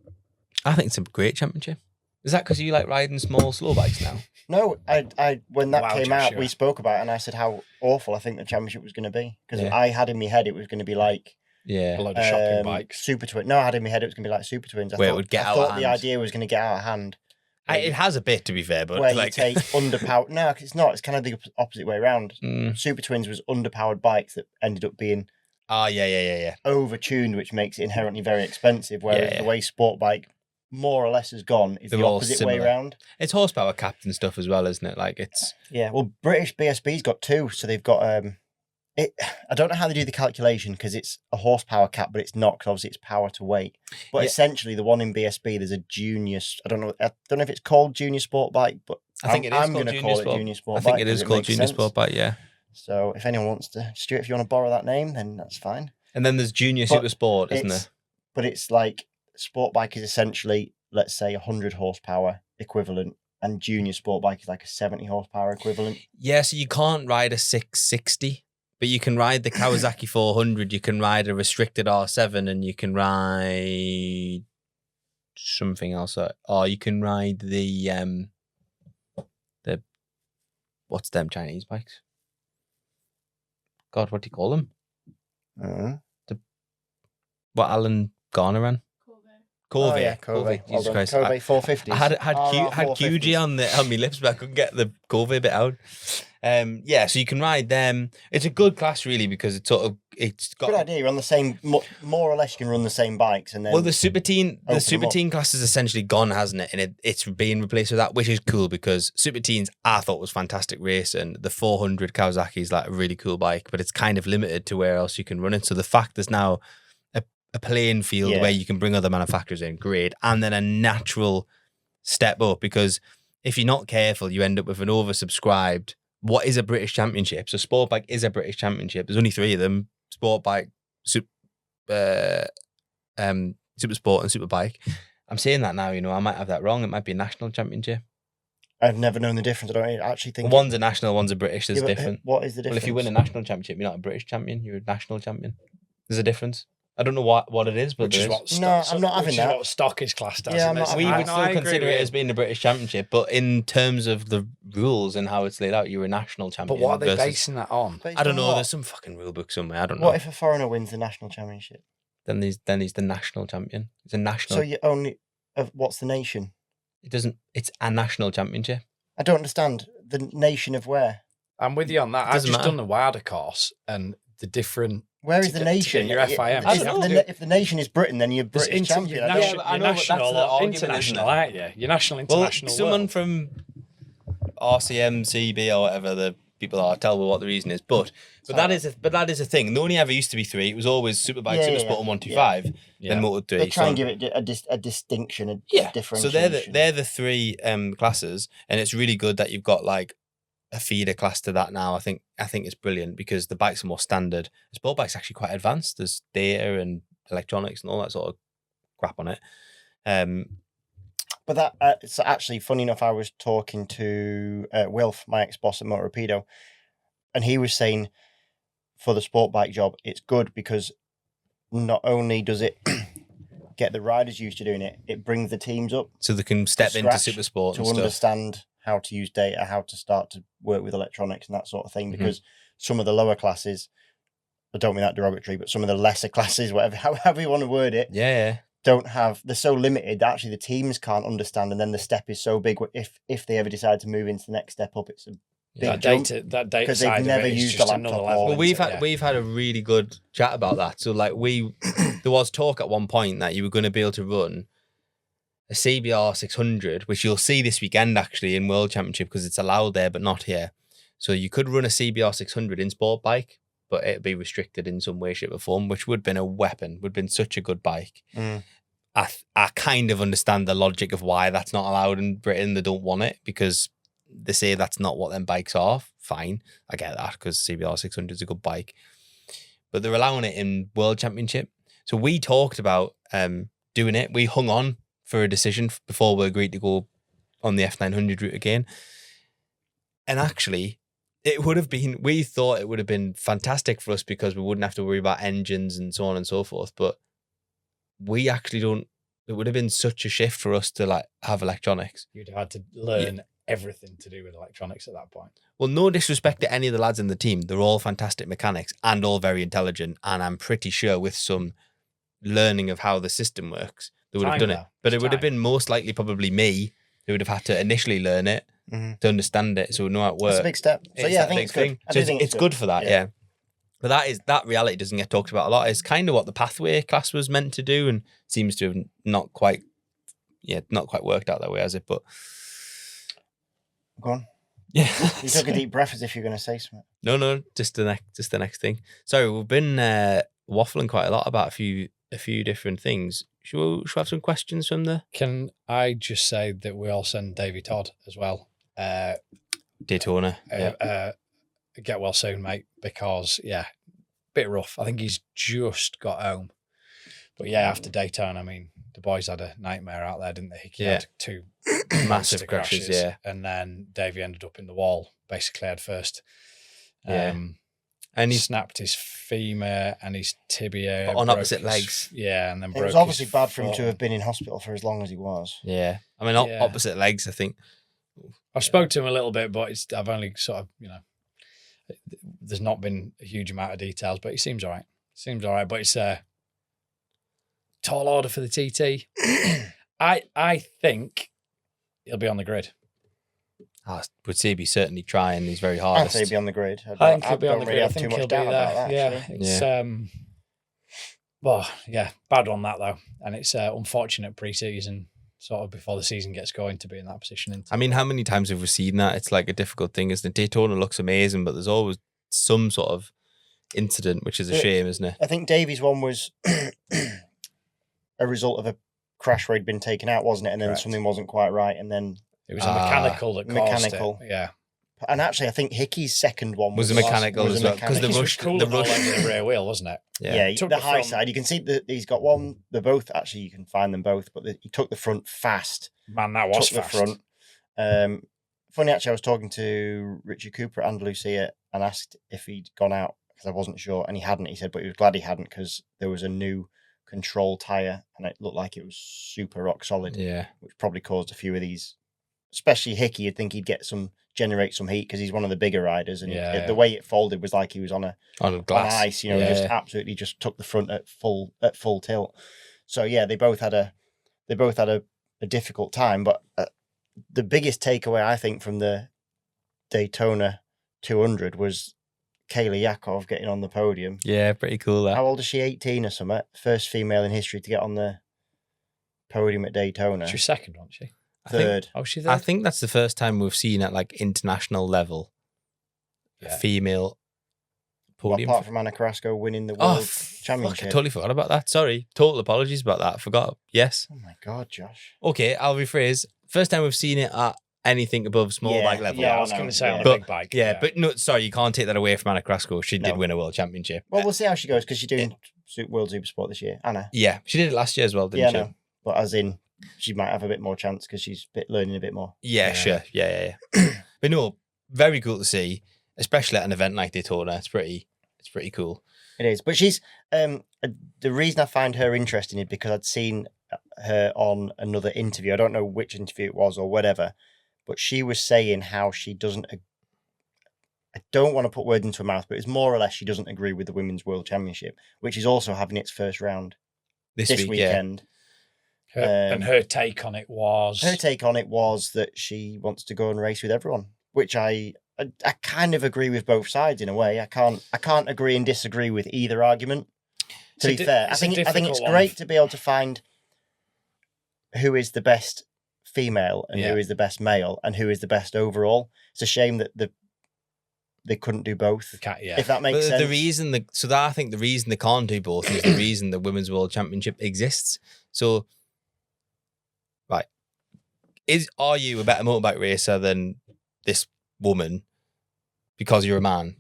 I think it's a great championship. Is that because you like riding small slow bikes now? No, I when that came out, we spoke about it, and I said how awful I think the championship was going to be, because I had in my head it was going to be like a load of shopping bikes, Super Twins. No, I had in my head it was going to be like Super Twins. Where it would get out of hand. I thought the idea was going to get out of hand. It has a bit, to be fair, but where like you take underpowered. No, it's not. It's kind of the opposite way around. Super Twins was underpowered bikes that ended up being overtuned, which makes it inherently very expensive. Whereas the way sport bike more or less has gone is the opposite way around. It's horsepower capped and stuff as well, isn't it? Like it's Well, British BSB's got two, so they've got I don't know how they do the calculation because it's a horsepower cap, but it's not, because obviously it's power to weight. But essentially, the one in BSB, there's a junior. I don't know if it's called junior sport bike, but I think I'm going to call it junior sport bike. I think it is called junior sport bike. Yeah. So if anyone wants to, Stuart, if you want to borrow that name, then that's fine. And then there's junior super sport, isn't there? But it's like sport bike is essentially, let's say, 100 horsepower equivalent, and junior sport bike is like a 70 horsepower equivalent. Yeah, so you can't ride a 660. But you can ride the Kawasaki 400, you can ride a restricted R7, and you can ride something else. Or you can ride the what's them Chinese bikes? God, what do you call them? What Alan Garner ran? Corvée. Jesus Christ. Corvée 450. I had QG on my lips, but I couldn't get the Corvée bit out. So you can ride them. It's a good class, really, because it's got good idea. You're on the same, more or less. You can run the same bikes, and then the Super Teen class is essentially gone, hasn't it? And it's being replaced with that, which is cool, because Super Teens I thought was fantastic racing. The 400 Kawasaki is like a really cool bike, but it's kind of limited to where else you can run it. So the fact there's now a playing field where you can bring other manufacturers in, great, and then a natural step up, because if you're not careful, you end up with an oversubscribed. What is a British championship? So sport bike is a British championship. There's only three of them: sport bike, super sport, and superbike. I'm saying that now. I might have that wrong. It might be a national championship. I've never known the difference. I don't actually think one's a national, one's a British. There's different. What is the difference? Well, if you win a national championship, you're not a British champion. You're a national champion. There's a difference. I don't know what it is, but I'm not having that. What stock is classed as. Yeah, we would still consider it as being the British Championship, but in terms of the rules and how it's laid out, you're a national champion. But what are they basing that on? I don't know. There's some fucking rule book somewhere. I don't know. What if a foreigner wins the national championship? Then he's the national champion. It's a national. So you only what's the nation? It doesn't. It's a national championship. I don't understand the nation of where. I'm with you on that. I've Doesn't just matter. done the WADA course and the different. Where is to the get- nation? to get your FIM. I don't know. If the nation is Britain, then you're There's British champion. You're I don't- Yeah, but I know, but that's the national or argument, isn't international, it? aren't you? You're national, Well, international. someone world. from RCM, CB, or whatever the people are, tell me what the reason is. But that is a thing. There only ever used to be 3. It was always Superbike, Yeah, Supersport, yeah, and 125. Yeah. Then Moto 3. They try and so- give it a distinction, a Yeah, so differentiation. they're the 3 classes, and it's really good that you've got like a feeder class to that now. I think it's brilliant because the bikes are more standard. The sport bike's actually quite advanced. There's data and electronics and all that sort of crap on it. But that it's actually funny enough. I was talking to Wilf, my ex-boss at Motorapido, and he was saying for the sport bike job, it's good because not only does it get the riders used to doing it, it brings the teams up So they can step into scratch Supersport to and stuff. understand how to use data, how to start to work with electronics and that sort of thing. Mhm. Because some of the lower classes, I don't mean that derogatory, but some of the lesser classes, whatever, however you want to word it, Yeah. they're so limited that actually the teams can't understand, and then the step is so big. If they ever decide to move into the next step up, it's a big that jump. data because they've side never of it is used just a another laptop level. or- Well, we've had a really good chat about that. So like there was talk at one point that you were going to be able to run a CBR 600, which you'll see this weekend actually in World Championship because it's allowed there but not here. So you could run a CBR 600 in sport bike, but it'd be restricted in some way, shape, or form, which would have been a weapon. Would have been such a good bike. Mm. I kind of understand the logic of why that's not allowed in Britain. They don't want it because they say that's not what them bikes are. Fine, I get that because CBR 600 is a good bike, but they're allowing it in World Championship. So we talked about doing it. We hung on for a decision before we agreed to go on the F900 route again. And actually, we thought it would have been fantastic for us because we wouldn't have to worry about engines and so on and so forth. But we actually don't. It would have been such a shift for us to like have electronics. You'd have had to learn everything to do with electronics at that point. Well, no disrespect to any of the lads in the team. They're all fantastic mechanics and all very intelligent. And I'm pretty sure with some learning of how the system works, they would have Time, done it. though. But It's it would have time. been most likely probably me who would have had to initially learn it Mhm. to understand it so we know how it works. That's a big step. So It's yeah, I that think big it's good. thing. I So do think it's good for that, yeah. But that reality doesn't get talked about a lot. It's kind of what the pathway class was meant to do and seems to have not quite worked out that way, has it? But Go on. yeah. You took a deep breath as if you're going to say something. No, just the next thing. Sorry, we've been waffling quite a lot about a few different things. Should we have some questions from the Can I just say that we all send Davey Todd as well? Daytona? Get well soon, mate, because bit rough. I think he's just got home. But yeah, after Daytona, I mean, the boys had a nightmare out there, didn't they? He had 2 Massive monster crashes, yeah. And then Davey ended up in the wall, basically head first. Yeah. And He he's snapped his femur and his tibia. But on broke opposite his- legs. Yeah, and then It broke was obviously his bad for him foot. to have been in hospital for as long as he was. yeah. I mean, Yeah. opposite legs. I think. I've spoke to him a little bit, but I've only sort of, there's not been a huge amount of details, but he seems all right. But it's a tall order for the TT. I think he'll be on the grid. I would say he's certainly trying. He's very I'd hardest. say he'd be on the grid. I think he'll be on the really grid. I have think too he'll much be doubt there. about that, Yeah, actually. it's well, yeah, bad on that though, and it's unfortunate pre-season, sort of before the season gets going, to be in that position. I mean, how many times have we seen that? It's like a difficult thing, isn't it? Daytona looks amazing, but there's always some sort of incident, which is a shame, isn't it? I think Davies' one was a result of a crash where he'd been taken out, wasn't it? And then Correct. something wasn't quite right, and then It was a mechanical that caused mechanical. it. Yeah, and actually, I think Hickey's second one Was was a mechanical was as a well, 'cause the It mechanical. was rush- cool the the rush- the rear wheel, wasn't it? Yeah, Took the the high front. side. You can see that he's got one. They're both actually. You can find them both, but he took the front fast. Man, that was took fast. the front. Funny, actually, I was talking to Richard Cooper at Andalusia and asked if he'd gone out because I wasn't sure, and he hadn't. He said, but he was glad he hadn't because there was a new control tire, and it looked like it was super rock solid, Yeah. which probably caused a few of these. Especially Hickey, you'd think he'd generate some heat because he's one of the bigger riders, and Yeah. the way it folded was like he was on On glass. ice, Yeah. just absolutely just took the front at full tilt. So yeah, they both had a difficult time, but the biggest takeaway I think from the Daytona 200 was Kaylee Yakov getting on the podium. Yeah, pretty cool. That. How old is she? 18 or something? First female in history to get on the podium at Daytona. She's second, wasn't she? Third. She's I third? think that's the first time we've seen at like international level a female podium. Apart from Anna Carrasco winning the Oh, World fuck, Championship. I totally forgot about that. Sorry. Total apologies about that. I forgot. Yes. Oh my God, Josh. Okay, I'll rephrase. First time we've seen it at anything above small Yeah, bike level. Yeah, I was going to say on a But- big bike. Yeah, but no, sorry, you can't take that away from Anna Carrasco. She did No. win a world championship. Well, we'll see how she goes because she's doing World Supersport this year. Anna. Yeah, she did it last year as well, didn't Yeah, she? no. But as in, she might have a bit more chance because she's learning a bit more. Yeah, Yeah. sure. Yeah. But no, very cool to see, especially at an event like Daytona. It's pretty cool. It is. But she's, the reason I find her interesting is because I'd seen her on another interview. I don't know which interview it was or whatever, but she was saying how she doesn't, I don't want to put words into her mouth, but it's more or less she doesn't agree with the Women's World Championship, which is also having its first round This this week, yeah. weekend. And her take on it was... Her take on it was that she wants to go and race with everyone, which I kind of agree with both sides in a way. I can't agree and disagree with either argument. To be fair, I think it's great to be able to find who is the best female and who is the best male and who is the best overall. It's a shame that they couldn't do both. If that makes sense. The reason I think the reason they can't do both is the reason the Women's World Championship exists. So, right, are you a better motorbike racer than this woman because you're a man?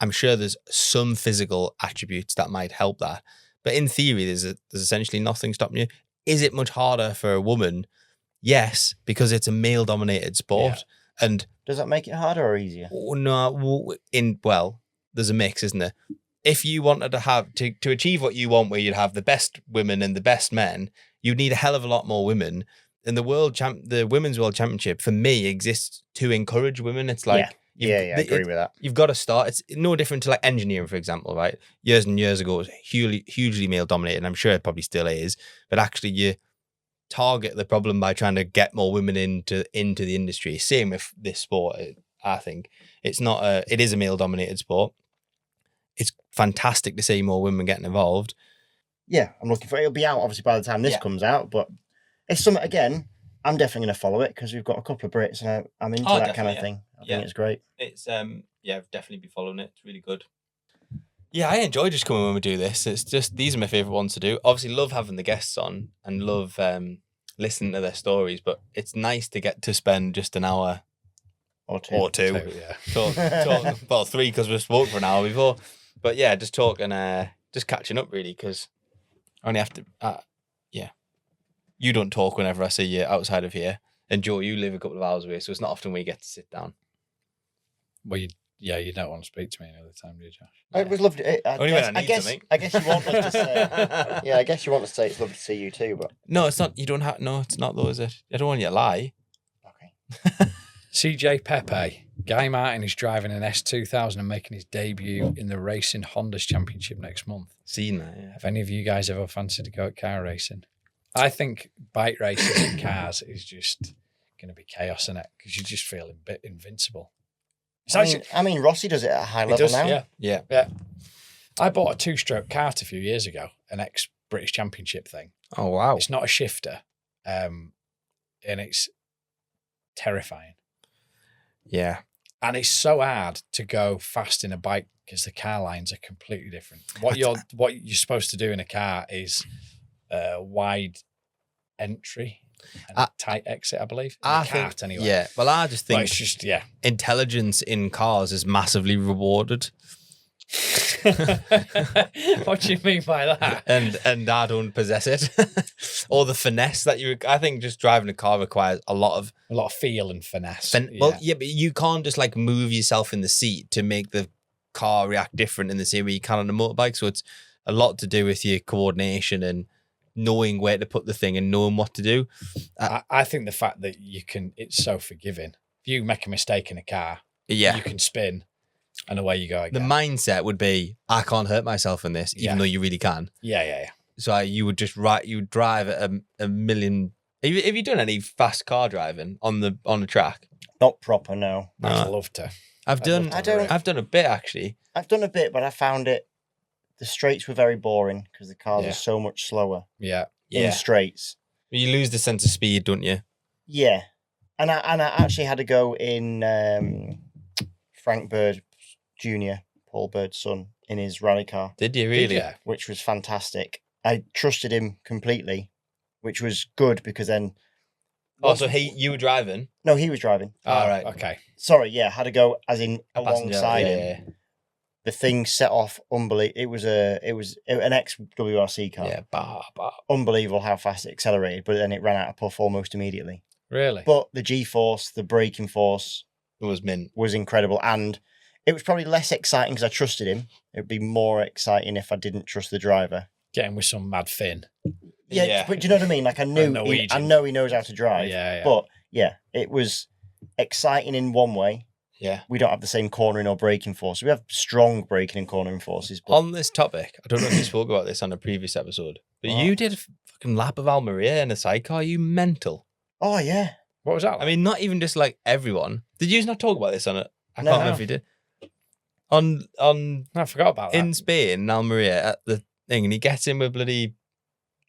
I'm sure there's some physical attributes that might help that, but in theory, there's essentially nothing stopping you. Is it much harder for a woman? Yes, because it's a male-dominated sport, and does that make it harder or easier? No, there's a mix, isn't there? If you wanted to have to achieve what you want, where you'd have the best women and the best men, you'd need a hell of a lot more women. And the Women's World Championship for me exists to encourage women. It's like I agree with that. You've got to start. It's no different to like engineering, for example, right? Years and years ago, it was hugely male dominated. And I'm sure it probably still is, but actually you target the problem by trying to get more women into the industry. Same with this sport. I think it is a male dominated sport. It's fantastic to see more women getting involved. Yeah, I'm looking for it. It'll be out obviously by the time this comes out, but it's something, again, I'm definitely going to follow it because we've got a couple of Brits and I'm into that kind of thing. I think it's great. It's I've definitely be following it. It's really good. Yeah, I enjoy just coming when we do this. It's just, these are my favourite ones to do. Obviously love having the guests on and love listening to their stories, but it's nice to get to spend just an hour or two. Talk, well, 3 because we've spoken for an hour before. But yeah, just talking, just catching up really, because I only have to, you don't talk whenever I see you outside of here. And Joe, you live a couple of hours away, so it's not often we get to sit down. Well, you don't want to speak to me another time, do you, Josh? It was lovely. I guess you want us to say. Yeah, I guess you want to say it's lovely to see you too, but No, it's not. You don't have. No, it's not though, is it? I don't want you to lie. okay. CJ Pepe. Guy Martin is driving an S2000 and making his debut in the Racing Hondas Championship next month. Seen that, yeah. Have any of you guys ever fancied to go at car racing? I think bike racing in cars is just going to be chaos in it because you just feel a bit invincible. I mean, Rossi does it at a high level now. Yeah. I bought a 2-stroke kart a few years ago, an ex-British Championship thing. Oh, wow. It's not a shifter, and it's terrifying. Yeah. And it's so hard to go fast in a bike because the car lines are completely different. What you're supposed to do in a car is wide entry and tight exit, I believe. I think, anyway. Yeah. Well, I just think it's just intelligence in cars is massively rewarded. What do you mean by that? And I don't possess it. Or the finesse that I think just driving a car requires a lot of feel and finesse. Well, yeah, but you can't just like move yourself in the seat to make the car react different in the same way you can on a motorbike. So it's a lot to do with your coordination and knowing where to put the thing and knowing what to do. I think the fact that it's so forgiving. If you make a mistake in a car, you can spin and away you go again. The mindset would be, I can't hurt myself in this, even though you really can. Yeah. So you would just drive at a million. Have you done any fast car driving on the track? Not proper, no. I'd love to. I've done a bit actually. I've done a bit, but I found the straights were very boring because the cars are so much slower. Yeah. In straights. You lose the sense of speed, don't you? Yeah. And I actually had a go in Frank Bird Jr., Paul Bird's son, in his rally car. Did you really? Yeah. Which was fantastic. I trusted him completely, which was good because then... Oh, so you were driving? No, he was driving. Oh, right. Okay. Sorry, yeah, had to go as in alongside him. Yeah. The thing set off unbelievable. It was an ex-WRC car. Yeah, Unbelievable how fast it accelerated, but then it ran out of puff almost immediately. Really? But the G-force, the braking force... It was mint. Was incredible. And it was probably less exciting because I trusted him. It would be more exciting if I didn't trust the driver. Getting with some mad Finn. Yeah, but do you know what I mean? Like I know he knows how to drive. Yeah. But yeah, it was exciting in one way. Yeah. We don't have the same cornering or braking force. We have strong braking and cornering forces. But... On this topic, I don't know if you spoke about this on a previous episode, but you did a fucking lap of Almeria in a sidecar. You mental. Oh, yeah. What was that like? I mean, not even just like everyone. Did you not talk about this on it? I can't remember if you did. I forgot about that. In Spain, in Almeria, at the thing, and he gets in with bloody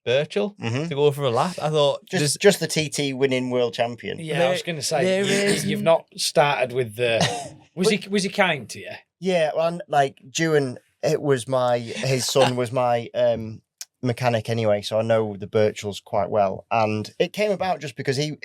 Birchall to go for a lap. I thought just the TT winning world champion. Yeah, I was going to say you've not started with the. Was he kind to you? Yeah, well, like Dewan, his son was my mechanic anyway, so I know the Birchalls quite well, and it came about just because he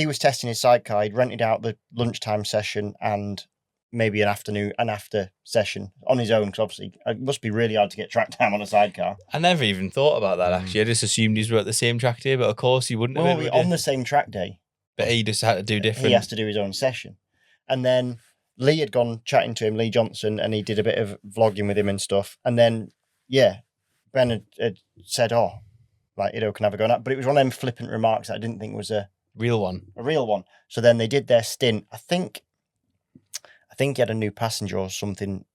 was testing his sidecar. He'd rented out the lunchtime session and maybe an after session on his own, because obviously it must be really hard to get track time on a sidecar. I never even thought about that, actually. I just assumed he were at the same track day, but of course he wouldn't have been. On the same track day. But he just had to do different. He has to do his own session. And then Lee had gone chatting to him, Lee Johnson, and he did a bit of vlogging with him and stuff. And then, Ben had said, can have a go on that. But it was one of them flippant remarks that I didn't think was a real one. So then they did their stint. I think he had a new passenger or something,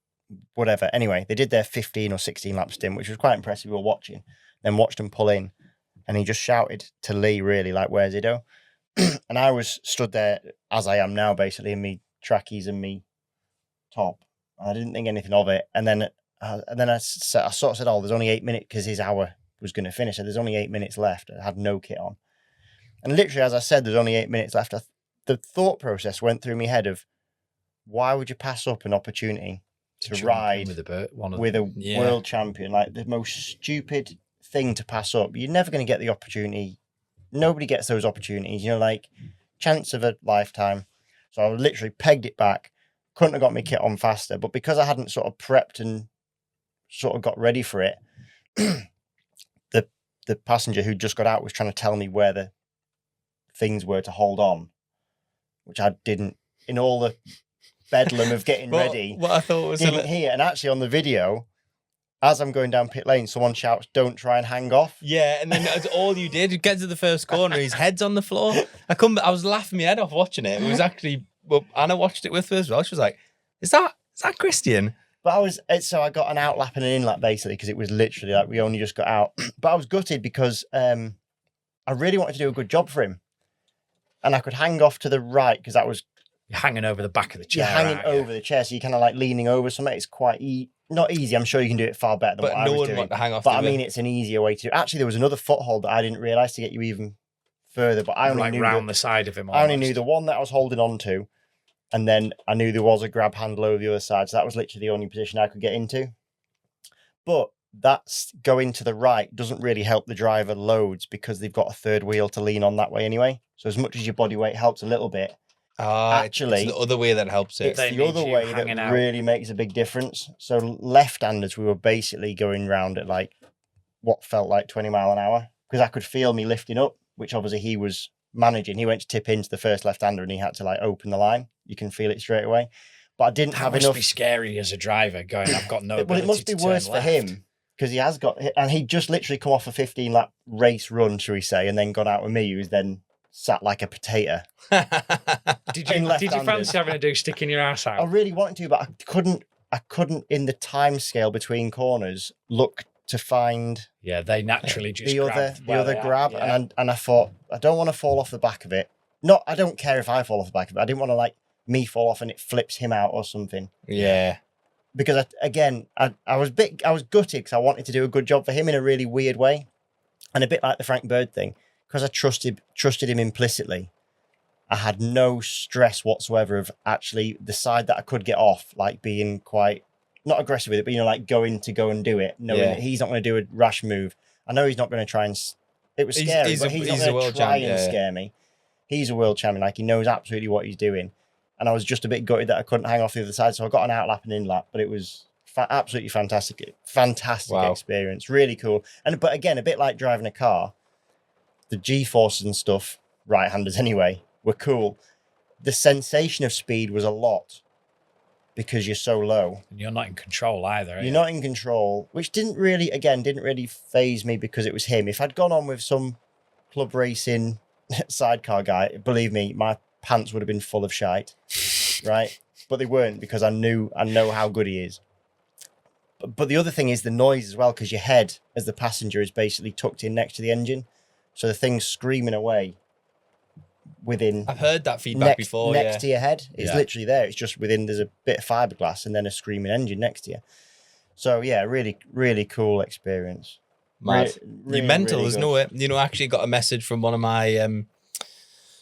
whatever. Anyway, they did their 15 or 16 lap stint, which was quite impressive. We were watching, then watched him pull in, and he just shouted to Lee, really, like, "Where's Ido?" And I was stood there, as I am now, basically, in me trackies and me top. I didn't think anything of it. And then I sort of said, there's only 8 minutes, because his hour was going to finish. So there's only 8 minutes left. I had no kit on. And literally, as I said, there's only 8 minutes left. The thought process went through my head of, why would you pass up an opportunity to ride with a world champion? Like, the most stupid thing to pass up. You're never going to get the opportunity. Nobody gets those opportunities, like chance of a lifetime. So I literally pegged it back. Couldn't have got my kit on faster, but because I hadn't sort of prepped and sort of got ready for it, the passenger who just got out was trying to tell me where the things were to hold on, which I didn't. In all the bedlam of getting ready, what I thought was didn't hear. And actually on the video, as I'm going down pit lane, someone shouts, "Don't try and hang off." Yeah, and then that's all you did. You get to the first corner, his head's on the floor. I was laughing my head off watching it. It was actually, Anna watched it with us as well. She was like, "Is that Christian?" But I got an outlap and an inlap basically, because it was literally like we only just got out. But I was gutted because I really wanted to do a good job for him, and I could hang off to the right because that was. You're hanging over the back of the chair. You're hanging over the chair, so you're kind of like leaning over something. It's quite not easy. I'm sure you can do it far better than what I was doing. But no one wanted to hang off. But I mean, it's an easier way to do it. Actually, there was another foothold that I didn't realise to get you even further. But I only knew round the side of him. I only knew the one that I was holding on to, and then I knew there was a grab handle over the other side. So that was literally the only position I could get into. But that's going to the right doesn't really help the driver loads because they've got a third wheel to lean on that way anyway. So as much as your body weight helps a little bit. Actually, it's the other way that helps it. It's the other way that really makes a big difference. So left-handers, we were basically going round at like what felt like 20 mile an hour because I could feel me lifting up, which obviously he was managing. He went to tip into the first left-hander and he had to like open the line. You can feel it straight away. But I didn't have enough. That must be scary as a driver going, I've got no Well, it must be worse for him because he has got, and he just literally come off a 15-lap race run, shall we say, and then gone out with me, who's then sat like a potato. Did you fancy having a do sticking your ass out? I really wanted to, but I couldn't in the time scale between corners look to find. Yeah, they naturally just the other grab, yeah. and I thought I don't want to fall off the back of it. I don't care if I fall off the back of it. I didn't want to like me fall off and it flips him out or something. Yeah. Because I was gutted because I wanted to do a good job for him in a really weird way, and a bit like the Frank Bird thing, because I trusted him implicitly. I had no stress whatsoever of actually the side that I could get off, like being quite not aggressive with it, but like going to go and do it, knowing that he's not going to do a rash move. I know he's not going to try and. It was scary, but he's not going to try and scare me. He's a world champion, like he knows absolutely what he's doing. And I was just a bit gutted that I couldn't hang off the other side, so I got an outlap and in-lap, but it was absolutely fantastic experience, really cool. But again, a bit like driving a car, the G-forces and stuff, right-handers anyway, were cool. The sensation of speed was a lot because you're so low. And you're not in control either. You're not in control, which didn't really phase me because it was him. If I'd gone on with some club racing sidecar guy, believe me, my pants would have been full of shite, right? But they weren't, because I know how good he is. But the other thing is the noise as well, because your head as the passenger is basically tucked in next to the engine, so the thing's screaming away within. I've heard that feedback before. Next to your head, it's literally there. It's just within. There's a bit of fiberglass and then a screaming engine next to you. So yeah, really, really cool experience. Mad. Really, You're mental, really there's good. no way. I actually got a message from one of my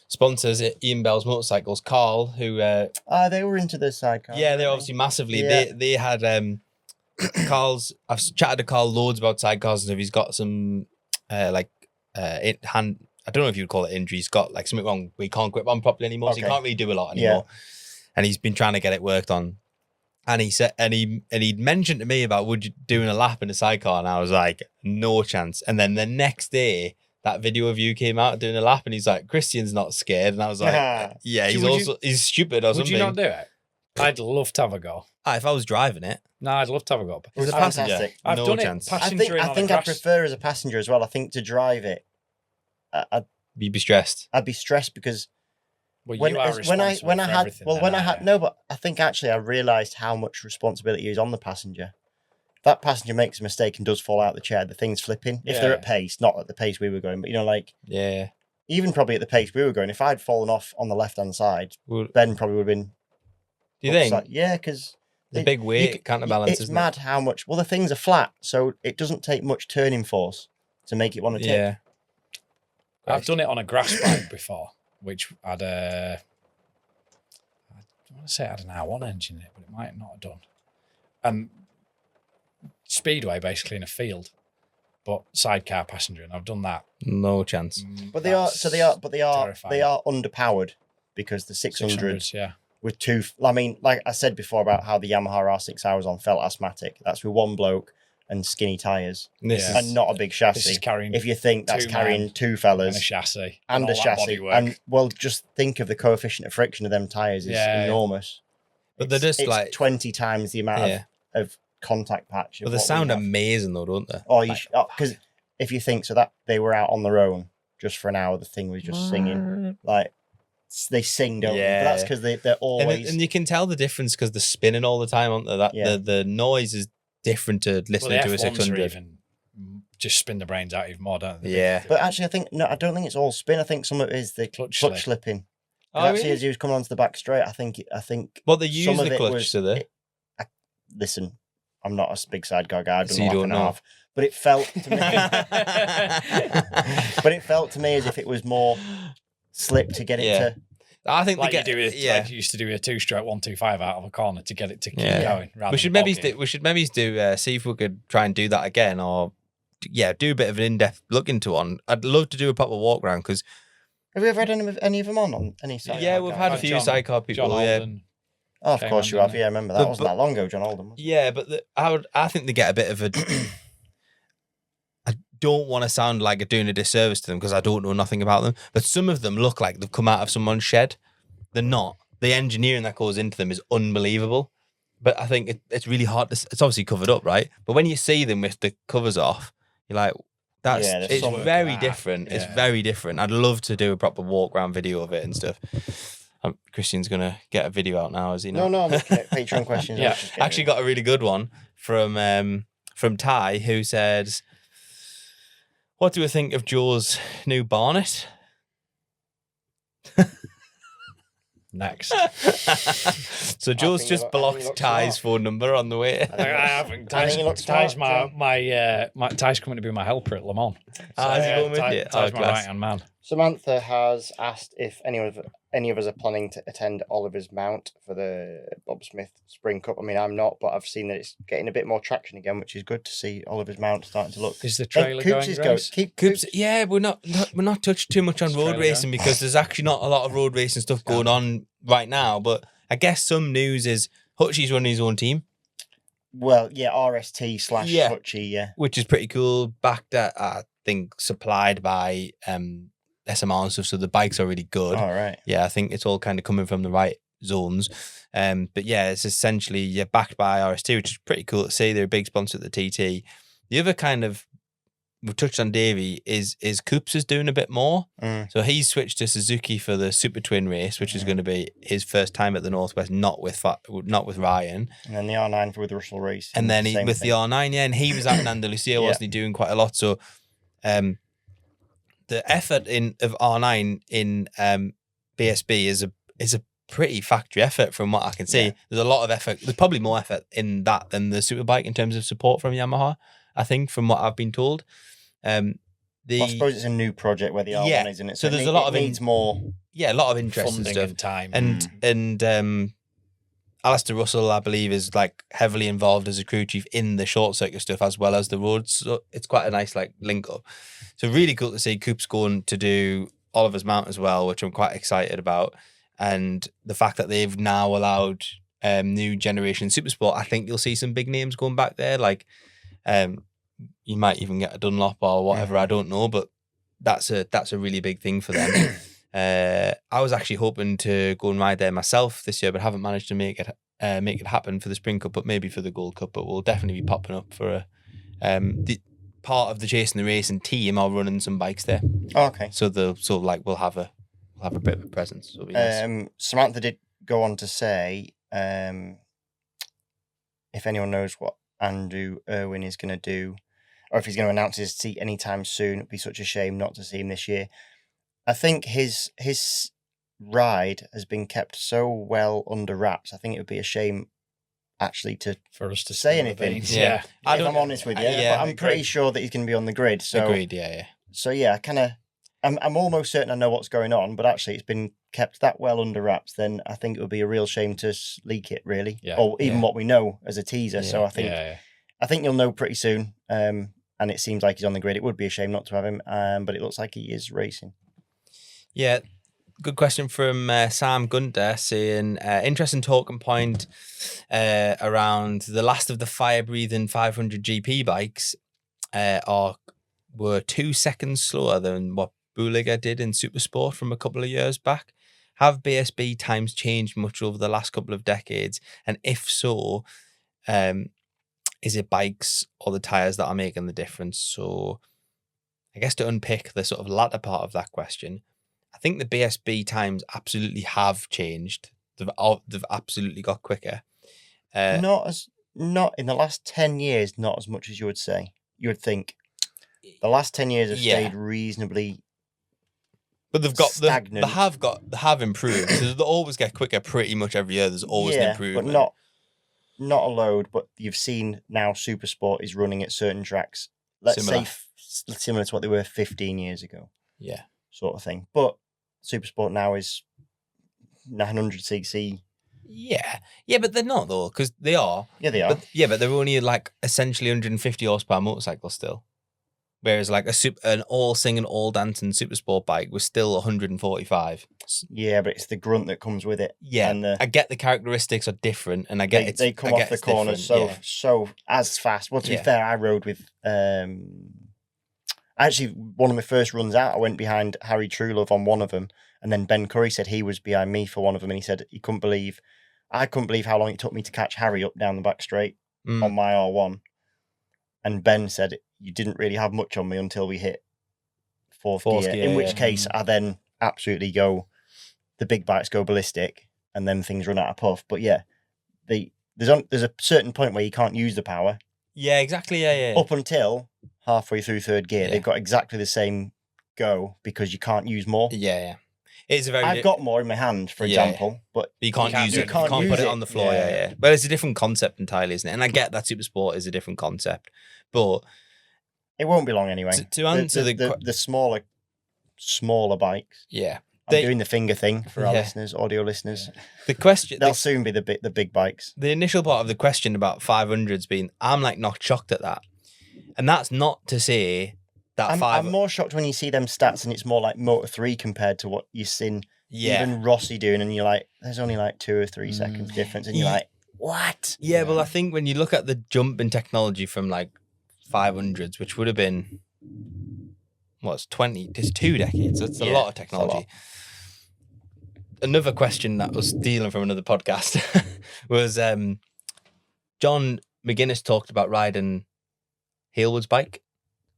sponsors at Ian Bell's Motorcycles, Carl, who they were into the sidecar. yeah, they're obviously massively. Yeah. They had I've chatted to Carl loads about sidecars and stuff. He's got some hand, I don't know if you'd call it injury. He's got like something wrong where he can't grip on properly anymore, so he can't really do a lot anymore. And he's been trying to get it worked on. And he said, and he'd mentioned to me about would you doing a lap in a sidecar, and I was like, no chance. And then the next day, that video of you came out doing a lap, and he's like, Christian's not scared, and I was like, yeah, he's stupid or something. Would you not do it? I'd love to have a go. If I was driving it, No, I'd love to have a go. It was as a passenger, fantastic. I've no done chance. it. I think I prefer as a passenger as well. I think to drive it, You'd be stressed. I'd be stressed because Well, when you are I responsible for had everything well then, when I aren't had you? no, but I think actually I realised how much responsibility is on the passenger. If that passenger makes a mistake and does fall out of the chair, the thing's flipping. If they're Yeah. at pace, not at the pace we were going, but like Yeah. even probably at the pace we were going, if I'd fallen off on the left hand side, Well, Ben probably would have been. do you think? upside. Yeah, because The big weight counterbalance, it's isn't mad how much. Well, the things are flat, so it doesn't take much turning force to make it want it? to tip. Yeah. I've done it on a grass bike before, which had a. I want to say it had an R1 engine in it, but it might not have done. And speedway basically in a field, but sidecar passenger, and I've done that. No chance. But they are terrifying. underpowered because the 600 600s, yeah. with two. I mean, like I said before about how the Yamaha R6 I was on felt asthmatic. That's with one bloke and skinny tires This Yeah. is and not a big This chassis. is carrying If you think that's two carrying men two and fellas a chassis and a all that chassis, bodywork. and well, just think of the coefficient of friction of them tires is Yeah. enormous. But they're just it's like 20 times the amount yeah. of contact patch. But they sound amazing though, don't they? Oh, because if you think so, that they were out on their own just for an hour, the thing was just singing. Like they sing, don't they? But that's because they're always. And you can tell the difference because they're spinning all the time, aren't they? That the noise is different to listening to a F1s 600. even just spin the brains out even more, don't they? Yeah. But actually, I don't think it's all spin. I think some of it is the clutch slipping. Oh, Actually, really? as he was coming onto the back straight, I think. But they use some of the it clutch, was- do they? Listen, I'm not a big sidecar guy. I've done So you lap don't and a know. half, but it felt to me. But it felt to me as if it was more slip to get it Yeah. to. I think Like they get you do it, yeah. like you used to do a 2-stroke 125 out of a corner to get it to keep Yeah. going. rather We should than maybe bogging. do see if we could try and do that again, or do a bit of an in-depth look into one. I'd love to do a proper walk around because Have you ever had any of them on any sidecar? we've had a Like few John- sidecar people. John Yeah, Alden. Oh, of came course on, you have. didn't Yeah, I remember that. But- Wasn't that long ago, John Oldham. yeah, but I think they get a bit of a. I don't want to sound like doing a disservice to them because I don't know nothing about them. But some of them look like they've come out of someone's shed. They're not. The engineering that goes into them is unbelievable. But I think it's really hard to. It's obviously covered up, right? But when you see them with the covers off, you're like, there's it's some work very in that. different. It's Yeah. very different. I'd love to do a proper walk around video of it and stuff. Christian's gonna get a video out now, is he not? No, I'm looking at Patreon questions. Yeah. Actually got a really good one from Ty, who says, what do we think of Joe's new Barnet? next. So Joe's think just he blocked looks Ty's smart. phone number on the way. I haven't. I think he looks Ty's smart, Ty's coming to be my helper at Le Mans. Is he going with you? Ty's my Class. right hand man. Samantha has asked if any of us are planning to attend Oliver's Mount for the Bob Smith Spring Cup. I mean, I'm not, but I've seen that it's getting a bit more traction again, which is good to see Oliver's Mount starting to look. Is the trailer going? Coops, yeah, we're not touched too much on Is road trailer racing because there's actually not a lot of road racing stuff going on right now. But I guess some news is Hutchie's running his own team. Well, yeah, RST / Yeah. Hutchie, yeah. Which is pretty cool. Backed at, I think, supplied by SMR and stuff, so the bikes are really good. All right. Yeah, I think it's all kind of coming from the right zones. But yeah, it's essentially backed by RST, which is pretty cool to see. They're a big sponsor at the TT. The other kind of, we've touched on Davey, is Coops is doing a bit more. So he's switched to Suzuki for the Super Twin race, which is going to be his first time at the Northwest, not with Ryan. And then the R9 with Russell Reese. And then the R9, yeah, and he was at Andalusia, wasn't he, doing quite a lot? So the effort of R9 in BSB is a pretty factory effort from what I can see. Yeah. There's a lot of effort. There's probably more effort in that than the Superbike in terms of support from Yamaha, I think, from what I've been told. I suppose it's a new project where the R1 is in it. So there's a lot of needs more. Yeah, a lot of interest funding and stuff. And time. And Alistair Russell, I believe, is like heavily involved as a crew chief in the short circuit stuff as well as the roads. So it's quite a nice like link up. So really cool to see Coops going to do Oliver's Mount as well, which I'm quite excited about. And the fact that they've now allowed new generation Supersport, I think you'll see some big names going back there. Like you might even get a Dunlop or whatever, I don't know, but that's a really big thing for them. I was actually hoping to go and ride there myself this year, but haven't managed to make it happen for the Spring Cup, but maybe for the Gold Cup. But we'll definitely be popping up for the part of the Chasin the Racin team are running some bikes there. Oh, okay. So we'll have a bit of a presence. It'll be nice. Samantha did go on to say, if anyone knows what Andrew Irwin is going to do, or if he's going to announce his seat anytime soon, it'd be such a shame not to see him this year. I think his ride has been kept so well under wraps. I think it would be a shame actually for us to say anything. Yeah. If I'm honest with you, but I'm pretty sure that he's going to be on the grid. So agreed. Yeah. So yeah, I'm almost certain I know what's going on, but actually it's been kept that well under wraps. Then I think it would be a real shame to leak it, really, or even what we know as a teaser. Yeah. So I think you'll know pretty soon. And it seems like he's on the grid. It would be a shame not to have him, but it looks like he is racing. Yeah, good question from Sam Gunter saying, interesting talking point around the last of the fire-breathing 500 GP bikes were 2 seconds slower than what Buliger did in Supersport from a couple of years back. Have BSB times changed much over the last couple of decades? And if so, is it bikes or the tyres that are making the difference? So I guess to unpick the sort of latter part of that question, I think the BSB times absolutely have changed. They've absolutely got quicker. Not in the last 10 years, not as much as you would say. You would think the last 10 years have stayed reasonably. But they've got stagnant. They have improved. So they always get quicker pretty much every year. There's always an improvement. But not a load, but you've seen now Supersport is running at certain tracks. Let's say similar to what they were 15 years ago. Yeah. Sort of thing. But Supersport now is 900cc. Yeah. Yeah, but they're not though, because they are. Yeah, they are. But they're only like essentially 150 horsepower motorcycle still. Whereas like an all singing, all dancing Supersport bike was still 145. Yeah, but it's the grunt that comes with it. Yeah, and I get the characteristics are different, and I get they come off the corners so as fast. Well, to be fair, I rode with actually one of my first runs out. I went behind Harry Truelove on one of them, and then Ben Curry said he was behind me for one of them, and he said I couldn't believe how long it took me to catch Harry up down the back straight on my R1. And Ben said, you didn't really have much on me until we hit fourth gear, in which case I then absolutely the big bikes go ballistic and then things run out of puff. But yeah, there's a certain point where you can't use the power. Yeah, exactly. Yeah. Up until halfway through third gear, they've got exactly the same go because you can't use more. Yeah. It's a very. I've got more in my hand, for Yeah. example, but You can't use it. You can't can't use put it it. on the floor. Yeah. Yeah. But it's a different concept entirely, isn't it? And I get that Supersport is a different concept, but it won't be long anyway. to answer the smaller bikes. yeah, I'm doing the finger thing for our Yeah. listeners, audio listeners. the question. They'll soon be the big bikes. The initial part of the question about 500s being, I'm like not shocked at that, and that's not to say that I'm more shocked when you see them stats and it's more like Moto3 compared to what you've seen even Rossi doing, and you're like, there's only like 2 or 3 seconds difference, and you're like, what? Yeah, well, I think when you look at the jump in technology from like 500s, which would have been what's 20, it's 2 decades. That's a lot of technology. Another question that was stealing from another podcast was John McGuinness talked about riding Halewood's bike,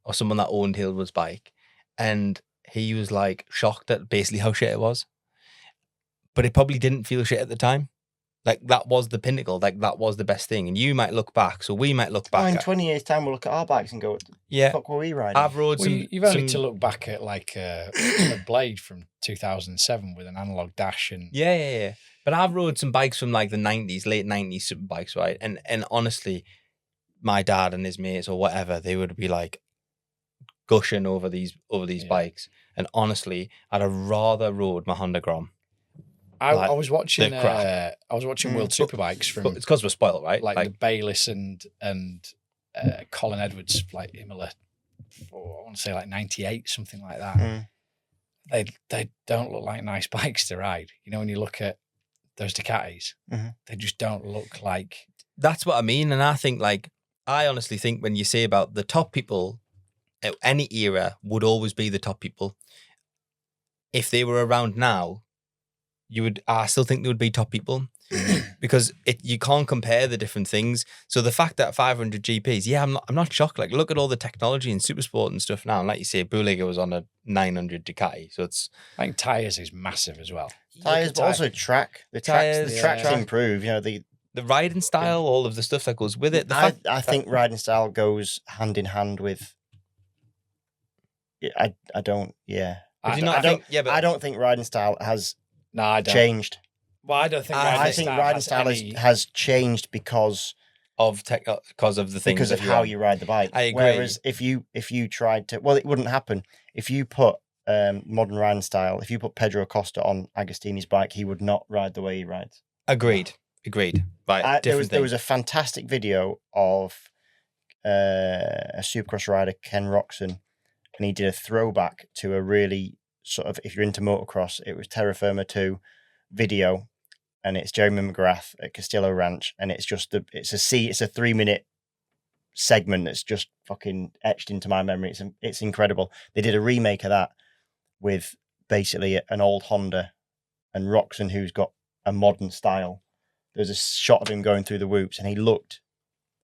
or someone that owned Halewood's bike, and he was like shocked at basically how shit it was, but it probably didn't feel shit at the time. Like that was the pinnacle, like that was the best thing. And you might look back, so we might look back in 20 years time we'll look at our bikes and go, what the yeah, fuck were we riding? I've rode some. You've only to look back at like a Blade from 2007 with an analog dash and Yeah. But I've rode some bikes from like the 90s, late 90s Superbikes, right? And honestly, my dad and his mates or whatever, they would be like gushing over these bikes. And honestly, I'd have rather rode my Honda Grom. I was watching crap. World Superbikes from, But it's because we're spoiled, right? like the Bayliss and Colin Edwards, like Imola, I want to say like 98, something like that. They don't look like nice bikes to ride. You know, when you look at those Ducatis, they just don't look like. That's what I mean. And I think I honestly think when you say about the top people, any era would always be the top people. If they were around now, I still think they would be top people because you can't compare the different things. So the fact that 500 GPs, I'm not shocked. Like, look at all the technology in Supersport and stuff now. And like you say, Buliga was on a 900 Ducati. So I think tyres is massive as well. Tyres, but also track. The tracks improve. You know, the riding style, all of the stuff that goes with it. I think riding style goes hand in hand with. I don't. Yeah. I don't think riding style has changed. Well, I don't think riding style has changed because of the things, because of how you ride the bike. I agree. Whereas if you tried to, well, it wouldn't happen if you put modern riding style. If you put Pedro Acosta on Agostini's bike, he would not ride the way he rides. Agreed. Right. There was a fantastic video of a Supercross rider, Ken Roxon, and he did a throwback to a really sort of, if you're into motocross, it was Terra Firma 2 video, and it's Jeremy McGrath at Castillo Ranch, and it's just it's a 3-minute segment that's just fucking etched into my memory. It's incredible. They did a remake of that with basically an old Honda and Roxon, who's got a modern style. There's a shot of him going through the whoops, and he looked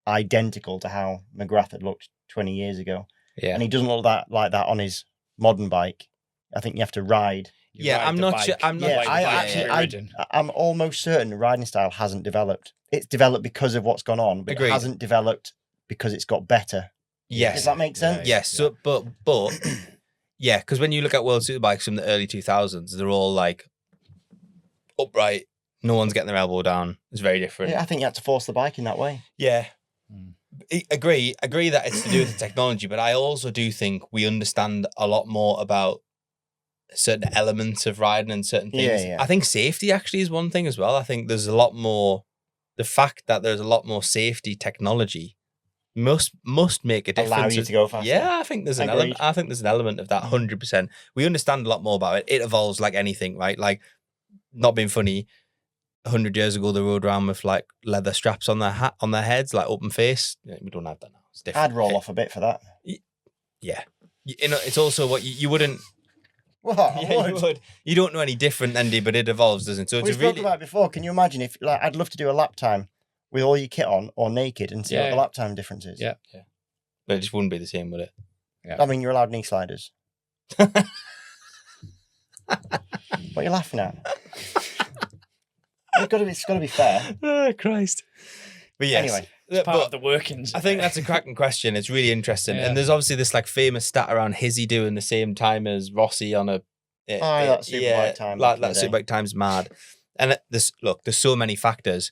identical to how McGrath had looked 20 years ago. Yeah. And he doesn't look like that on his modern bike. I think you have to ride. I'm not sure. I'm almost certain riding style hasn't developed. It's developed because of what's gone on, but Agreed. It hasn't developed because it's got better. Yes. Does that make sense? Yes. So, but yeah, because when you look at World Superbikes from the early 2000s, they're all like upright. No one's getting their elbow down. It's very different. Yeah, I think you have to force the bike in that way. Yeah. Agree that it's to do with the technology, but I also do think we understand a lot more about certain elements of riding and certain things. Yeah. I think safety actually is one thing as well. I think there's a lot more, the fact that there's a lot more safety technology must make a difference. Allow you to go faster. Yeah, I think there's an element. I think there's an element of that 100%. We understand a lot more about it. It evolves like anything, right? Like, not being funny, 100 years ago they rode around with like leather straps on their heads, like open face. We don't have that now. It's different. I'd roll off a bit for that. Yeah. You know, it's also what you wouldn't. What? Yeah, you would. You don't know any different, Andy, but it evolves, doesn't it? So We've spoken about it before. Can you imagine if, like, I'd love to do a lap time with all your kit on or naked and see what the lap time difference is. Yeah. But it just wouldn't be the same, would it? Yeah. I mean, you're allowed knee sliders. What are you laughing at? It's got to be fair. Oh, Christ. But yes. Anyway. It's part of the workings. I think that's a cracking question. It's really interesting. Yeah. And there's obviously this like famous stat around Hizzy doing the same time as Rossi on a that Superbike time. Like that Superbike time's mad. And there's so many factors,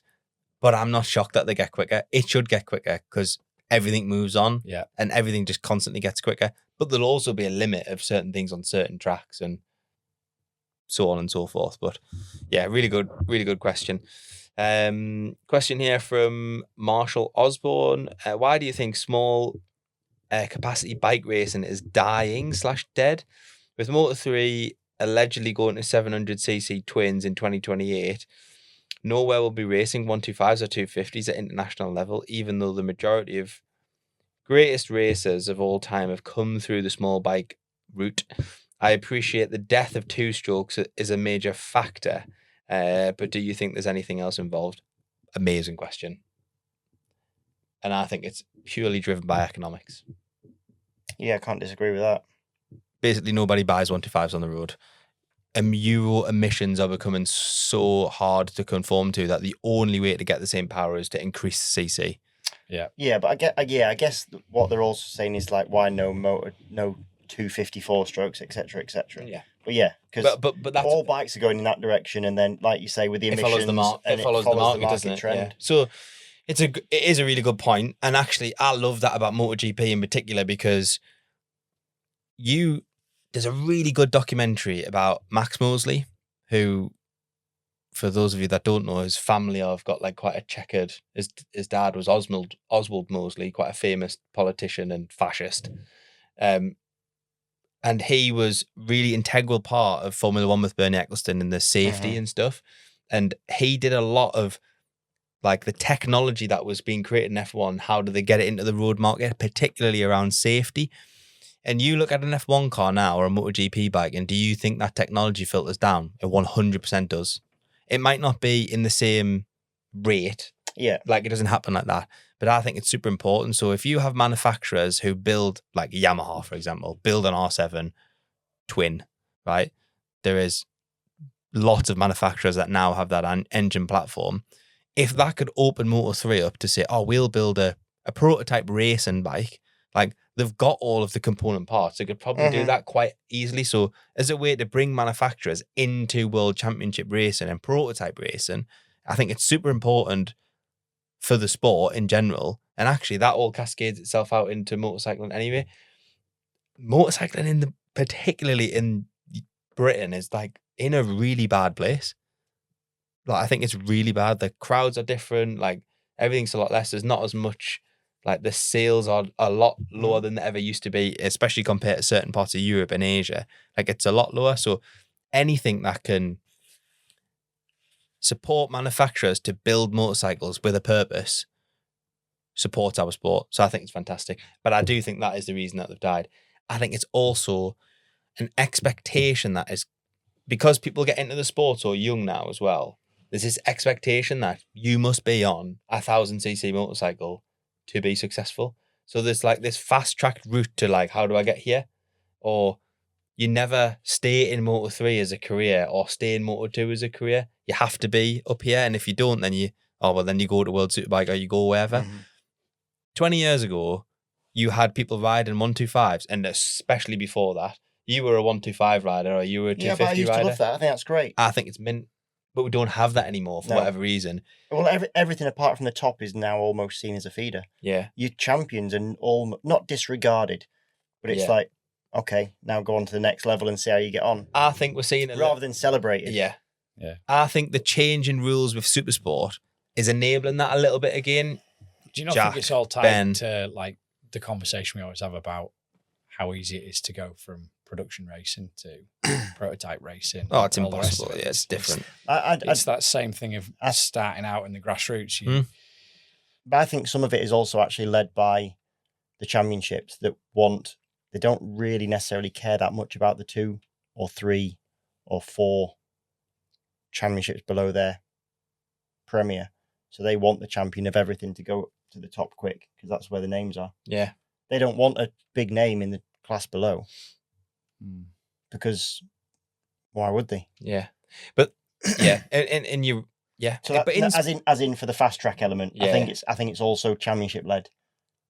but I'm not shocked that they get quicker. It should get quicker because everything moves on, and everything just constantly gets quicker. But there'll also be a limit of certain things on certain tracks and so on and so forth. But yeah, really good question. Question here from Marshall Osborne. Why do you think small capacity bike racing is dying / dead? With Moto3 allegedly going to 700cc twins in 2028, nowhere will be racing 125s or 250s at international level, even though the majority of greatest racers of all time have come through the small bike route. I appreciate the death of two strokes is a major factor, but do you think there's anything else involved? Amazing question. And I think it's purely driven by economics. Yeah, I can't disagree with that. Basically, nobody buys 125s on the road. Euro emissions are becoming so hard to conform to that the only way to get the same power is to increase the CC. Yeah, but I guess what they're also saying is like, why no 254 strokes, etc., etc. Yeah. But yeah, because but that's, all bikes are going in that direction, and then, like you say, with the emissions, it follows the market, doesn't it? trend. Yeah. So it is a really good point, and actually, I love that about MotoGP in particular because there's a really good documentary about Max Mosley, who, for those of you that don't know, his family have got like quite a checkered. His dad was Oswald Mosley, quite a famous politician and fascist. And he was really integral part of Formula One with Bernie Ecclestone and the safety and stuff. And he did a lot of like the technology that was being created in F1. How do they get it into the road market, particularly around safety? And you look at an F1 car now or a MotoGP bike, and do you think that technology filters down? It 100% does. It might not be in the same rate. Yeah. Like it doesn't happen like that. But I think it's super important. So if you have manufacturers who build, like Yamaha, for example, build an R7 twin, right? There is lots of manufacturers that now have that engine platform. If that could open Moto3 up to say, oh, we'll build a prototype racing bike, like they've got all of the component parts. They could probably do that quite easily. So as a way to bring manufacturers into World Championship racing and prototype racing, I think it's super important for the sport in general. And actually that all cascades itself out into motorcycling anyway. Motorcycling particularly in Britain is like in a really bad place. Like I think it's really bad. The crowds are different. Like everything's a lot less. There's not as much. Like the sales are a lot lower than they ever used to be, especially compared to certain parts of Europe and Asia. Like it's a lot lower. So anything that can support manufacturers to build motorcycles with a purpose supports our sport. So I think it's fantastic. But I do think that is the reason that they've died. I think it's also an expectation that is, because people get into the sport so young now as well, there's this expectation that you must be on a 1000cc motorcycle to be successful. So there's like this fast track route to like, how do I get here? Or you never stay in Moto3 as a career or stay in Moto2 as a career. You have to be up here. And if you don't, then you go to World Superbike or you go wherever. 20 years ago, you had people riding 125s, and especially before that, you were a 125 rider or you were a 250 rider. Yeah, but I used to love that. I think that's great. I think it's mint. But we don't have that anymore for whatever reason. Well, everything apart from the top is now almost seen as a feeder. Yeah. Your champions and all not disregarded, but it's like, okay, now go on to the next level and see how you get on. I think we're seeing it rather than celebrated. Yeah. I think the change in rules with Supersport is enabling that a little bit again. Do you not think it's all tied to like the conversation we always have about how easy it is to go from production racing to prototype racing? Oh, it's impossible. Yeah, it's different. It's that same thing of starting out in the grassroots. But I think some of it is also actually led by the championships that they don't really necessarily care that much about the 2 or 3 or 4 championships below their premier. So they want the champion of everything to go to the top quick because that's where the names are. Yeah. They don't want a big name in the class below. Because why would they? Yeah. But yeah, and you So that, as in for the fast track element, I think it's also championship led.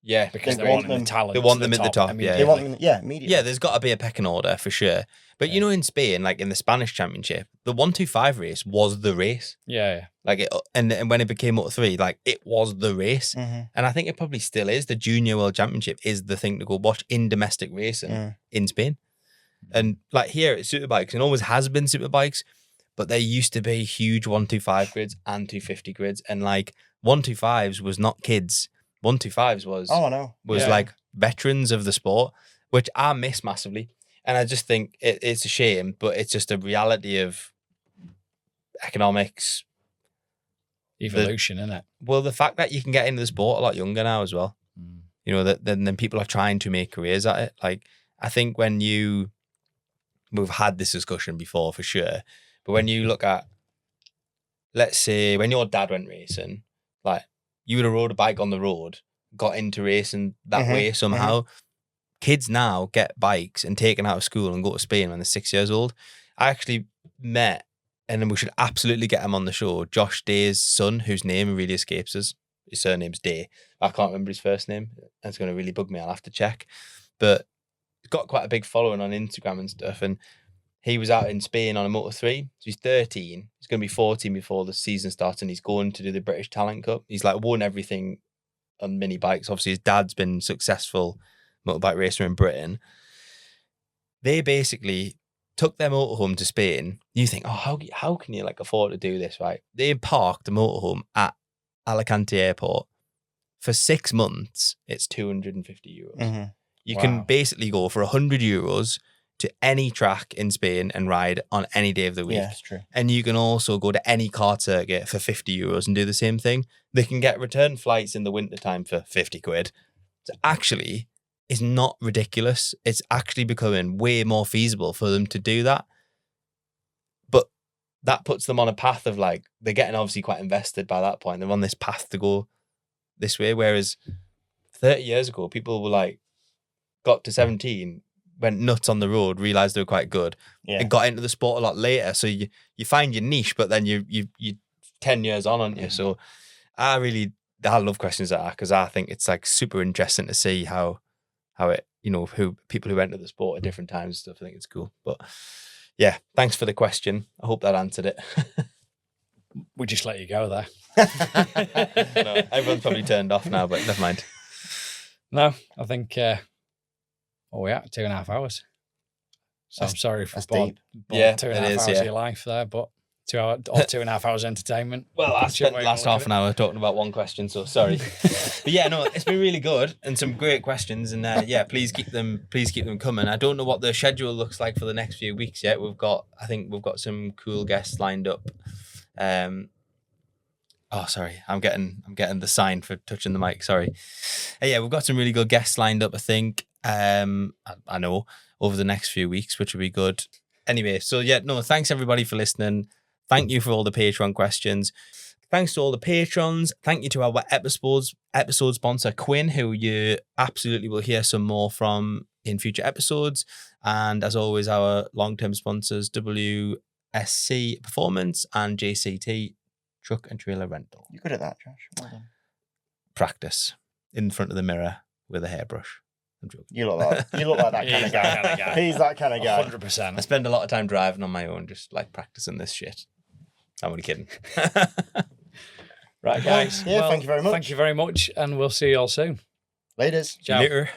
Yeah, because They they want want the talent. they want to them at the top, immediately. They want them, immediately. Yeah, there's got to be a pecking order for sure. But you know, in Spain, like in the Spanish Championship, the 125 race was the race. Yeah. Like it, and when it became Moto3, like it was the race. Mhm. And I think it probably still is. The Junior World Championship is the thing to go watch in domestic racing in Spain. And like here at Superbikes, and always has been Superbikes, but there used to be huge 125 grids and 250 grids. And like 125s was not kids. 125s was Oh, I know. like veterans of the sport, which I miss massively. And I just think it's a shame, but it's just a reality of economics. Evolution, isn't it? Well, the fact that you can get into the sport a lot younger now as well. You know, that then people are trying to make careers at it. Like, I think we've had this discussion before for sure, but when you look at, let's say, when your dad went racing, like you would have rode a bike on the road, got into racing that way somehow. Kids now get bikes and taken out of school and go to Spain when they're 6 years old. I actually met, and then we should absolutely get him on the show, Josh Day's son, whose name really escapes us. His surname's Day. I can't remember his first name. That's going to really bug me. I'll have to check. But he's got quite a big following on Instagram and stuff. And he was out in Spain on a Moto3. So he's 13. He's going to be 14 before the season starts, and he's going to do the British Talent Cup. He's like won everything on mini bikes. Obviously, his dad's been successful motorbike racer in Britain. They basically took their motorhome to Spain. You think, oh, how can you like afford to do this, right? They parked the motorhome at Alicante Airport for 6 months. It's 250 euros. You can basically go for 100 euros to any track in Spain and ride on any day of the week. Yeah, it's true. And you can also go to any kart circuit for 50 euros and do the same thing. They can get return flights in the wintertime for 50 quid. So actually, it's not ridiculous. It's actually becoming way more feasible for them to do that. But that puts them on a path of like, they're getting obviously quite invested by that point. They're on this path to go this way. Whereas 30 years ago, people were like, got to 17, went nuts on the road, realised they were quite good, and got into the sport a lot later. So you find your niche, but then you 10 years on, aren't you? So I love questions like that, because I think it's like super interesting to see how it, you know, who people who enter the sport at different times and stuff. I think it's cool. But yeah, thanks for the question. I hope that answered it. We just let you go there. No, everyone's probably turned off now, but never mind. No, I think we're at 2.5 hours. So I'm sorry for deep. 2.5 hours of your life there, but 2 hour or 2.5 hours entertainment. Well, I spent the last half an hour talking about one question, so sorry. But yeah, no, it's been really good and some great questions, and please keep them coming. I don't know what the schedule looks like for the next few weeks yet. I think we've got some cool guests lined up. Sorry, I'm getting the sign for touching the mic. Sorry. We've got some really good guests lined up, I think. I know over the next few weeks, which will be good. Anyway, so thanks everybody for listening. Thank you for all the Patreon questions. Thanks to all the patrons. Thank you to our episode sponsor, Quinn, who you absolutely will hear some more from in future episodes. And as always, our long-term sponsors, WSC Performance and JCT Truck and Trailer Rental. You're good at that, Josh. Well done. Practice in front of the mirror with a hairbrush. I'm joking. You look like that kind of guy. He's that kind of guy. 100%. I spend a lot of time driving on my own, just like practicing this shit. I'm only kidding. Right, guys. Thank you very much. Thank you very much, and we'll see you all soon. Laters. Ciao. Later.